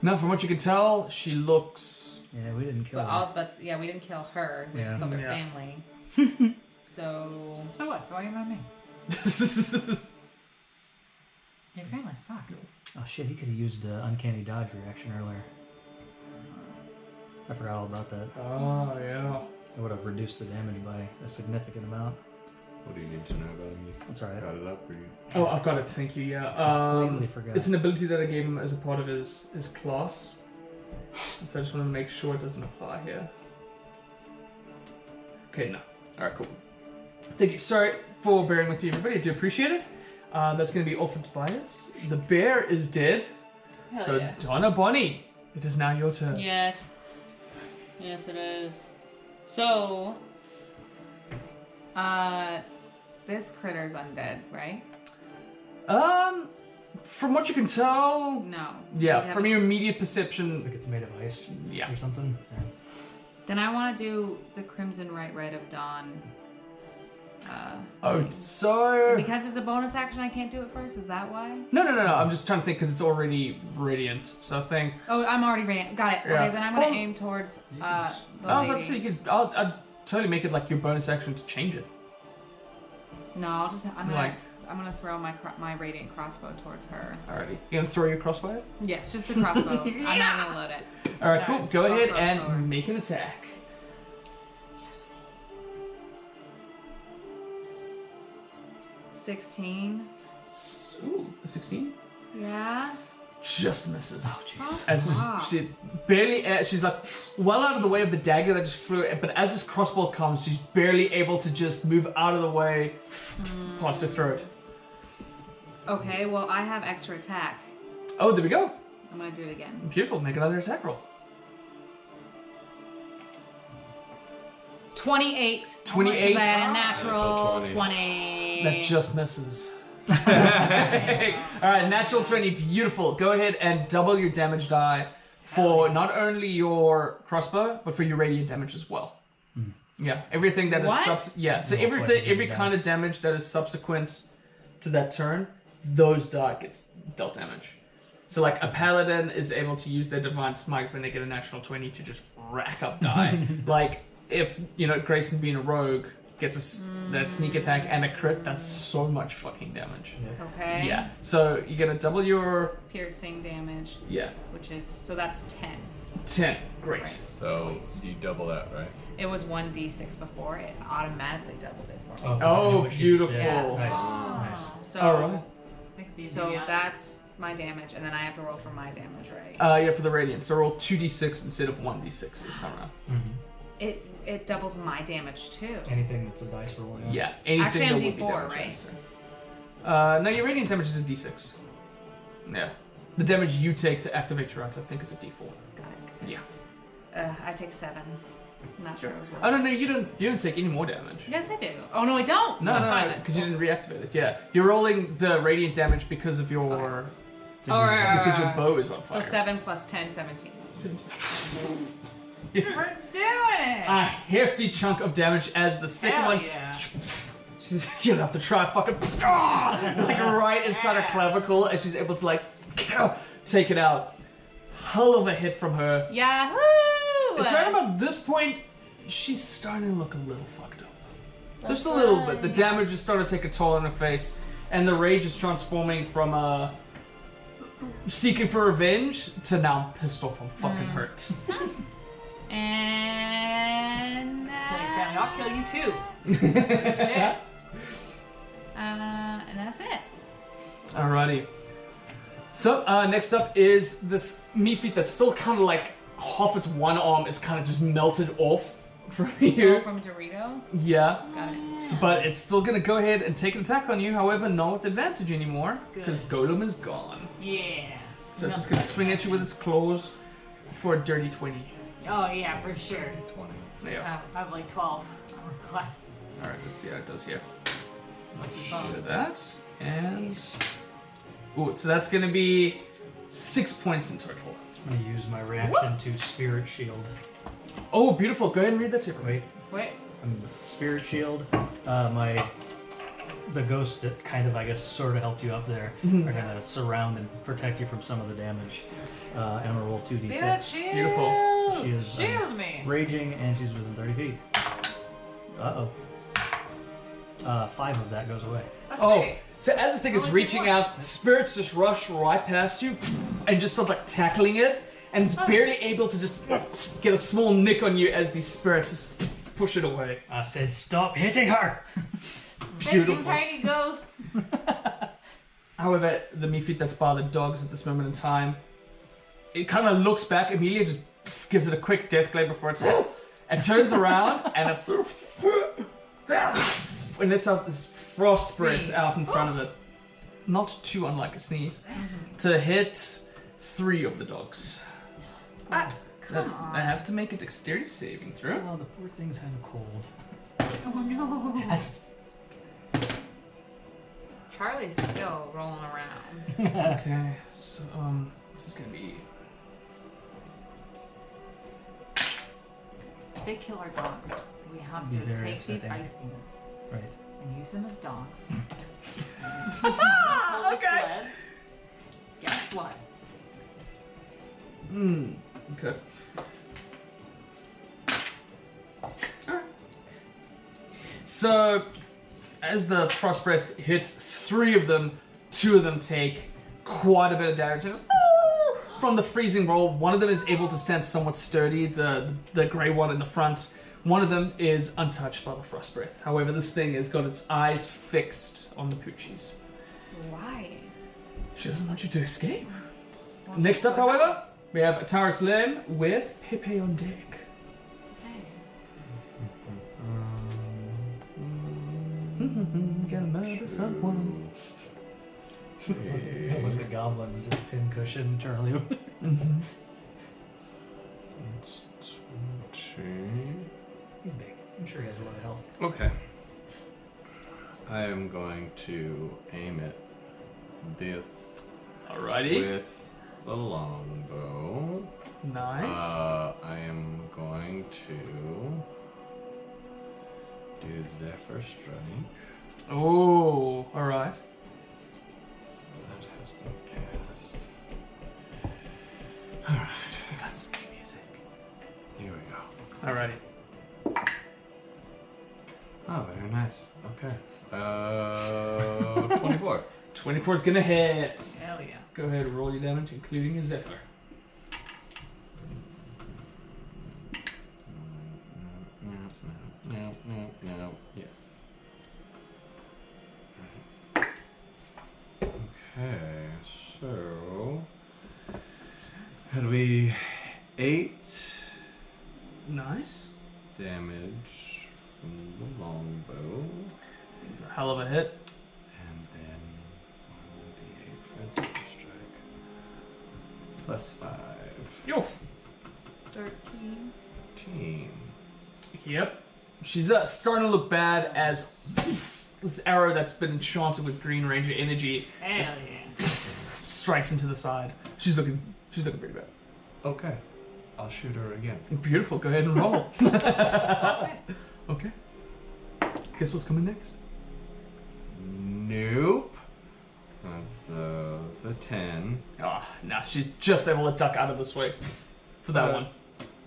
Now, from what you can tell, she looks. Yeah, we didn't kill But, him. but yeah, we didn't kill her. We just Yeah. killed her Yeah. family. So So what? So why are you mad at me? Your family sucks. Oh shit, he could have used the uncanny dodge reaction earlier. I forgot all about that. Oh, yeah. It would have reduced the damage by a significant amount. What do you need to know about him? That's alright. Got it up for you. Oh, I've got it. Thank you. Yeah. Completely forgot. It's an ability that I gave him as a part of his class. And so I just want to make sure it doesn't apply here. Okay, no. All right, cool. Thank you. Sorry for bearing with me, everybody. I do appreciate it. That's going to be all for Tobias. The bear is dead. hell So yeah. Donna Bonnie, it is now your turn. Yes. Yes, it is. So, this critter's undead, right? From what you can tell, No. yeah. We From haven't- your immediate I perception, think it's made of ice yeah. or something. Yeah. Then I want to do the Crimson Right Red of Dawn. Oh, thing. so Because it's a bonus action, I can't do it first. Is that why? no. I'm just trying to think because it's already radiant. So I think. Oh, I'm already ready. Got it. Yeah. Okay, then I'm gonna Well, aim towards the I was about to say lady. you could. I'd totally make it like your bonus action to change it. No, I'm Like- gonna throw my radiant crossbow towards her. Alrighty. You gonna throw your crossbow? At? Yes, just the crossbow. I'm not gonna load it. All right, cool. Nice. Go Go ahead crossbow. and make an attack. 16. Ooh, a 16. Yeah. Just misses. Oh, jeez. As just, she barely, she's like well out of the way of the dagger that just flew. But as this crossbow comes, she's barely able to just move out of the way, past her throat. Okay, well, I have extra attack. Oh, there we go. I'm gonna do it again. Beautiful. Make another attack roll. 28. 28. I had a natural Natural 20. That just misses. Alright, natural 20, beautiful. Go ahead and double your damage die for not only your crossbow, but for your radiant damage as well. Yeah, everything that is What? so Roll twice as every many kind of damage that is subsequent to that turn, those die gets dealt damage. So like a paladin is able to use their divine smite when they get a natural 20 to just rack up die. Like if Grayson being a rogue gets that sneak attack and a crit, that's so much fucking damage. Okay. Yeah. So you're gonna double your Piercing damage, which is, so that's 10. 10. Great. Right. So you double that, right? It was 1d6 before, it automatically doubled it for me. Oh, what you just did. beautiful. Nice, Oh. nice. So, Alright. Thanks, Steve. so that's my damage, and then I have to roll for my damage, right? Yeah, for the radiant. So roll 2d6 instead of 1d6 this time around. It doubles my damage too. Anything that's a dice roll. Yeah. Anything Actually, I'm that would be D4, damage. right? No, your radiant damage is a d6. Yeah. The damage you take to activate your act, I think, is a d4. Got it. Yeah. I take 7. I'm not sure it was worth Oh no, you don't take any more damage. Yes, I do. Oh no, I don't. No, because you didn't reactivate it. Yeah, you're rolling the radiant damage because of your because your bow is on So fire. 7 plus 10, 17. Yes. We're doing it! A hefty chunk of damage as the second Hell one. yeah. She's, you don't have to try fucking like right inside her clavicle, and she's able to like take it out. Hell of a hit from her. Yahoo! It's right about this point, she's starting to look a little fucked up. Just a little bit. The damage is starting to take a toll on her face, and the rage is transforming from seeking for revenge to now I'm pissed off. I'm fucking hurt. And Family, I'll kill you too. and that's it. Alrighty. So next up is this Meatfeet that's still kind of like half its one arm is kind of just melted off from you. Oh, from Dorito. Yeah. Got it. But it's still gonna go ahead and take an attack on you, however, not with advantage anymore. Good. Because Golem is gone. Yeah. So it's just gonna swing at you with its claws for a dirty 20. Oh yeah, for sure. 20. Yeah. I have like 12 armor class. Alright, let's see how it does here. What's the So bonus? that, and... Ooh, so that's gonna be 6 points in total. I'm gonna use my reaction to Spirit Shield. Oh, beautiful. Go ahead and read that to me. Wait. Spirit Shield. The ghosts that kind of, I guess, sort of helped you up there are gonna surround and protect you from some of the damage. And I'm gonna roll 2d6. Spirit shield! Beautiful. She is Shield me! raging, and she's within 30 feet. Uh-oh. 5 of that goes away. That's Oh, great. so as this thing is Only reaching one. out, spirits just rush right past you and just sort of like tackling it, and it's barely able to just get a small nick on you as these spirits just push it away. I said, stop hitting her! Thank you, Beautiful. tiny ghosts! However, the Meatfeet that's by the dogs at this moment in time, it kind of looks back. Amelia just gives it a quick death glare before it's and turns around and it's and lets out this frost breath Sneeze. out in front of it. Not too unlike a sneeze. To hit 3 of the dogs. Come on. I have to make a dexterity saving throw. Oh, the poor thing's kind of cold. Oh no! Charlie's still rolling around. Okay, so this is gonna be If they kill our dogs, we have Be to very take these upsetting. ice demons Right. and use them as dogs. okay. Guess what? Okay. So, as the frost breath hits 3 of them, 2 of them take quite a bit of damage. And just, from the freezing roll, one of them is able to stand somewhat sturdy, the grey one in the front. One of them is untouched by the frost breath. However, this thing has got its eyes fixed on the Poochies. Why? She doesn't want you to escape. Next up, however, we have Ataris Lim with Pepe on deck. Gonna murder someone. With the goblins, just pincushion Charlie. That's 20. He's big. I'm sure he has a lot of health. Okay. I am going to aim at this Alrighty. with the longbow. Nice. I am going to do Zephyr Strike. Oh, alright. So that has been cast. Alright, We got some new music. here we go. Alrighty. Oh, very nice. Okay. 24. 24 is gonna hit. Hell yeah. Go ahead and roll your damage, including a Zephyr. No. Yes. Okay, so had we 8 Nice. damage from the longbow, It's a hell of a hit. and then 1d8 for Zephyr Strike, plus 5. Yo. 13. 13. Yep. She's starting to look bad as this arrow that's been enchanted with Green Ranger energy Hell just yeah. strikes into the side. She's looking pretty bad. Okay, I'll shoot her again. Beautiful. Go ahead and roll. Okay. Guess what's coming next? Nope. That's a 10. Ah, nah. She's just able to duck out of this way for that one.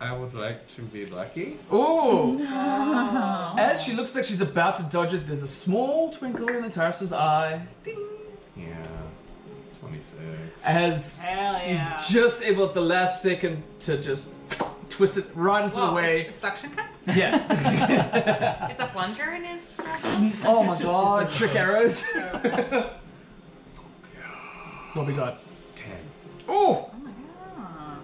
I would like to be lucky. Ooh. As she looks like she's about to dodge it, there's a small twinkle in Ataris' eye. Ding. Yeah, 26. As Hell yeah. he's just able at the last second to just twist it right into the way. It's a suction cup? Yeah. Is a plunger in his Oh my god, trick arrows. What we got? 10. Oh! Oh my god.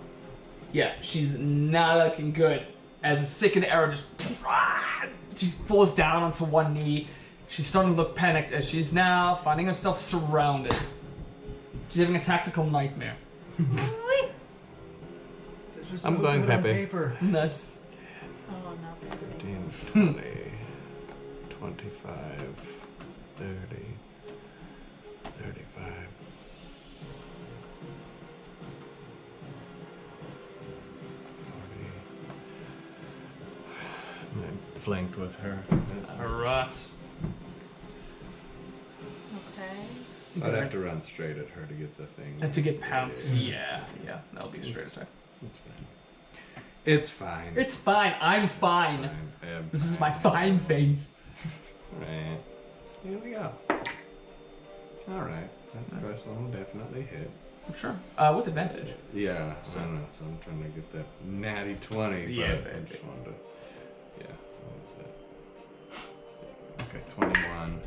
Yeah, she's not looking good. As a second arrow just... She falls down onto one knee. She's starting to look panicked as she's now finding herself surrounded. She's having a tactical nightmare. I'm going Pepe. Paper. Nice. Oh no. 15, 20, 25, 30, 35. 40. I'm flanked with her. Alright. Okay. I'd have to run straight at her to get the thing. And to get pounced. Yeah, that'll be a straight attack. It's fine. It's fine. I'm fine. This is my fine face. Right. Here we go. Alright. That first one will definitely hit. I'm sure. With advantage. Yeah, I don't know. So I'm trying to get that natty 20. But Yeah, I baby. just wanted to. Yeah, what was that? Okay, 21.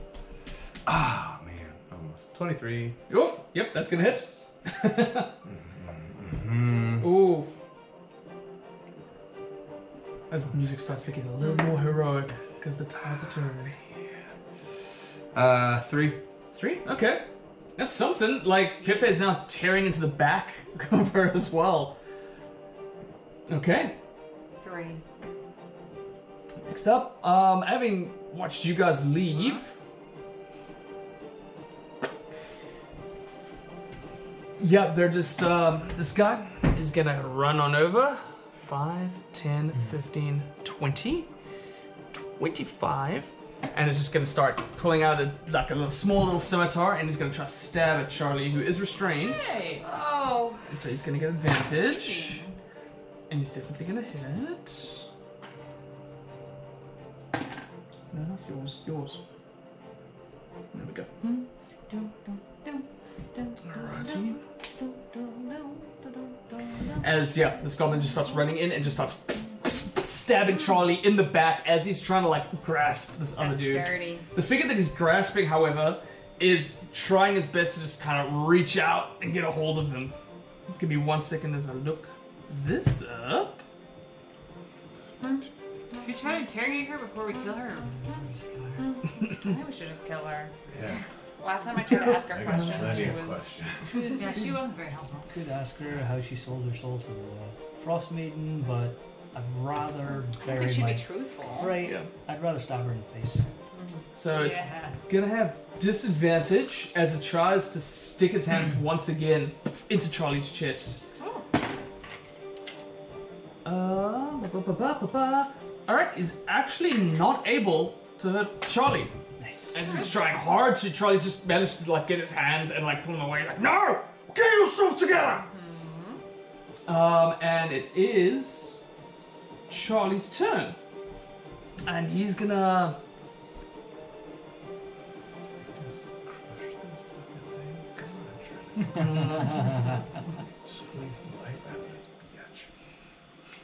Ah, man. Almost. 23. Oof. Yep, that's gonna hit. Mm-hmm. Oof. As the music starts to get a little more heroic, because the tides are turning. 3. 3? Okay. That's something. Like, Pepe is now tearing into the back of her as well. Okay. 3. Next up, having watched you guys leave... Yep, they're just, this guy is gonna run on over. 5, 10, 15, 20, 25. And it's just gonna start pulling out like a small little scimitar, and he's gonna try to stab at Charlie, who is restrained. Hey. Oh. So he's gonna get advantage. And he's definitely gonna hit. No, not yours. Yours. There we go. Alrighty. As, this goblin just starts running in and just starts stabbing Charlie in the back as he's trying to, like, grasp this other dude. Dirty. The figure that he's grasping, however, is trying his best to just kind of reach out and get a hold of him. Give me 1 second as I look this up. Should we try to interrogate her before we kill her? I think we should just kill her. Yeah. Last time I tried to ask her I got questions, plenty she of was. questions. Yeah, she wasn't very helpful. Could ask her how she sold her soul to the Frostmaiden, but I'd rather I think bury she'd my... be truthful. Right, Yeah. I'd rather stab her in the face. So it's Yeah. gonna have disadvantage as it tries to stick its hands once again into Charlie's chest. Alright, is actually not able to hurt Charlie. Nice. As he's trying hard to, Charlie's just managed to like get his hands and like pull him away. He's like, no! Get yourself together! And it is Charlie's turn. And he's gonna...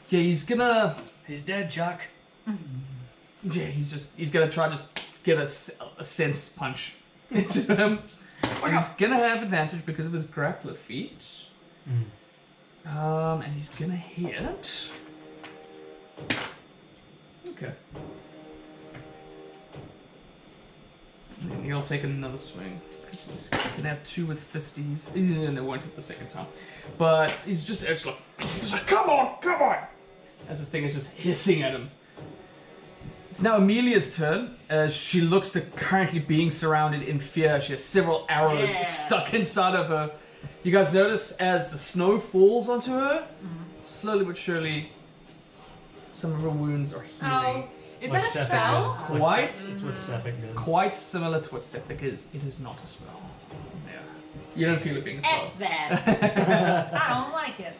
Yeah, he's gonna... He's dead, Jack. Yeah, he's gonna try to just get a sense punch into him. He's gonna have advantage because of his grappler feat. And he's gonna hit. Okay. And he'll take another swing. Because he's gonna have 2 with fisties. And it won't hit the second time. But he's just actually like, come on! As this thing is just hissing at him. It's now Amelia's turn, as she looks to currently being surrounded in fear. She has several arrows stuck inside of her. You guys notice as the snow falls onto her, slowly but surely, some of her wounds are healing. Oh, Is Like that a Sephic spell? did. Quite. It's what Sephic did. Quite similar to what Sephic is. It is not a spell. Yeah. You don't feel it being a spell. F that. I don't like it.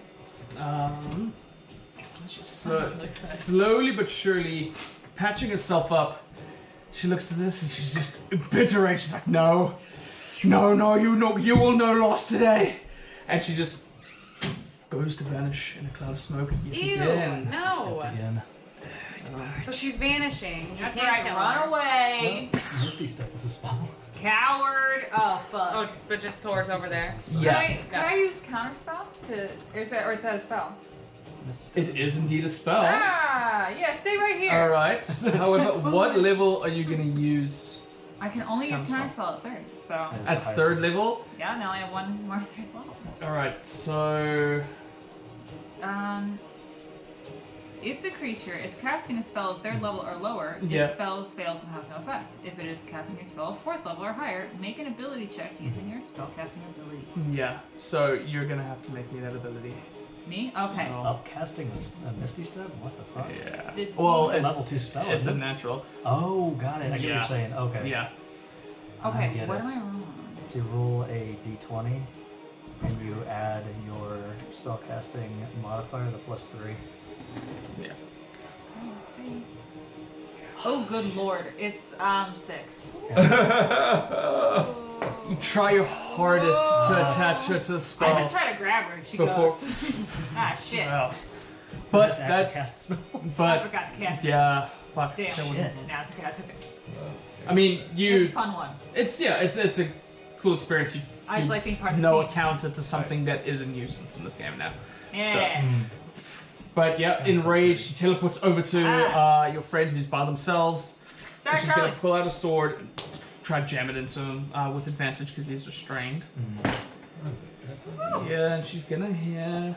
She's slowly but surely patching herself up. She looks at this and she's just embittered. She's like, no, you will know loss today. And she just goes to vanish in a cloud of smoke yet Ew, again. no. Again. So she's vanishing. That's You can't right, kill run her. away. Misty Step is a spell. Coward. Oh, fuck. Oh, but just Thor's over there. Yeah, Could I use counterspell to, is that a spell? Misty Step. it is indeed a spell. Ah, yeah, stay right here. All right. However, what level are you going to use I can only use Counterspell. counterspell at third, so at third level? yeah, now I have one more third level. All right. So If the creature is casting a spell of third level or lower, Yeah. its spell fails and has no effect. If it is casting a spell of fourth level or higher, make an ability check using your spellcasting ability. yeah. So you're going to have to make me that ability. Me? Okay. Oh. Upcasting a Misty Step? What the fuck? Yeah. Did- Well, It's a it's level 2 spell, It's a isn't it? natural. Oh, got it. I get what Yeah. you're saying. Okay. Yeah. I Okay, get what it. am I wrong? So you roll a d20, and you add your spellcasting modifier, the +3. Yeah. Oh, let's see. Oh, good lord. It's 6. You try your hardest to attach her to the I spell. just try to grab her and she Before- goes. Ah, shit. Wow. You But have to actually that, cast the spell. I but forgot to cast it. yeah, fuck. Damn. that wouldn't- Shit. Now it's okay. That's okay. I mean, It's a you. fun one. It's a cool experience. You, I just like being part of the know a team. counter to something that is a nuisance in this game now. Yeah. But yeah, enraged, she teleports over to your friend who's by themselves. Sorry, She's Charlie. gonna pull out a sword and try to jam it into him with advantage because he's restrained. Yeah, and she's gonna hit.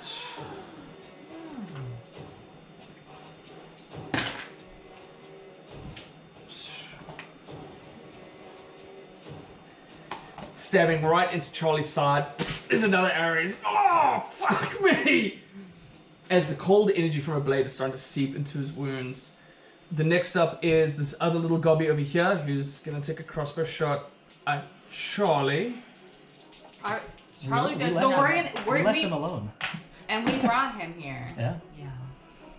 Stabbing right into Charlie's side. There's another arrow. He's, oh, fuck me! As the cold energy from her blade is starting to seep into his wounds. The next up is this other little gobby over here who's going to take a crossbow shot at Charlie. Charlie does So not- we're gonna We left we him alone. and we brought him here. Yeah? Yeah.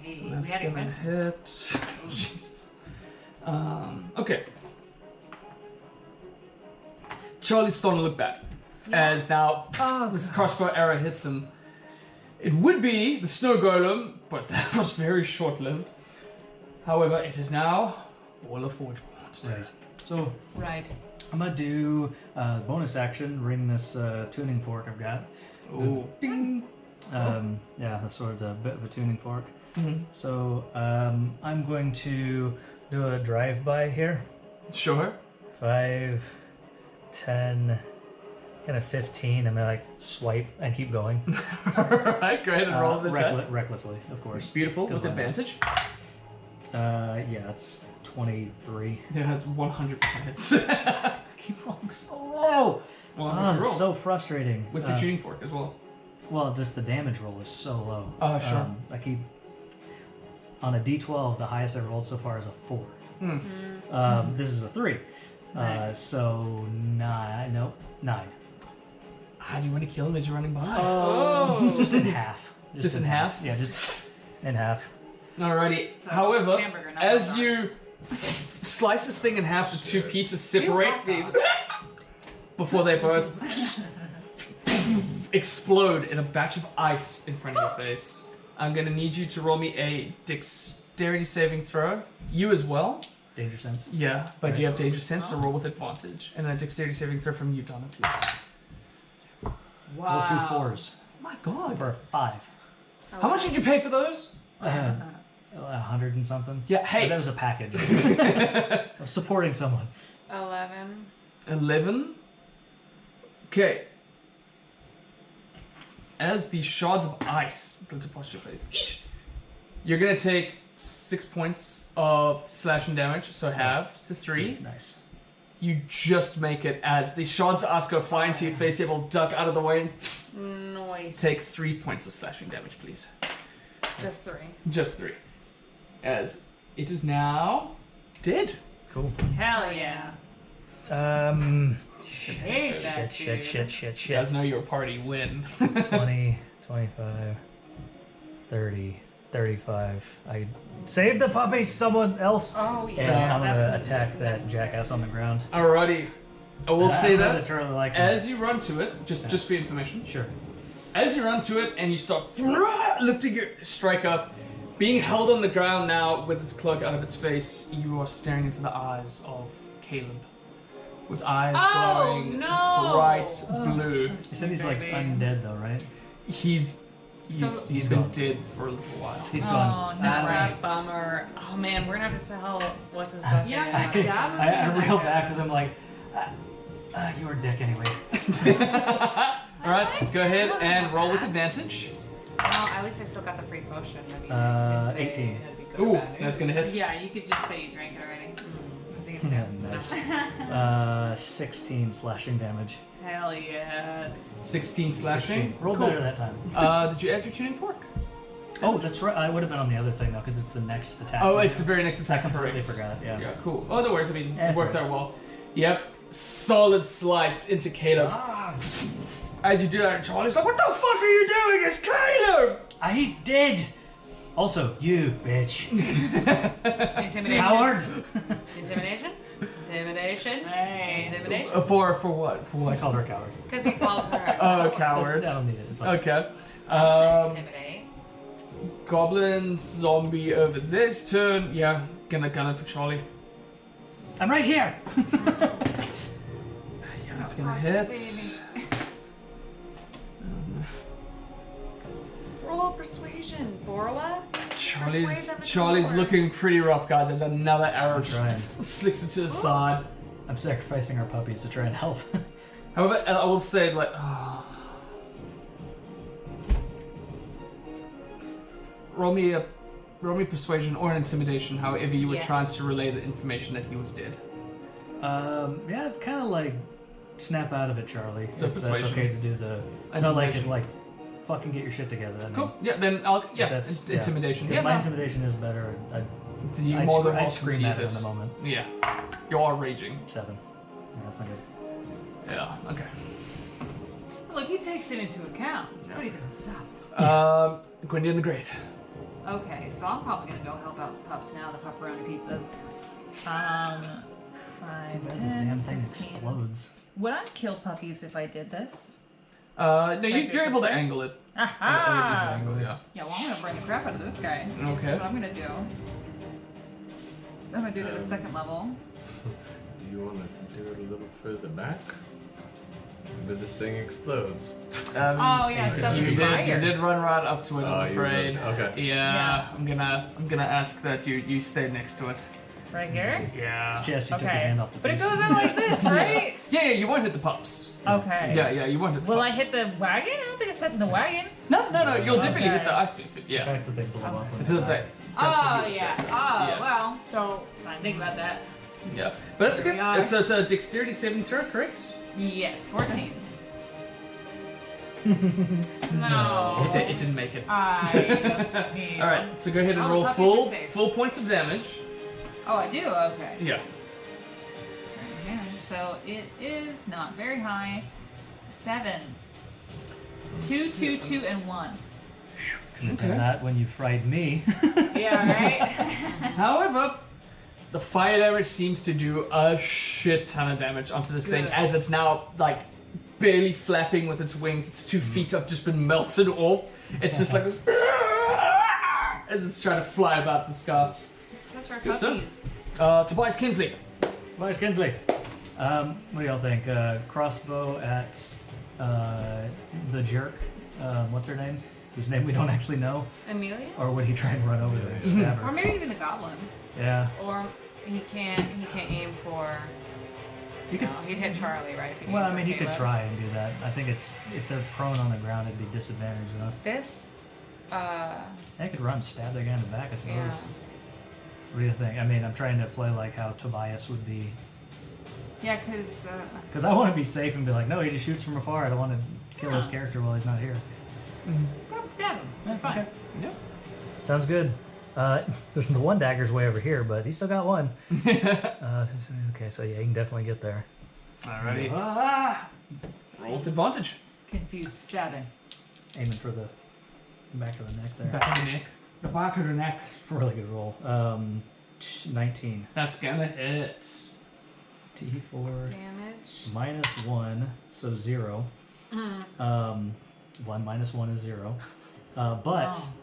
Hey, we That's had it going to messed. hit. Jesus. Okay. Charlie's starting to look bad. As now this crossbow arrow hits him. It would be the snow golem, but that was very short-lived. However, it is now all a forge monster. Right. So, Right. I'm gonna do bonus action, ring this tuning fork I've got. Ooh. Ding! Yeah, the sword's a bit of a tuning fork. Mhm. So I'm going to do a drive-by here. Sure. 5, 10, kind of 15. I'm gonna like swipe and keep going. Alright, go ahead and roll the attack. Recklessly, of course. Beautiful, with 'Cause advantage. Yeah, it's 23. Yeah, that's 100% hits. Keep rolling so low. Well, how much you roll? It's so frustrating. With the tuning fork as well. Well, just the damage roll is so low. Oh, sure. I keep on a D12. The highest I rolled so far is a 4. Hmm. This is a 3. Nice. So 9. Nope, 9. How do you want to kill him as you're running by? Oh. Just in half. Just in half? Yeah, just in half. Alrighty. So, However, hamburger, not as hot dog. you slice this thing in half, the two pieces separate hot these dogs. before they both explode in a batch of ice in front of your face. I'm gonna need you to roll me a dexterity saving throw. You as well. Danger sense. Yeah, but you have danger sense, so roll with advantage. And then a dexterity saving throw from you, Donna, please. Wow. Roll 2 4s. My God. Or 5. How much did you pay for those? 100 and something. Yeah, hey. But that was a package. I was supporting someone. 11. 11. Okay. As these shards of ice go to past your face, you're gonna take 6 points of slashing damage, so halved to 3. Nice. You just make it as these shards of ice go flying to your face. You're able to duck out of the way and Nice. take 3 points of slashing damage, please. Just 3. Just 3. As it is now dead. Cool. Hell yeah. Shit, Hate that shit, dude. shit, You guys know your party win. 20, 25, 30, 35. I saved the puppy, someone else. Oh, And yeah. I'm that's gonna a- attack that that's- jackass on the ground. Alrighty. I will say I know that Charlie likes as it. you run to it, just for your information, Sure. as you run to it and you start lifting your strike up, being held on the ground now with its cloak out of its face, you are staring into the eyes of Caleb. With eyes Oh, glowing no! bright blue. You said he's like Baby. undead though, right? He's So- been gone. dead for a little while. He's Oh, gone. no. That's Right. a bummer. Oh man, we're gonna have to tell what's his bucket. Yeah. I reel back with him like, you were a dick anyway. Alright, go ahead and roll with advantage. Well, at least I still got the free potion. I mean, I could say 18. it'd be good or Ooh, bad. that's gonna hit. Yeah, you could just say you drank it already. Was he Yeah, nice. 16 slashing damage. Hell yes. 16 slashing. 16. Rolled Cool. better that time. Did you add your tuning fork? Oh, that's right. I would have been on the other thing though, because it's the next attack. Oh, it's the very next attack. I completely Correct. forgot. Yeah. Yeah, cool. Oh, no worries. I mean, it That's worked right. out well. Yep. Solid slice into Caleb. As you do that, Charlie's like, "What the fuck are you doing? It's Caleb!" He's dead. Also, you bitch. Intimidation. Coward. Intimidation. Intimidation. Hey. Intimidation. For what? For I what? called her a coward. Because he called her. Oh, coward. I don't need it. It's fine. Okay. Intimidate. Goblin zombie over this turn. Yeah, gonna gun it for Charlie. I'm right here. Yeah, that's gonna hard to hit. see Roll persuasion, Borla. Charlie's looking pretty rough, guys. There's another arrow I'm trying. slicks into the side. I'm sacrificing our puppies to try and help. However, I will say, like, roll me persuasion or an intimidation, however you were Yes. trying to relay the information that he was dead. Yeah, it's kind of like snap out of it, Charlie. So if that's persuasion. okay to do the. No, like Intimidation. it's like, fucking get your shit together. I mean, Cool. Yeah, then I'll that's- yeah. intimidation. 'Cause Yeah, my no. intimidation is better. You I'd more than I'd welcome to scream use at it it. in the moment. Yeah, you are raging. 7. Yeah, that's not good. Yeah. Okay. Look, he takes it into account. What are you gonna stop? Gwendian the Great. Okay, so I'm probably gonna go help out the pups now, the pepperoni pizzas. 5, Too bad the 10, damn thing 15. explodes. Would I kill puppies if I did this? No, do you're it able this to way? angle it. Aha! Angle, yeah. Yeah, well, I'm gonna burn the crap out of this guy. Okay. That's what I'm gonna do. I'm gonna do it at the second level. you want to do it a little further back? But this thing explodes. Oh yeah, stuff You is fire. did run right up to it. I'm you afraid. moved. Okay. Yeah, I'm gonna ask that you stay next to it. Right here? Yeah. It's just you took your Okay. hand off the But it piece. goes out like this, right? Yeah, you won't hit the pups. Okay. Yeah, you won't hit the Will pups. I hit the wagon? I don't think it's touching the wagon. No, you'll definitely hit Okay. the ice beam. The Yeah. fact that they blow up. when It's they a die. thing. Oh That's what he yeah. was Oh saying. Yeah. well. So I think about that. Yeah, but that's There okay. we are. So it's a dexterity saving throw, correct? Yes, 14. No. It didn't make it. I just need- All right, so go ahead and Oh, roll puppy full success. full points of damage. Oh, I do. Okay. Yeah. Yeah, so it is not very high. 7. 2, 2, 2, and 1. Couldn't have done that when you fried me. Yeah. Right. However, the fire damage seems to do a shit ton of damage onto this thing Good. as it's now like barely flapping with its wings. Its 2 feet have just been melted off. It's just like this as it's trying to fly about the skies. Touch our Good stuff. puppies. Tobias Kinsley. Vice Kinsley. What do y'all think? Crossbow at the jerk. What's her name? Whose name we don't actually know. Amelia? Or would he try and run over there and stab Or her? maybe even the goblins. Yeah. Or he can't aim for. You could. No, he'd hit Charlie, right? If he Well, aimed I mean, for he could Caleb. try and do that. I think it's if they're prone on the ground, it'd be disadvantaged enough. This. They could run, stab their guy in the back, I suppose. Yeah. What do you think? I mean, I'm trying to play like how Tobias would be, Yeah, because. because I want to be safe and be like, no, he just shoots from afar. I don't want to kill his Yeah. character while he's not here. Go up, stab him. Yeah, Fine. okay. Yeah. Sounds good. There's the one dagger's way over here, but he's still got one. Okay, so yeah, he can definitely get there. Alrighty. Ah! Roll with advantage. Confused stabbing. Aiming for the back of the neck there. Back of the neck. The back of the neck. Really good roll. 19. That's gonna hit. T4 Damage. minus 1, so 0. 1 minus 1 is 0. But Oh.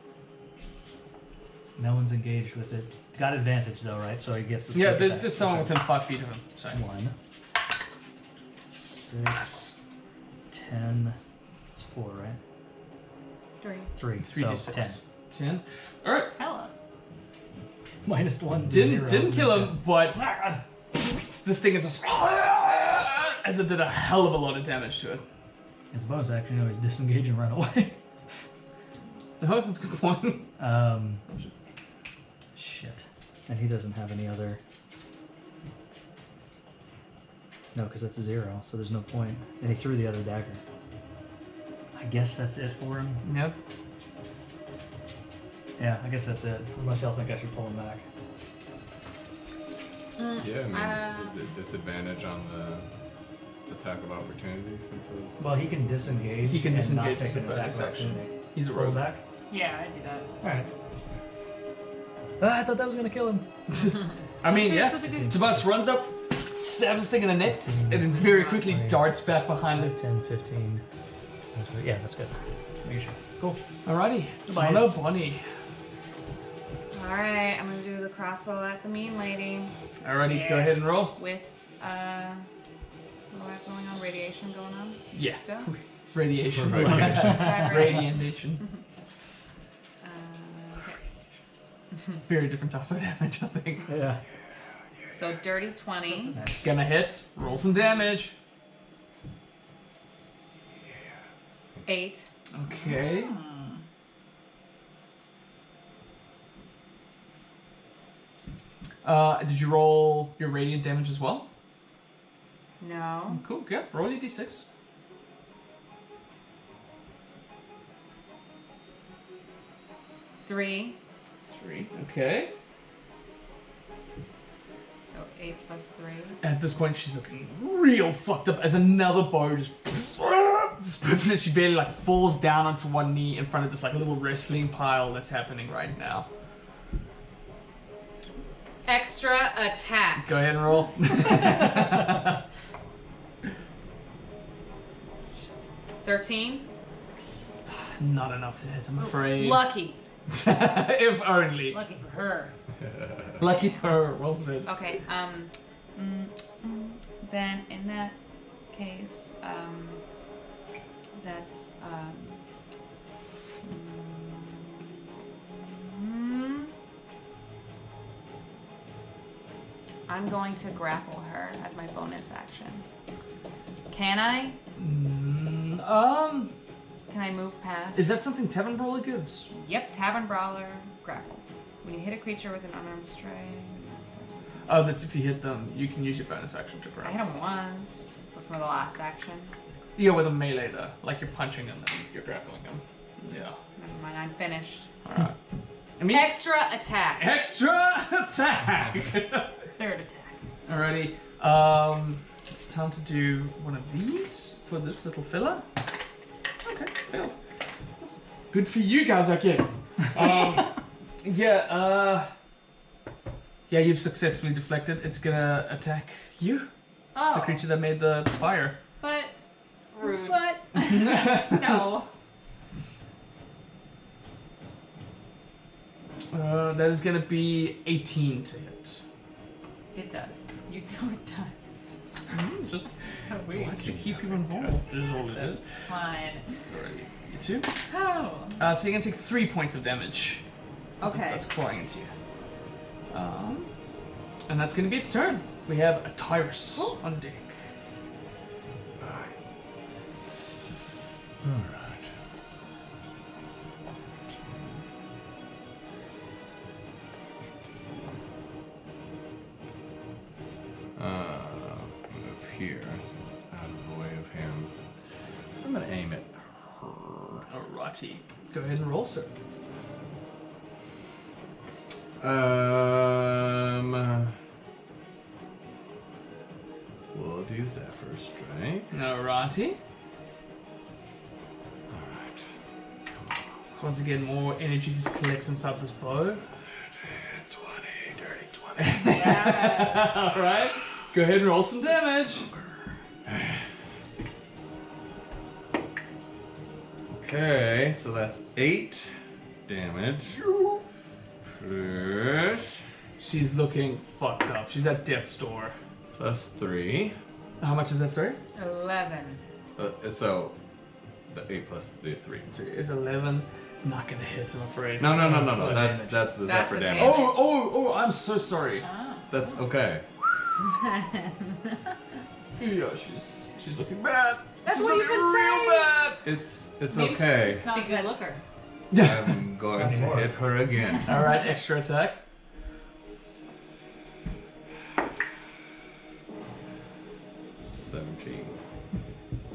no one's engaged with it. Got advantage though, right? So he gets the Yeah, sneak attack, there's someone which within 5 feet of him. So. 1, 6, 10. It's 4, right? 3. 3. 3d6. So 10. 10. Alright. Hella. Minus 1. Didn't kill him, but this thing is just as it did a hell of a lot of damage to it. His bonus action, you know, he's disengage and run away. Oh, that's a good point. Shit. And he doesn't have any other. No, because that's a 0, so there's no point. And he threw the other dagger. I guess that's it for him. Yep. Yeah, I guess that's it. Unless y'all think I should pull him back. Yeah, I mean, is it disadvantage on the attack of opportunity since it was... Well, he can disengage. He can and not disengage take as an a attack bonus of action. opportunity. He's a Roll rogue. back. Yeah, I do that. All right. I thought that was gonna kill him. I mean, yeah. That's a good- Tobias runs up, stabs this thing in the neck, and then very quickly darts back behind it. 10, 15. Yeah, that's good. Make sure. Cool. Alrighty. Tobias. Tono Bonnie. Alright, I'm gonna do the crossbow at the mean lady Alrighty, go ahead and roll. with, what do I have going on? Radiation going on? Yeah. Still? Radiation. Radiation. Radiation. Okay. Very different type of damage, I think. Yeah. So dirty 20. Nice. Gonna hit. Roll some damage. 8. Okay. Did you roll your radiant damage as well? No. Cool, yeah. Roll your d6. 3. 3. Okay. So 8 plus 3. At this point, she's looking real fucked up as another bow just puts in it. She barely like falls down onto one knee in front of this like little wrestling pile that's happening right now. Extra attack. Go ahead and roll. 13. Not enough to hit, I'm afraid. Lucky. If only. Lucky for her. Lucky for her. Well said. Okay, Then in that case, that's I'm going to grapple her as my bonus action. Can I? Can I move past? Is that something Tavern Brawler gives? Yep, Tavern Brawler grapple. When you hit a creature with an unarmed strike. Oh, that's if you hit them, you can use your bonus action to I grab. hit him once before the last action. Yeah, with a melee though. Like you're punching them and you're grappling them. Yeah. Never mind, I'm finished. Alright. I mean, Extra attack. extra attack! Third attack. Alrighty. It's time to do one of these for this little fella. Okay, failed. Good for you guys, I guess. Yeah, you've successfully deflected. It's gonna attack you, Oh. the creature that made the fire. But. Rude. But. No. That is gonna be 18 to hit. It does. You know it does. Just Weird. why you keep you involved? This is all it is. Fine. Alrighty, you two. Oh. So you're gonna take 3 points of damage. As Okay. That's clawing into you. And that's gonna be its turn. We have a Tyrus on deck. Alright. Move here, so it's out of the way of him. I'm gonna aim at her. Alrighty. Go ahead and roll, sir. We'll do Zephyr Strike. Alrighty. Alright. So once again, more energy just collects inside this bow. 20, dirty 20. Alright. Go ahead and roll some damage. Okay, so that's 8 damage. Plus, She's looking fucked up. She's at death's door. plus 3. How much is that, sorry? 11. So, the 8 plus the 3. 3 is 11. Not gonna hit, I'm afraid. No. Full That's damage. that's the That's Zephyr the damage. damage. Oh, I'm so sorry. Oh. That's okay. Yeah, she's looking bad. That's she's what looking you've been real bad. It's Maybe okay. She's not a good Because- looker. I'm going to Anymore. hit her again. Alright, extra attack. $17.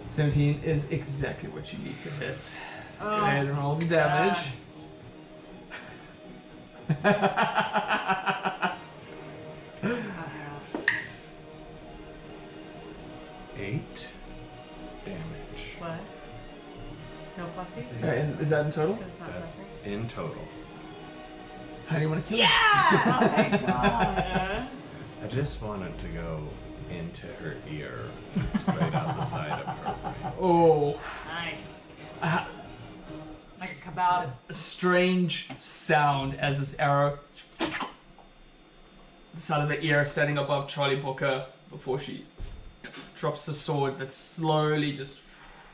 17 is exactly what you need to hit. Oh, Go ahead and roll the damage. yes. 8 damage. Plus. No plusies? And is that in total? Because it's not That's plussing. in total. How do you want to kill Yeah! Oh my god. I just wanted to go into her ear, straight out the side of her brain. it? Oh. Nice. Uh, Like a kebab. a strange sound as this arrow the side of the ear standing above Charlie Booker before she drops the sword that slowly just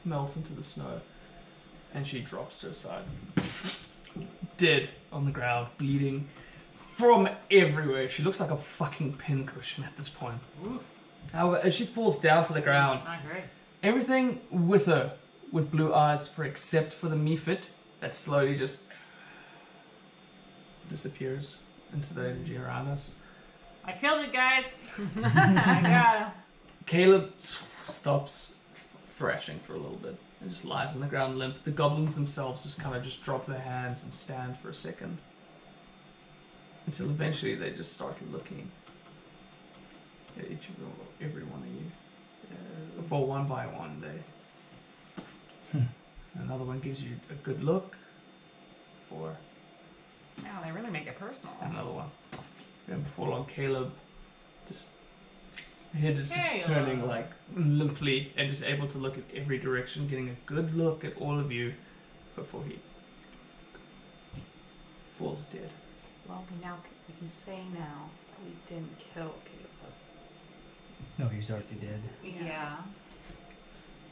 melts into the snow, and she drops to her side, dead on the ground, bleeding from everywhere. She looks like a fucking pincushion at this point. Ooh, However, as she falls down to the ground, not great. everything with her with blue eyes for except for the mephit that slowly just disappears into the energy around us. I killed it, guys. I got him. Caleb stops thrashing for a little bit and just lies on the ground limp. The goblins themselves just kind of just drop their hands and stand for a second until eventually they just start looking at each of them, every one of you. Before one by one, another one gives you a good look. For Wow, they really make it personal. another one. And before long, Caleb just head is just Caleb. turning like limply and just able to look at every direction, getting a good look at all of you before he falls dead. Well, we can say now that we didn't kill Caleb. No, he's already dead. Yeah.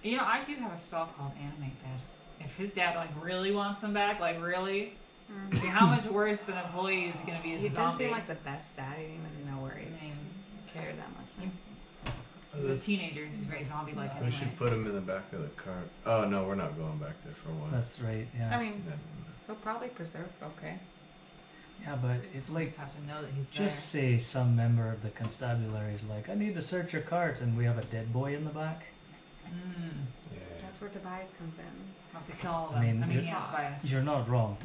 You know, I do have a spell called Animate Dead. If his dad like really wants him back, like really, I mean, how much worse than a bully is he gonna be as He a didn't zombie? seem like the best dad. I didn't even know where he I mean, cared that much. with teenagers, he's very zombie-like. We Anyway. should put him in the back of the cart. Oh no, we're not going back there for one. That's right. Yeah. I mean, Then- he'll probably preserve. Okay. Yeah, but if We like just have to know that he's just say some member of the constabulary is like, I need to search your cart, and we have a dead boy in the back. there. Yeah. That's where Tobias comes in. Have to kill all of I them. mean, yeah, you're- it's biased. You're not wrong.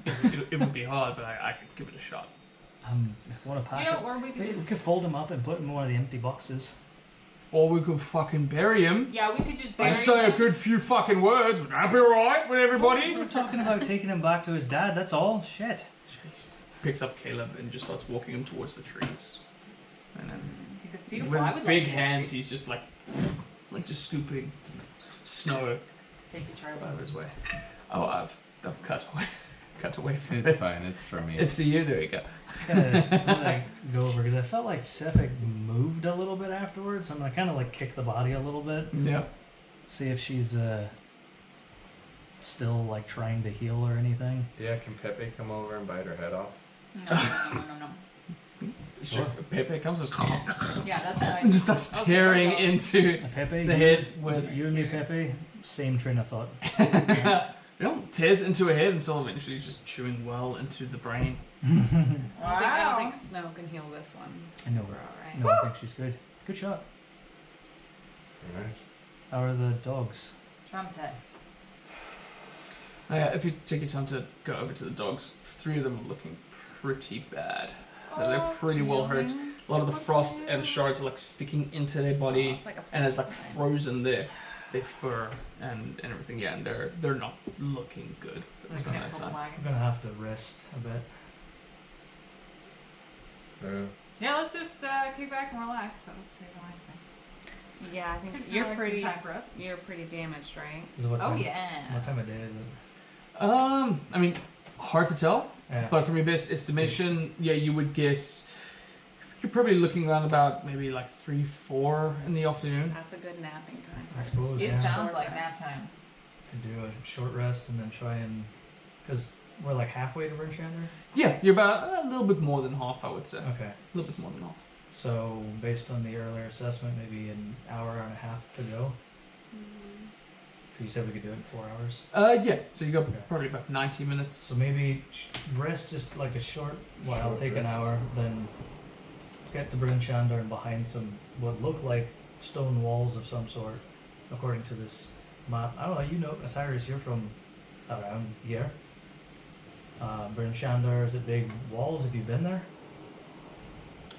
It would be hard, but I could give it a shot. If you want to pack You know, it, or we could we just could fold him up and put him in one of the empty boxes. Or we could fucking bury him. yeah, we could just bury And say a him. good few fucking words. Would that be alright with everybody? We're talking about taking him back to his dad. That's all. Shit. Picks up Caleb and just starts walking him towards the trees. And then It's beautiful. with I his would big like to hands, he's just like just scooping snow take the chart out of his way. Oh, I've cut away from It's it. fine. It's for me. It's for you. There you go. Gonna go over because I felt like Sefik moved a little bit afterwards. I'm gonna kind of like kick the body a little bit, Yeah. see if she's still like trying to heal or anything. Yeah, can Pepe come over and bite her head off? No. Sure. Pepe comes and Yeah, that's nice. and just starts Okay, tearing okay. into Pepe, the you- head with. you and me, Pepe, same train of thought. Tears into her head until eventually he's just chewing well into the brain. I don't Wow. think Snow can heal this one. I know. We're alright. No, I think she's good. Good shot. Alright. How are the dogs? Trauma test. If you take your time to go over to the dogs, 3 of them are looking pretty bad. They're pretty well hurt. A lot of the frost and shards are like sticking into their body, It's like a and it's like porcupine. frozen their fur and everything. Yeah, and they're not looking good at this moment in time. I'm gonna have to rest a bit. Yeah, let's just kick back and relax. That was pretty relaxing. Yeah, I think Relaxing you're pretty. time for us. You're pretty damaged, right? Is it what Oh time? yeah. What time of day is it? I mean, hard to tell, Yeah. but from your best estimation, yeah, you would guess you're probably looking around about maybe like 3-4 in the afternoon. That's a good napping time. I suppose. It yeah. sounds Short like nap rest. time. Could do a short rest and then try and because we're like halfway to Brinchander. Yeah, you're about a little bit more than half, I would say. Okay. A little bit more than half. So based on the earlier assessment, maybe an hour and a half to go. Mm, 'Cause you said we could do it in 4 hours. Yeah, so you got Okay. probably about 90 minutes. So maybe rest just like a short while, Short take an rest. hour, then get to Brinchander and behind some what look like stone walls of some sort, according to this map. I don't know. You know, Atyrus, you're from around here. Brinchander, is it big walls? Have you been there?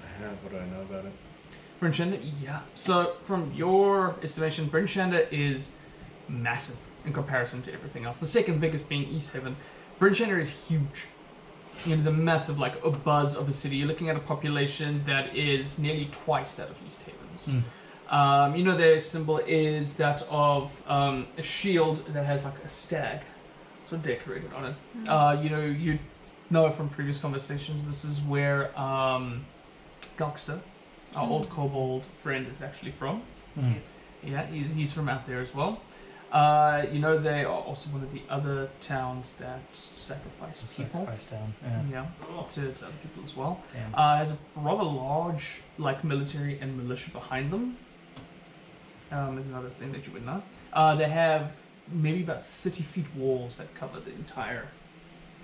I have. What do I know about it? Brinchander, yeah. So from your estimation, Brinchander is massive in comparison to everything else. The second biggest being East Haven. Brinchander is huge. It is a massive, like a buzz of a city. You're looking at a population that is nearly twice that of East Haven's. You know, their symbol is that of a shield that has like a stag sort of decorated on it. You know from previous conversations, this is where Gulkster, our old kobold friend, is actually from. Yeah, he's from out there as well. They are also one of the other towns that sacrifice people. Sacrifice town. Yeah. Yeah, to other people as well. Damn. Has a rather large like military and militia behind them. Is another thing that you would know. They have maybe about 30 feet walls that cover the entire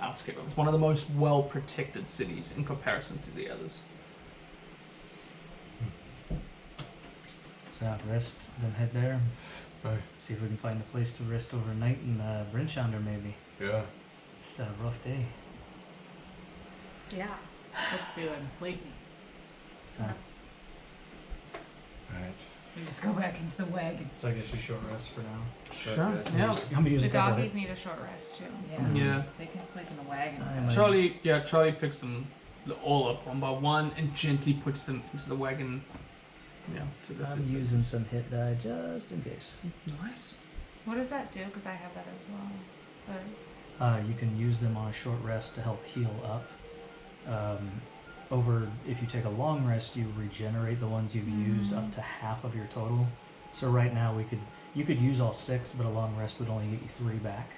outskirts. It's one of the most well protected cities in comparison to the others. So yeah, rest, then head there. Right. See if we can find a place to rest overnight in Brinchander maybe. Yeah. It's a rough day. Yeah. Let's do it. I'm sleepy. Yeah. Alright. We just go back into the wagon. So I guess we short rest for now. Short Sure. rest. Yeah. I'm gonna use The a couple doggies need a short rest too. Yeah. Yeah. They can sleep in the wagon. I'm Charlie picks them all up one by one and gently puts them into the wagon. Yeah, to this. I'm using some hit die just in case. Nice. What does that do? Because I have that as well. You can use them on a short rest to help heal up. over, if you take a long rest, you regenerate the ones you've used up to half of your total. So right now you could use all 6, but a long rest would only get you 3 back.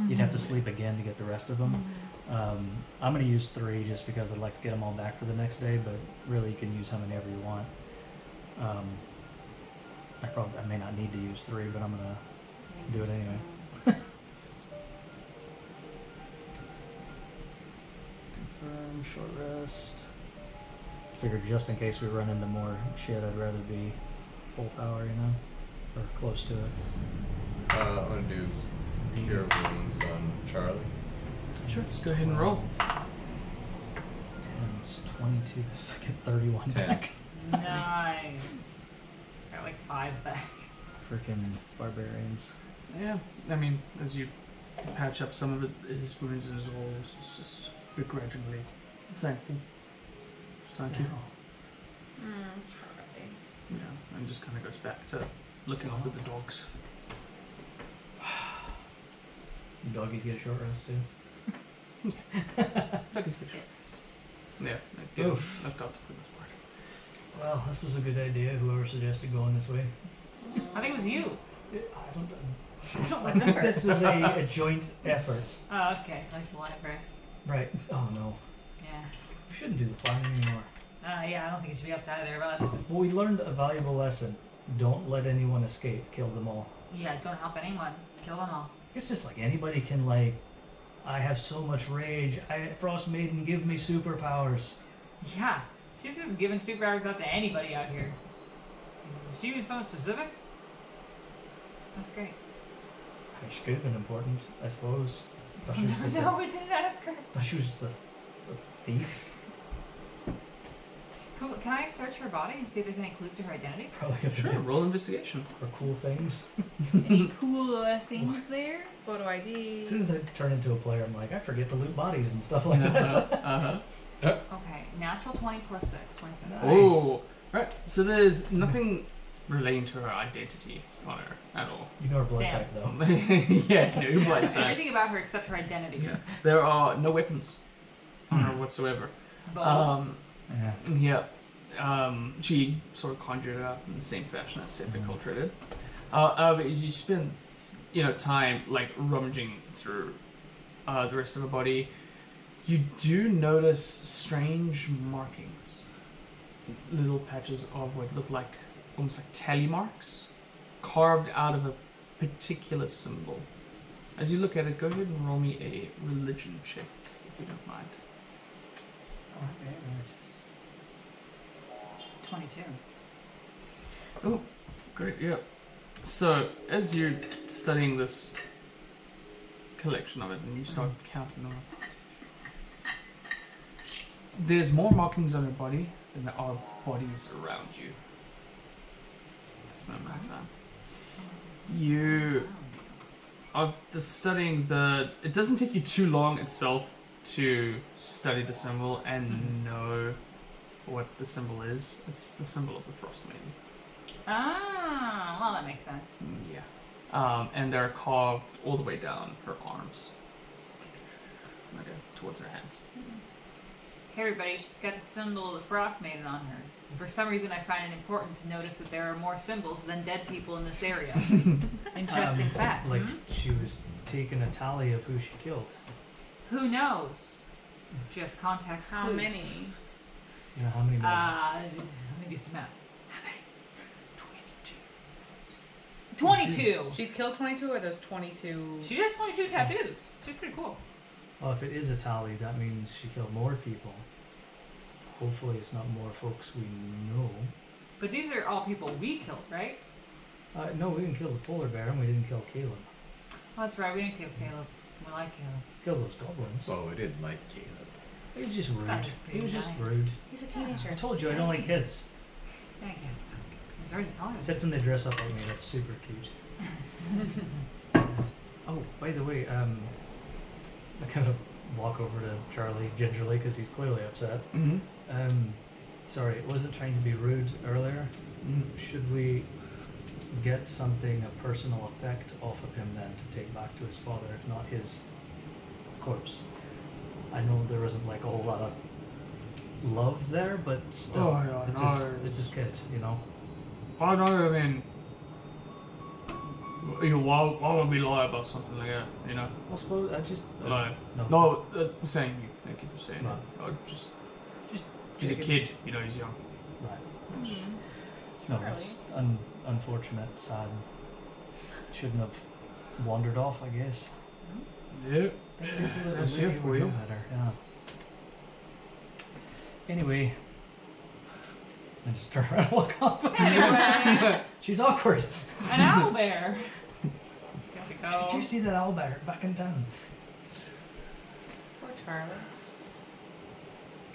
You'd have to sleep again to get the rest of them. I'm going to use 3 just because I'd like to get them all back for the next day, but really you can use how many ever you want. I may not need to use 3, but I'm going to do it anyway. Confirm, short rest. Figured just in case we run into more shit, I'd rather be full power, you know? Or close to it. Undo Cure Wounds on Charlie. Sure, go ahead and roll. 10's 22, so I get 31 10. back. Nice. Got like 5 back. Freaking barbarians. Yeah, I mean, as you patch up some of his wounds and his holes, it's just begrudgingly thankful. Thank you. Yeah, and just kind of goes back to looking after the dogs. Doggies get a short rest too. Doggies get short rest. Yeah, they get Oof. looked after for the most part. Well, this was a good idea. Whoever suggested going this way. I think it was you. I don't know. I don't I think remember. this was a joint effort. Oh, okay. Like the library. Right. Oh no. Yeah. We shouldn't do the planning anymore. Yeah, I don't think it should be up to either of us. Well, we learned a valuable lesson. Don't let anyone escape. Kill them all. Yeah, don't help anyone. Kill them all. It's just like anybody can I have so much rage. Frostmaiden, give me superpowers. Yeah, she's just giving superpowers out to anybody out here. She even someone specific? That's great. She could have been important, I suppose. Thought she was just No, we didn't ask her. thought she was just a thief. Can I search her body and see if there's any clues to her identity? Probably could Sure, roll investigation. Or cool things. Any cool things there? Photo ID. As soon as I turn into a player, I'm like, I forget to loot bodies and stuff like that. Okay, natural 20 plus 6, 26. Nice. Oh, right. So there's nothing relating to her identity on her at all. You know her blood Damn. type, though. Yeah, no blood type. Everything about her except her identity. Yeah. There are no weapons on her whatsoever. Bow. Yeah. Yeah. She sort of conjured it up in the same fashion as Sepulchre did. As you spend, time like rummaging through the rest of her body, you do notice strange markings, little patches of what look like almost like tally marks, carved out of a particular symbol. As you look at it, go ahead and roll me a religion check, if you don't mind. 22. Oh, great, yeah. So, as you're studying this collection of it and you start counting them, there's more markings on her body than there are bodies around you. At this moment in time. You are studying it doesn't take you too long itself to study the symbol and know what the symbol is. It's the symbol of the Frostmaiden. Ah, well, that makes sense. Yeah. And they're carved all the way down her arms. Okay, towards her hands. Hey everybody, she's got the symbol of the Frostmaiden on her. For some reason I find it important to notice that there are more symbols than dead people in this area. Interesting fact. Like she was taking a tally of who she killed. Who knows? Just context How clues. many? You know how many more? Let me do some math. How many? 22! She's killed 22 or there's 22? She has 22 tattoos. She's pretty cool. Well, if it is a tally, that means she killed more people. Hopefully it's not more folks we know. But these are all people we killed, right? No, we didn't kill the polar bear and we didn't kill Caleb. Oh, that's right, we didn't kill Caleb. We like Caleb. Kill those goblins. Oh, we didn't like Caleb. He was just rude. That was He was just nice. rude. He's a teenager. I told you I don't like kids. I guess. He's already telling us. Except when they dress up like me, that's super cute. Oh, by the way, I kind of walk over to Charlie gingerly because he's clearly upset. Mm-hmm. Sorry, wasn't trying to be rude earlier. Should we get something, a personal effect off of him then to take back to his father, if not his corpse? I know there isn't like a whole lot of love there, but still, Oh, yeah, it's just good, you know. I know. I mean, why would we lie about something like that? You know, I suppose I just like no. saying you. Thank you for saying Right. it. He's a kid. You know, he's young. Right. Mm-hmm. No, it's unfortunate, sad. Shouldn't have wandered off, I guess. Yeah. That's it for you. Better, yeah. Anyway, I just turn around and walk off. Anyway, She's awkward. an owlbear. Gotta go. Did you see that owlbear back in town? Poor Charlie.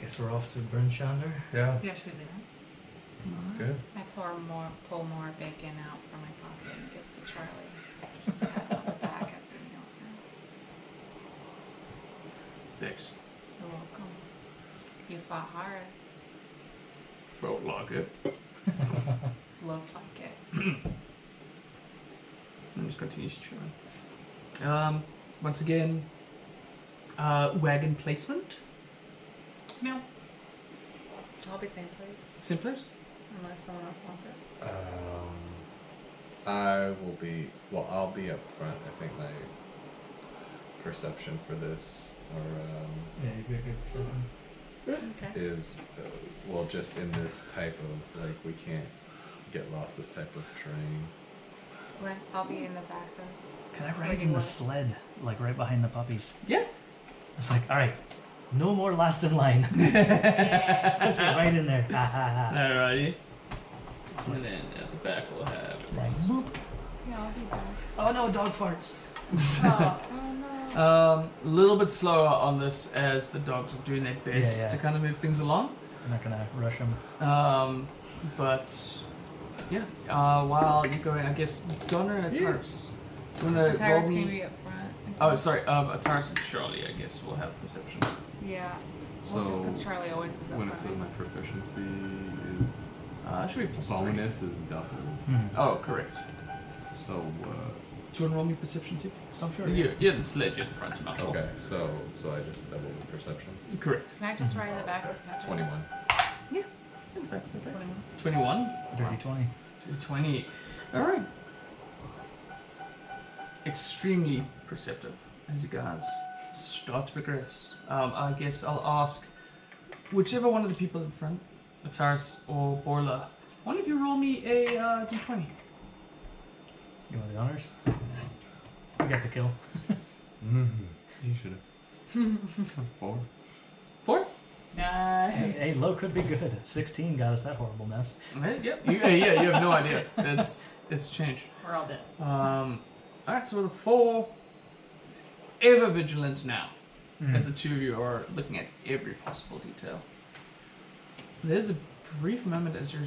Guess we're off to Brunchander. Yeah, Yes, we did. that's good. I pull more bacon out from my pocket and give it to Charlie. Just to have on the back as the meal's done. Thanks. You're welcome. You fought hard. Felt like it. Looked like it. And just continues chewing. Once again, wagon placement. No. I'll be same place. Same place. Unless someone else wants it. I'll be up front. I think my perception for this, Yeah, you'd be a good person. Okay. is, just in this type of, like, we can't get lost this type of terrain. Okay, I'll be in the back row. Can I ride in the sled, like right behind the puppies? Yeah. It's like, all right, no more last in line. Yeah. Let's get right in there. Ha ha ha. Alrighty. And then at the back we'll have. Like, boop. Yeah, I'll be back. Oh no, dog farts. Oh no. A little bit slower on this as the dogs are doing their best Yeah. to kind of move things along. I'm not gonna rush them. But yeah, while you're going, I guess Donna and Ataris. You wanna Tyrus roll can me? be up front. Oh, sorry. Ataris and Charlie, I guess, will have perception. Yeah. Well, just So, because Charlie always is up when it front. says my proficiency Should be plus bonus is double. 3. Oh, correct. So, Do you want to roll me perception too? Oh, sure. You're the sled, you're in front of us. okay, so I just double the perception. Correct. Can I just ride in the back with Patrick? 21. 21. Dirty 20. 20. Alright. Extremely perceptive as you guys start to progress. I guess I'll ask whichever one of the people in front, Ataris or Borla, one of you roll me a d20. You want the honors? We got the kill. You should have. 4. 4? Nice. Hey, low could be good. 16 got us that horrible mess. Yep. You have no idea. It's changed. We're all dead. Alright, so the 4 ever vigilant now. As the two of you are looking at every possible detail. There's a brief moment as you're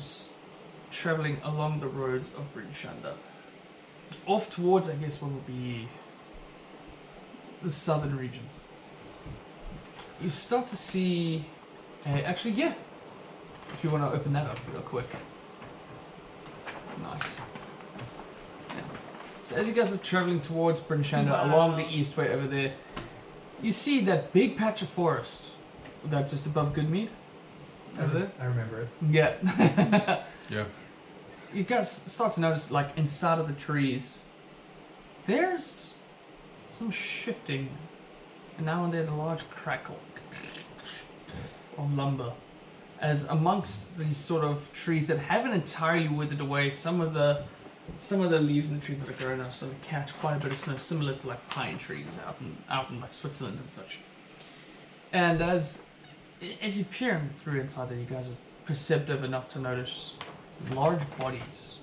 traveling along the roads of Brunchander. Off towards, I guess, what would be the southern regions. You start to see... actually, yeah. If you want to open that up real quick. Nice. Yeah. So as you guys are traveling towards Brunchander, along the east way over there, you see that big patch of forest that's just above Goodmead. Over there? I remember it. Yeah. Yeah. You guys start to notice, like, inside of the trees, there's some shifting, and now and then a large crackle of lumber. As amongst these sort of trees that haven't entirely withered away, some of the leaves in the trees that are growing are starting to catch quite a bit of snow, similar to like pine trees out in like Switzerland and such. And as you peer through inside there, you guys are perceptive enough to notice large bodies.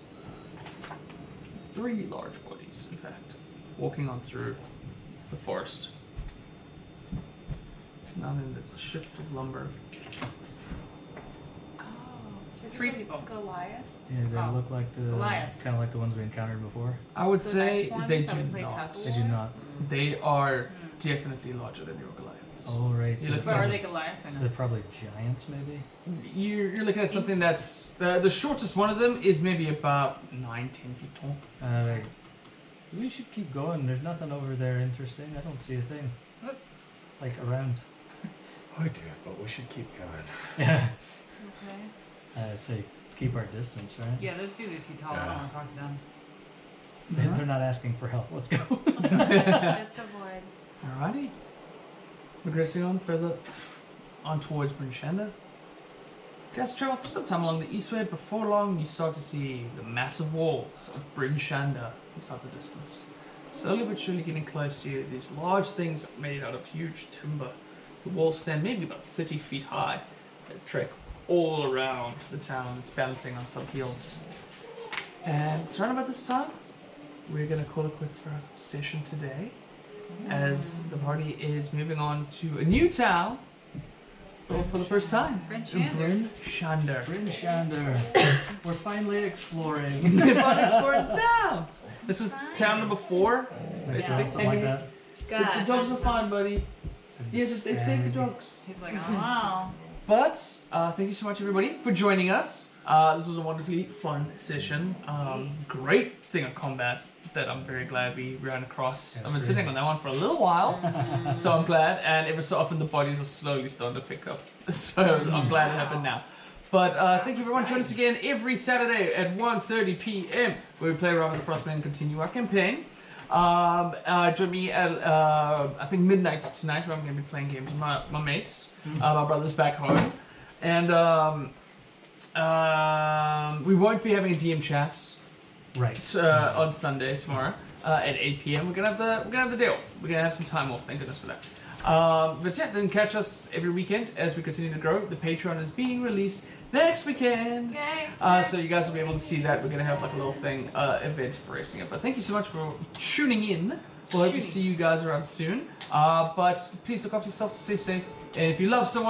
3 large bodies, in fact, walking on through the forest. Now then, there's a shift of lumber. Oh. Is it 3 those people. Goliaths? Yeah, they Oh. look like the Goliaths. kind of like the ones we encountered before. I would The say nice ones they that we do played not. tug of They do not. They are definitely larger than your Goliaths. Oh, right. You So, look But are Yes. they Goliaths? I so know. they're probably giants, maybe? You're looking at something that's... the shortest one of them is maybe about 9-10 feet tall. Right. We should keep going. There's nothing over there interesting. I don't see a thing. What? Like around. idea, but we should keep going. Yeah. Okay. I'd say keep our distance, right? Yeah, those dudes are too tall. I don't want to talk to them. They're not asking for help. Let's go. Just avoid. Alrighty. Progressing on further on towards Bryn Shander. You guys travel for some time along the eastway. Before long, you start to see the massive walls of Bryn Shander inside the distance. Slowly but surely getting close to you, these large things made out of huge timber. The walls stand maybe about 30 feet high. They trek all around the town. It's balancing on some hills. And it's around about this time, we're going to call it quits for our session today, as the party is moving on to a new town for the first time. Bryn Shander. Bryn Shander. Bryn Shander. We're finally exploring. We've been exploring towns. This is town number 4. Maybe something like that. The dogs are fine, buddy. Yes, they say the dogs. He's like, oh wow. But thank you so much, everybody, for joining us. This was a wonderfully fun session. Great thing of combat that I'm very glad we ran across. That's I've been crazy. sitting on that one for a little while, so I'm glad. And every so often the bodies are slowly starting to pick up. So I'm glad it happened now. But thank you everyone. Join us again every Saturday at 1:30 p.m. where we play around with the Frostmaiden and continue our campaign. Join me at I think midnight tonight, where I'm going to be playing games with my mates, my brothers back home, and we won't be having a DM chat Right. on Sunday tomorrow at 8 p.m. We're gonna have the day off. We're gonna have some time off. Thank goodness for that. But yeah, then catch us every weekend as we continue to grow. The Patreon is being released next weekend. Yay. So you guys will be able to see that. We're going to have like a little thing, event for racing it. But thank you so much for tuning in. We'll hope to see you guys around soon. But please look after yourself, stay safe. And if you love someone,